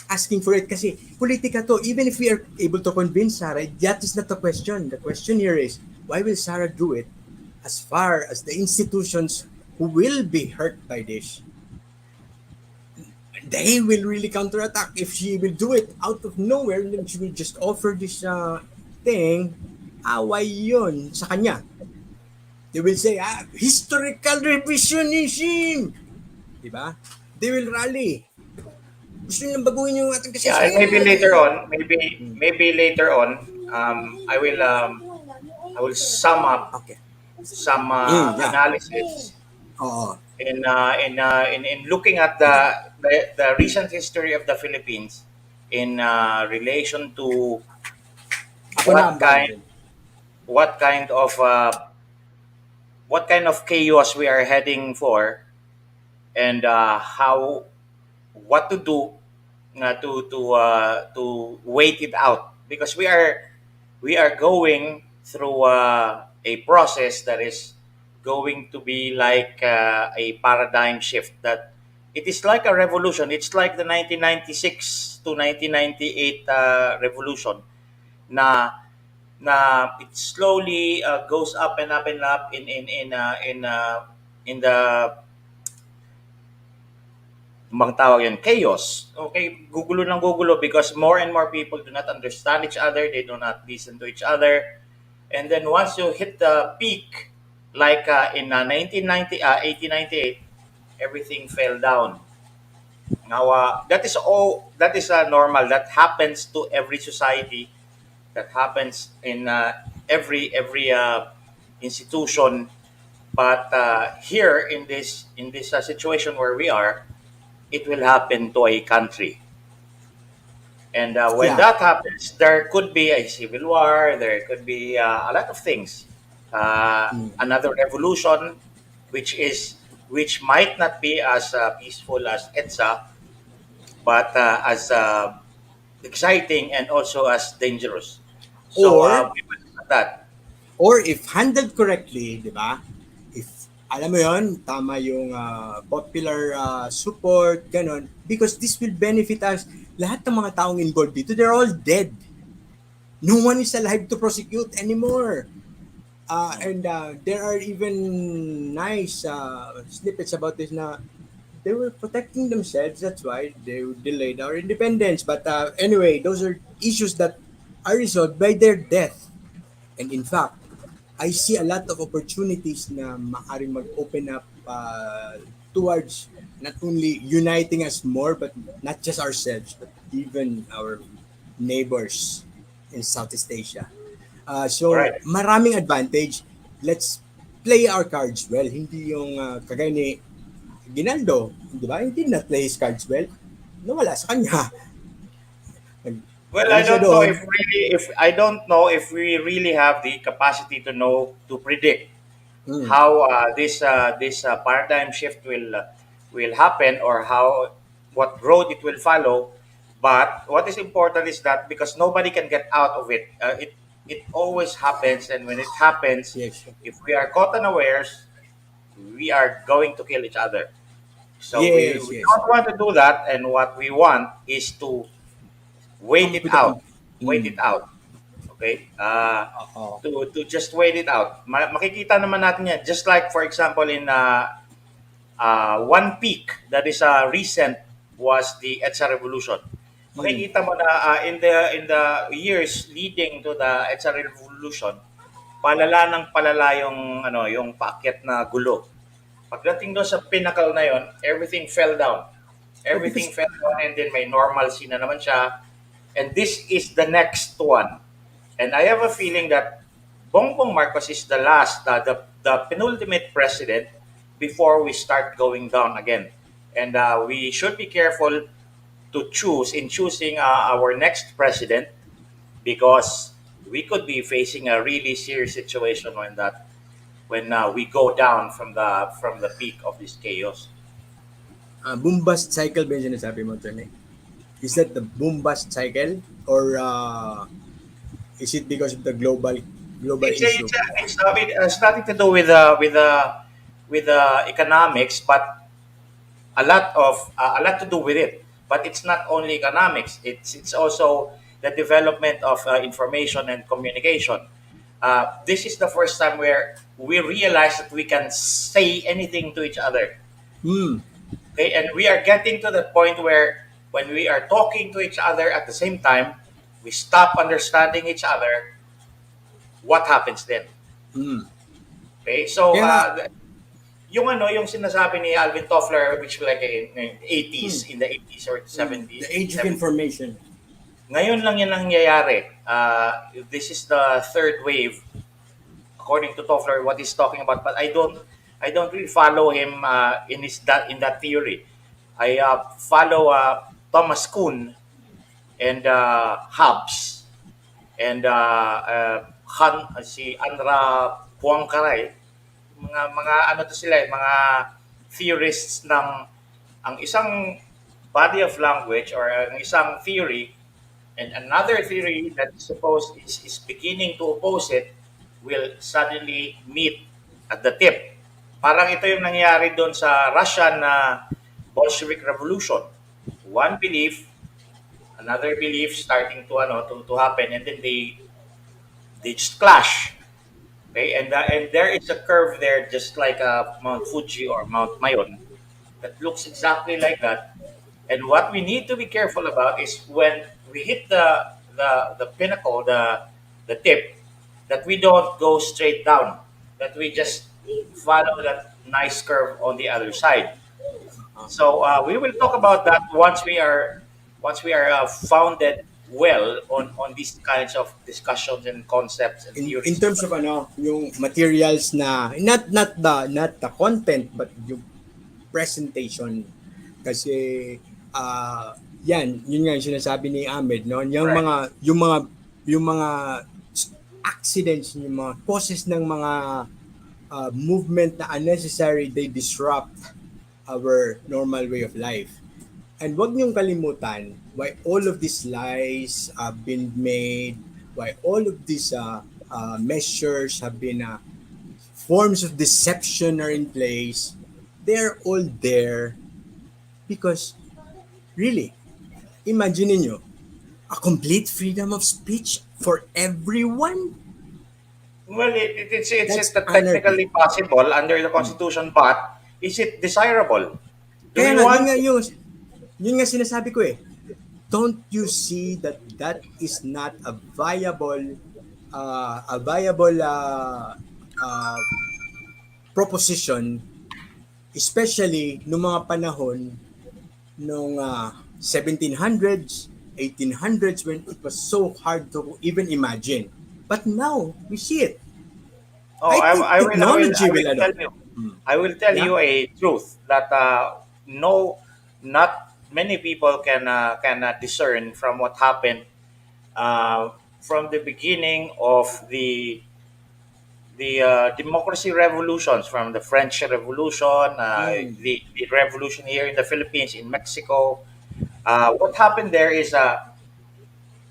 asking for it. Kasi politika to, even if we are able to convince Sarah, that is not the question. The question here is, why will Sarah do it as far as the institutions who will be hurt by this? They will really counterattack if she will do it out of nowhere and then she will just offer this thing, away yun sa kanya. They will say, historical revisionism. Diba? They will rally. Gusto nilang baguhin yung ating Yeah, kasaysayan. and maybe later on, I will sum up Okay. some Yeah. analysis Oo. in looking at the recent history of the Philippines in relation to Ako na ang what kind of chaos we are heading for, and how what to do to wait it out, because we are going through a process that is going to be like a paradigm shift, that it is like a revolution. It's like the 1996 to 1998 revolution, na it slowly goes up and up and up in the mga tawag yan, chaos. Okay, gugulo ng gugulo because more and more people do not understand each other, they do not listen to each other. And then once you hit the peak, like in 1898, everything fell down. Now, that is normal. That happens to every society. That happens in every institution. But here in this situation where we are, it will happen to a country. And when Yeah. that happens, there could be a civil war, there could be a lot of things. Another revolution, which might not be as peaceful as EDSA, but as exciting and also as dangerous. So Or we will look at that. Or if handled correctly, di ba? If, alam mo yon, tama yung popular support, ganon. Because this will benefit us. Lahat ng mga taong involved dito, they're all dead. No one is alive to prosecute anymore. And there are even nice snippets about this na they were protecting themselves. That's why they delayed our independence. But anyway, those are issues that are resolved by their death. And in fact, I see a lot of opportunities na maaaring mag-open up towards not only uniting us more, but not just ourselves, but even our neighbors in Southeast Asia. So, Right. maraming advantage. Let's play our cards well. Hindi yung kagaya ni Ginaldo, di ba? He did not play his cards well. Nawala sa kanya. Well, Ano I siya don't know doon? if we really have the capacity to predict Hmm. how this paradigm shift will happen, or what road it will follow. But what is important is that because nobody can get out of it, it always happens, and when it happens, Yes. if we are caught unawares, we are going to kill each other. So Yes, we yes. don't want to do that, and what we want is to wait Come it with out. the- Wait it out. Okay? Oo. To just wait it out. Makikita naman natin yan. Just like, for example, in one peak that is recent was the EDSA revolution. Makikita mo na in the years leading to the EDSA revolution, palala ng palala yung paakyat na gulo. Pagdating doon sa pinnacle na yon, everything fell down. Everything fell down, and then may normalcy na naman siya. And this is the next one. And I have a feeling that Bongbong Marcos is the last, the penultimate president before we start going down again. And we should be careful to choose in choosing our next president, because we could be facing a really serious situation when we go down from the peak of this chaos. Boom bust cycle ba yung sinasabi mo, Tony? Is that the boom bust cycle or is it because of the global issue? It's nothing to do with economics, but a lot to do with it. But it's not only economics; it's also the development of information and communication. This is the first time where we realize that we can say anything to each other. Hmm. Okay, and we are getting to the point where when we are talking to each other at the same time, we stop understanding each other. What happens then? Hmm. Okay, so Kaya nga, yung sinasabi ni Alvin Toffler, which like in 80s, hmm, in the 80s or 70s, the age of 70s, information. ngayon lang yan nangyayari. This is the third wave, according to Toffler, what he's talking about. But I don't really follow him in that theory. I follow Thomas Kuhn and Hobbes and si Andra Poincaré, mga ano to sila, mga theorists ng ang isang body of language or ang isang theory and another theory that is beginning to oppose it will suddenly meet at the tip. Parang ito yung nangyari doon sa Russian Bolshevik Revolution. One belief, another belief starting to happen, and then they just clash. Okay, and there is a curve there, just like Mount Fuji or Mount Mayon, that looks exactly like that. And what we need to be careful about is when we hit the pinnacle, the tip, that we don't go straight down, that we just follow that nice curve on the other side. So we will talk about that once we are founded well on these kinds of discussions and concepts and In theories. terms of yung materials na not the content but yung presentation kasi yun nga yung sinasabi ni Ahmed, no, yung Correct. mga accidents, yung mga causes ng mga movement na unnecessary, they disrupt our normal way of life. And wag niyong kalimutan why all of these lies have been made, why all of these measures have been forms of deception are in place. They're all there because really, imagine niyo a complete freedom of speech for everyone. Well, it's That's technically anarchy. possible under the Constitution, but is it desirable? Do Kaya we nga, want? yun nga sinasabi ko eh. Don't you see that that is not a viable proposition, especially nung mga panahon nung 1700s, 1800s when it was so hard to even imagine. But now we see it. Oh, I think technology I will will tell you. I will tell Yeah. you a truth that no, not many people can discern from what happened from the beginning of the democracy revolutions, from the French Revolution, Mm. the revolution here in the Philippines, in Mexico. What happened there is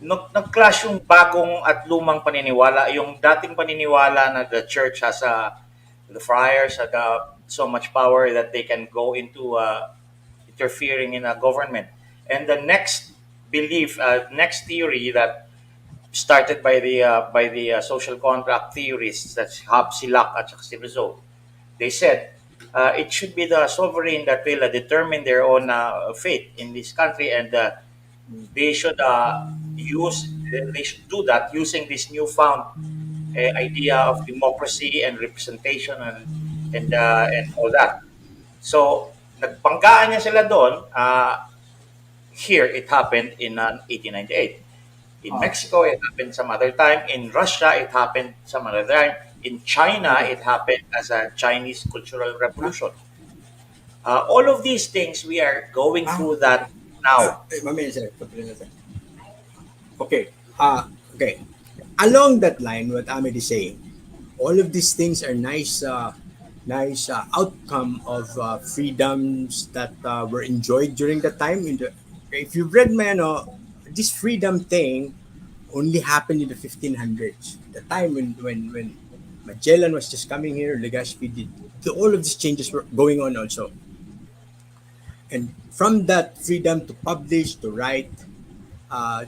nag-clash yung bagong at lumang paniniwala. Yung dating paniniwala na the church has the friars had so much power that they can go into interfering in a government. And the next belief, next theory that started by the social contract theorists, that's Hobbes, Locke, at saka si Rousseau, they said it should be the sovereign that will determine their own fate in this country, and they should they should do that using this newfound idea of democracy and representation and all that. So nagpanggaan niya sila doon. Here it happened in 1898. In Ah, Mexico, it happened some other time. In Russia, it happened some other time. In China, okay. it happened as a Chinese Cultural Revolution. All of these things, we are going Ah, through that now. mamaya sir. Patuloy na, sir. Okay. Okay. Along that line, what Ahmed is saying, all of these things are nice outcome of freedoms that were enjoyed during the time. If you've read this freedom thing only happened in the 1500s, the time when Magellan was just coming here, Legazpi did all of these changes were going on also, and from that freedom to publish to write, uh,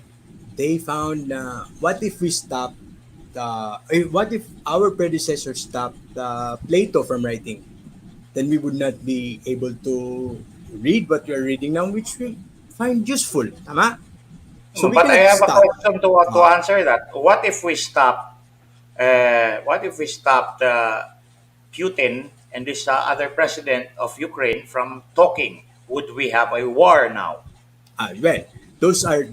they found what if we stop what if our predecessors stopped Plato from writing? Then we would not be able to read what we are reading now, which we find useful. Tama? So we But I cannot have a stop. question to answer that. What if we stop? What if we stopped Putin and this other president of Ukraine from talking? Would we have a war now? Well, those are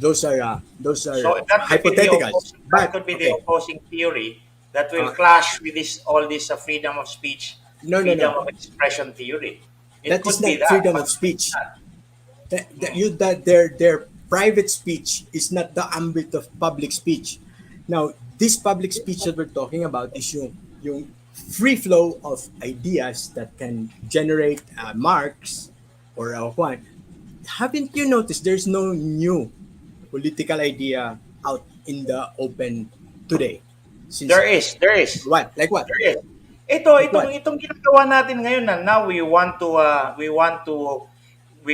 So that could be the hypotheticals. opposing, that But could be the okay, opposing theory that will uh, clash with this all this freedom of speech, freedom no. of expression theory. It That is could be not that, freedom but of speech. not. That their private speech is not the ambit of public speech. Now, this public speech that we're talking about is yung free flow of ideas that can generate marks or what. Haven't you noticed there's no new political idea out in the open today? Since There is. what? Like what? There is. Ito, Like what? itong ginagawa natin ngayon na now we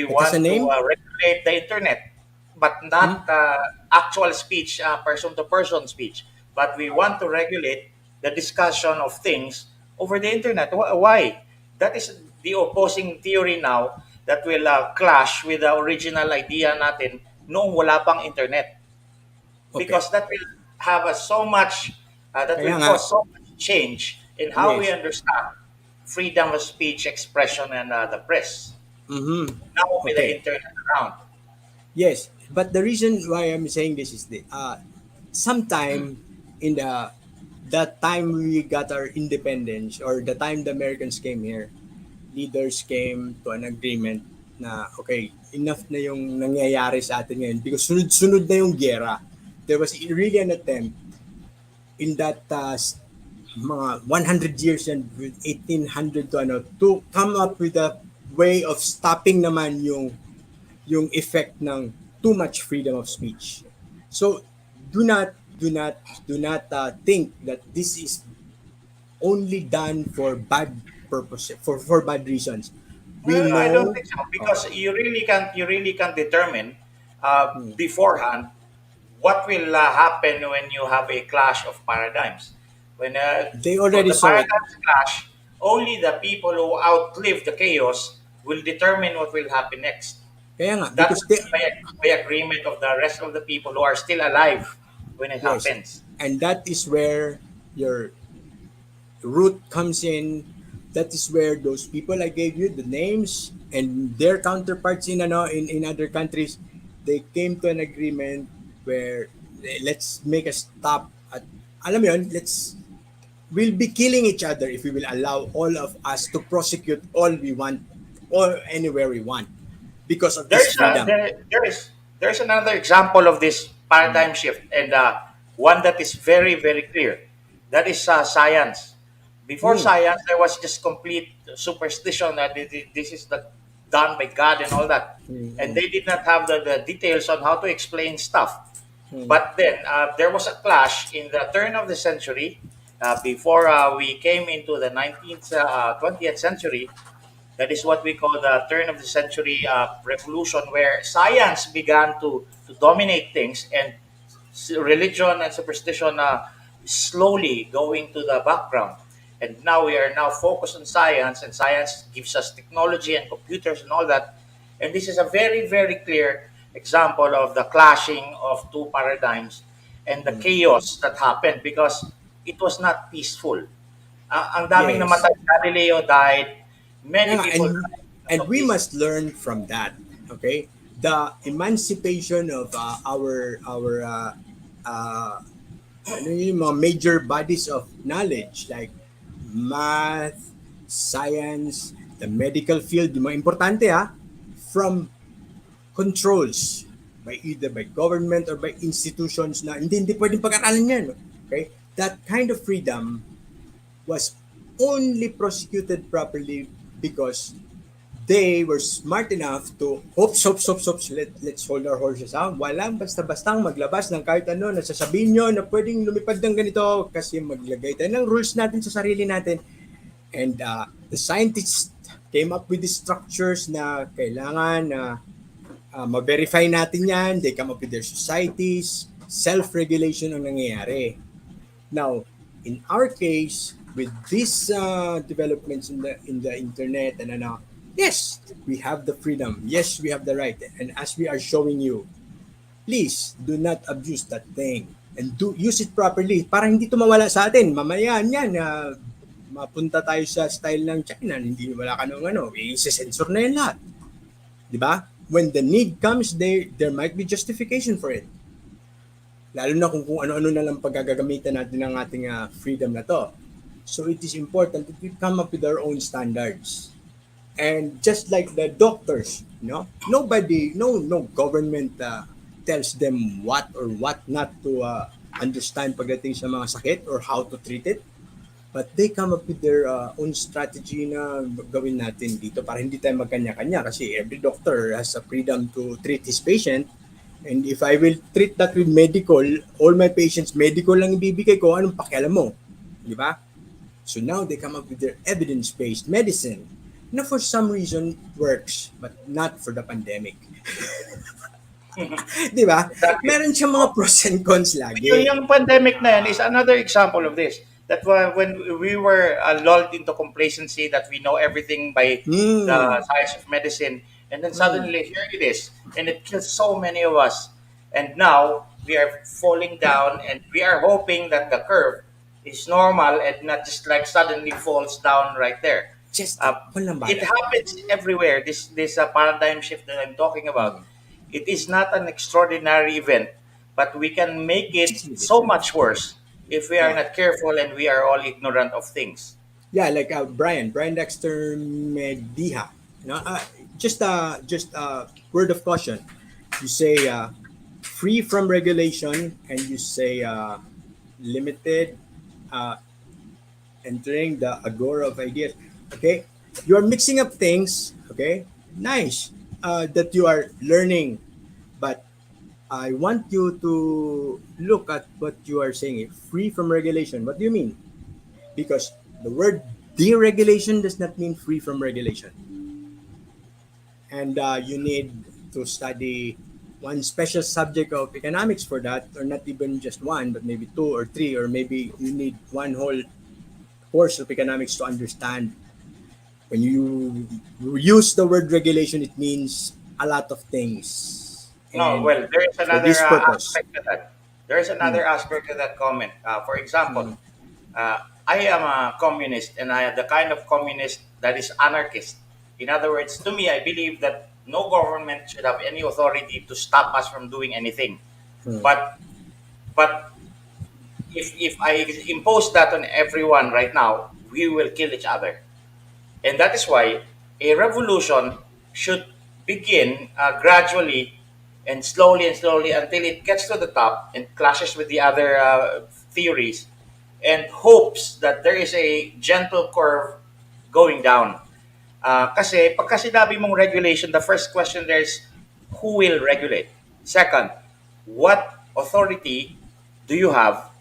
It has a want to name? regulate the internet, but Hmm? not actual speech, person to person speech, but we want to regulate the discussion of things over the internet. Why? That is the opposing theory now that will clash with the original idea natin noong wala pang internet, Okay. because that will have so much that Kaya will nga, cause so much change in how we yes. understand freedom of speech, expression, and the press. Mm-hmm. Now with the Okay. internet around. Yes, but the reason why I'm saying this is sometime in that time we got our independence or the time the Americans came here, leaders came to an agreement na okay, enough na yung nangyayari sa atin ngayon because sunod-sunod na yung gera. There was really an attempt in that mga 100 years and 1800 to to come up with a way of stopping naman yung effect ng too much freedom of speech. So do not do not do not think that this is only done for bad purpose for bad reasons. We Well, I don't know think so, because you really can't determine hmm, beforehand what will happen when you have a clash of paradigms. they When already the saw it. paradigms clash, only the people who outlive the chaos will determine what will happen next. Kaya nga That because will be by agreement of the rest of the people who are still alive when it yes, happens. and that is where your root comes in. That is where those people I gave you the names and their counterparts in other countries, they came to an agreement where let's make a stop at alam mo yun, we'll be killing each other if we will allow all of us to prosecute all we want or anywhere we want because of this freedom. There's another example of this paradigm shift, and one that is very very clear. That is science. Before Hmm. science, there was just complete superstition that this is done by God and all that, and Hmm. they did not have the details on how to explain stuff. Hmm. But then there was a clash in the turn of the century, before we came into the 19th, 20th century. That is what we call the turn of the century revolution, where science began to dominate things, and religion and superstition slowly going to the background. And now we are now focused on science, and science gives us technology and computers and all that. And this is a very, very clear example of the clashing of two paradigms and the chaos that happened because it was not peaceful. Ang daming Yes. namatay. Galileo died. Many Yeah, people died because and of we this. must learn from that. Okay, the emancipation of our ano yung mga major bodies of knowledge like math, science, the medical field, yung mga importante from controls by either by government or by institutions na hindi pwedeng pag-aralan yan. Okay? That kind of freedom was only prosecuted properly because they were smart enough to let's hold our horses out. Walang basta-bastang maglabas ng kahit ano na sasabihin nyo na pwedeng lumipad ng ganito kasi maglagay tayo ng rules natin sa sarili natin. And the scientists came up with the structures na kailangan na ma-verify natin yan. They come up with their societies. Self-regulation ang nangyayari. Now, in our case, with these developments in the internet and yes, we have the freedom. Yes, we have the right. And as we are showing you, please do not abuse that thing and do use it properly para hindi ito mawala sa atin. Mamaya yan, mapunta tayo sa style ng China, hindi wala ka nung i-censor na yan lahat. Di ba? When the need comes, there might be justification for it. Lalo na kung ano-ano na lang paggagamitan natin ng ating freedom na to. So it is important that we come up with our own standards. And just like the doctors, no government tells them what or what not to understand pagdating sa mga sakit or how to treat it. But they come up with their own strategy na gawin natin dito para hindi tayo magkanya-kanya kasi every doctor has a freedom to treat his patient. And if I will treat that with medical, all my patients, medical lang ibibigay ko, anong pakialam mo? Di ba? So now they come up with their evidence-based medicine na for some reason works, but not for the pandemic. Di ba? Exactly. Meron siyang mga pros and cons lagi. Yung pandemic na yan is another example of this. That when we were lulled into complacency that we know everything by the science of medicine, and then suddenly here it is, and it kills so many of us. And now we are falling down, and we are hoping that the curve is normal and not just like suddenly falls down right there. Just It happens everywhere. This paradigm shift that I'm talking about, it is not an extraordinary event, but we can make it so much worse if we are not careful and we are all ignorant of things. Yeah, like Brian Dexter Mediha. Just word of caution. You say free from regulation, and you say limited entering the agora of ideas. Okay, you are mixing up things. Okay, nice that you are learning, but I want you to look at what you are saying. Free from regulation. What do you mean? Because the word deregulation does not mean free from regulation. And you need to study one special subject of economics for that, or not even just one, but maybe two or three, or maybe you need one whole course of economics to understand. When you use the word regulation, it means a lot of things. No, well, there is another aspect to that. There is another aspect to that comment. For example, I am a communist, and I am the kind of communist that is anarchist. In other words, to me, I believe that no government should have any authority to stop us from doing anything. But if I impose that on everyone right now, we will kill each other. And that is why a revolution should begin gradually and slowly until it gets to the top and clashes with the other theories and hopes that there is a gentle curve going down. Kasi pagka sinabi mong regulation, the first question there is who will regulate? Second, what authority do you have?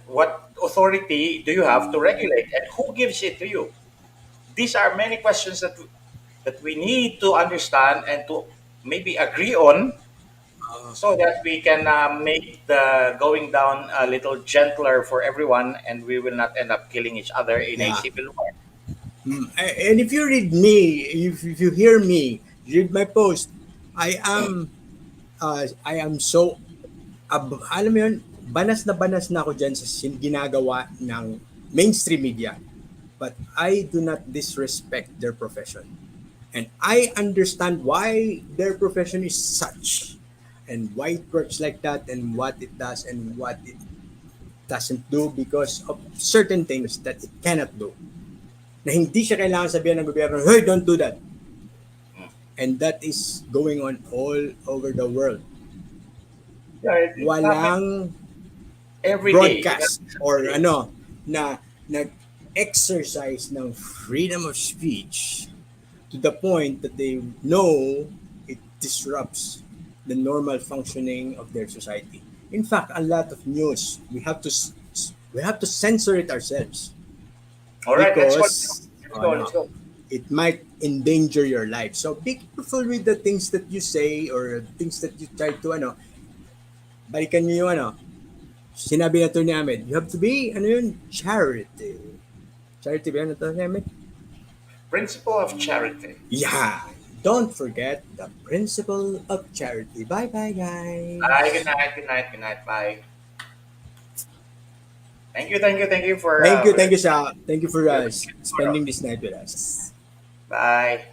What authority do you have to regulate, and who gives it to you? These are many questions that we need to understand and to maybe agree on, so that we can make the going down a little gentler for everyone, and we will not end up killing each other in a civil war. And if you read me, if you hear me, read my post, I am so alam mo yun, banas na ako dyan sa ginagawa ng mainstream media. But I do not disrespect their profession. And I understand why their profession is such, and why it works like that, and what it does and what it doesn't do because of certain things that it cannot do. Na hindi siya kailangan sabihan ng gobyerno, hey, don't do that. And that is going on all over the world. Yeah, Every day. broadcast or ano na nag-exercise ng freedom of speech to the point that they know it disrupts the normal functioning of their society. In fact, a lot of news we have to censor it ourselves All right, let's go. because Let's go. Let's go. it might endanger your life. So be careful with the things that you say or things that you try to balikan niyo yung sinabi na to ni Ahmed, you have to be charity. Charity ba yan ito ni Ahmed? Principle of charity. Yeah. Don't forget the principle of charity. Bye-bye, guys. Bye. Good night. Good night. Good night. Bye. Thank you for Thank you for spending this night with us. Bye.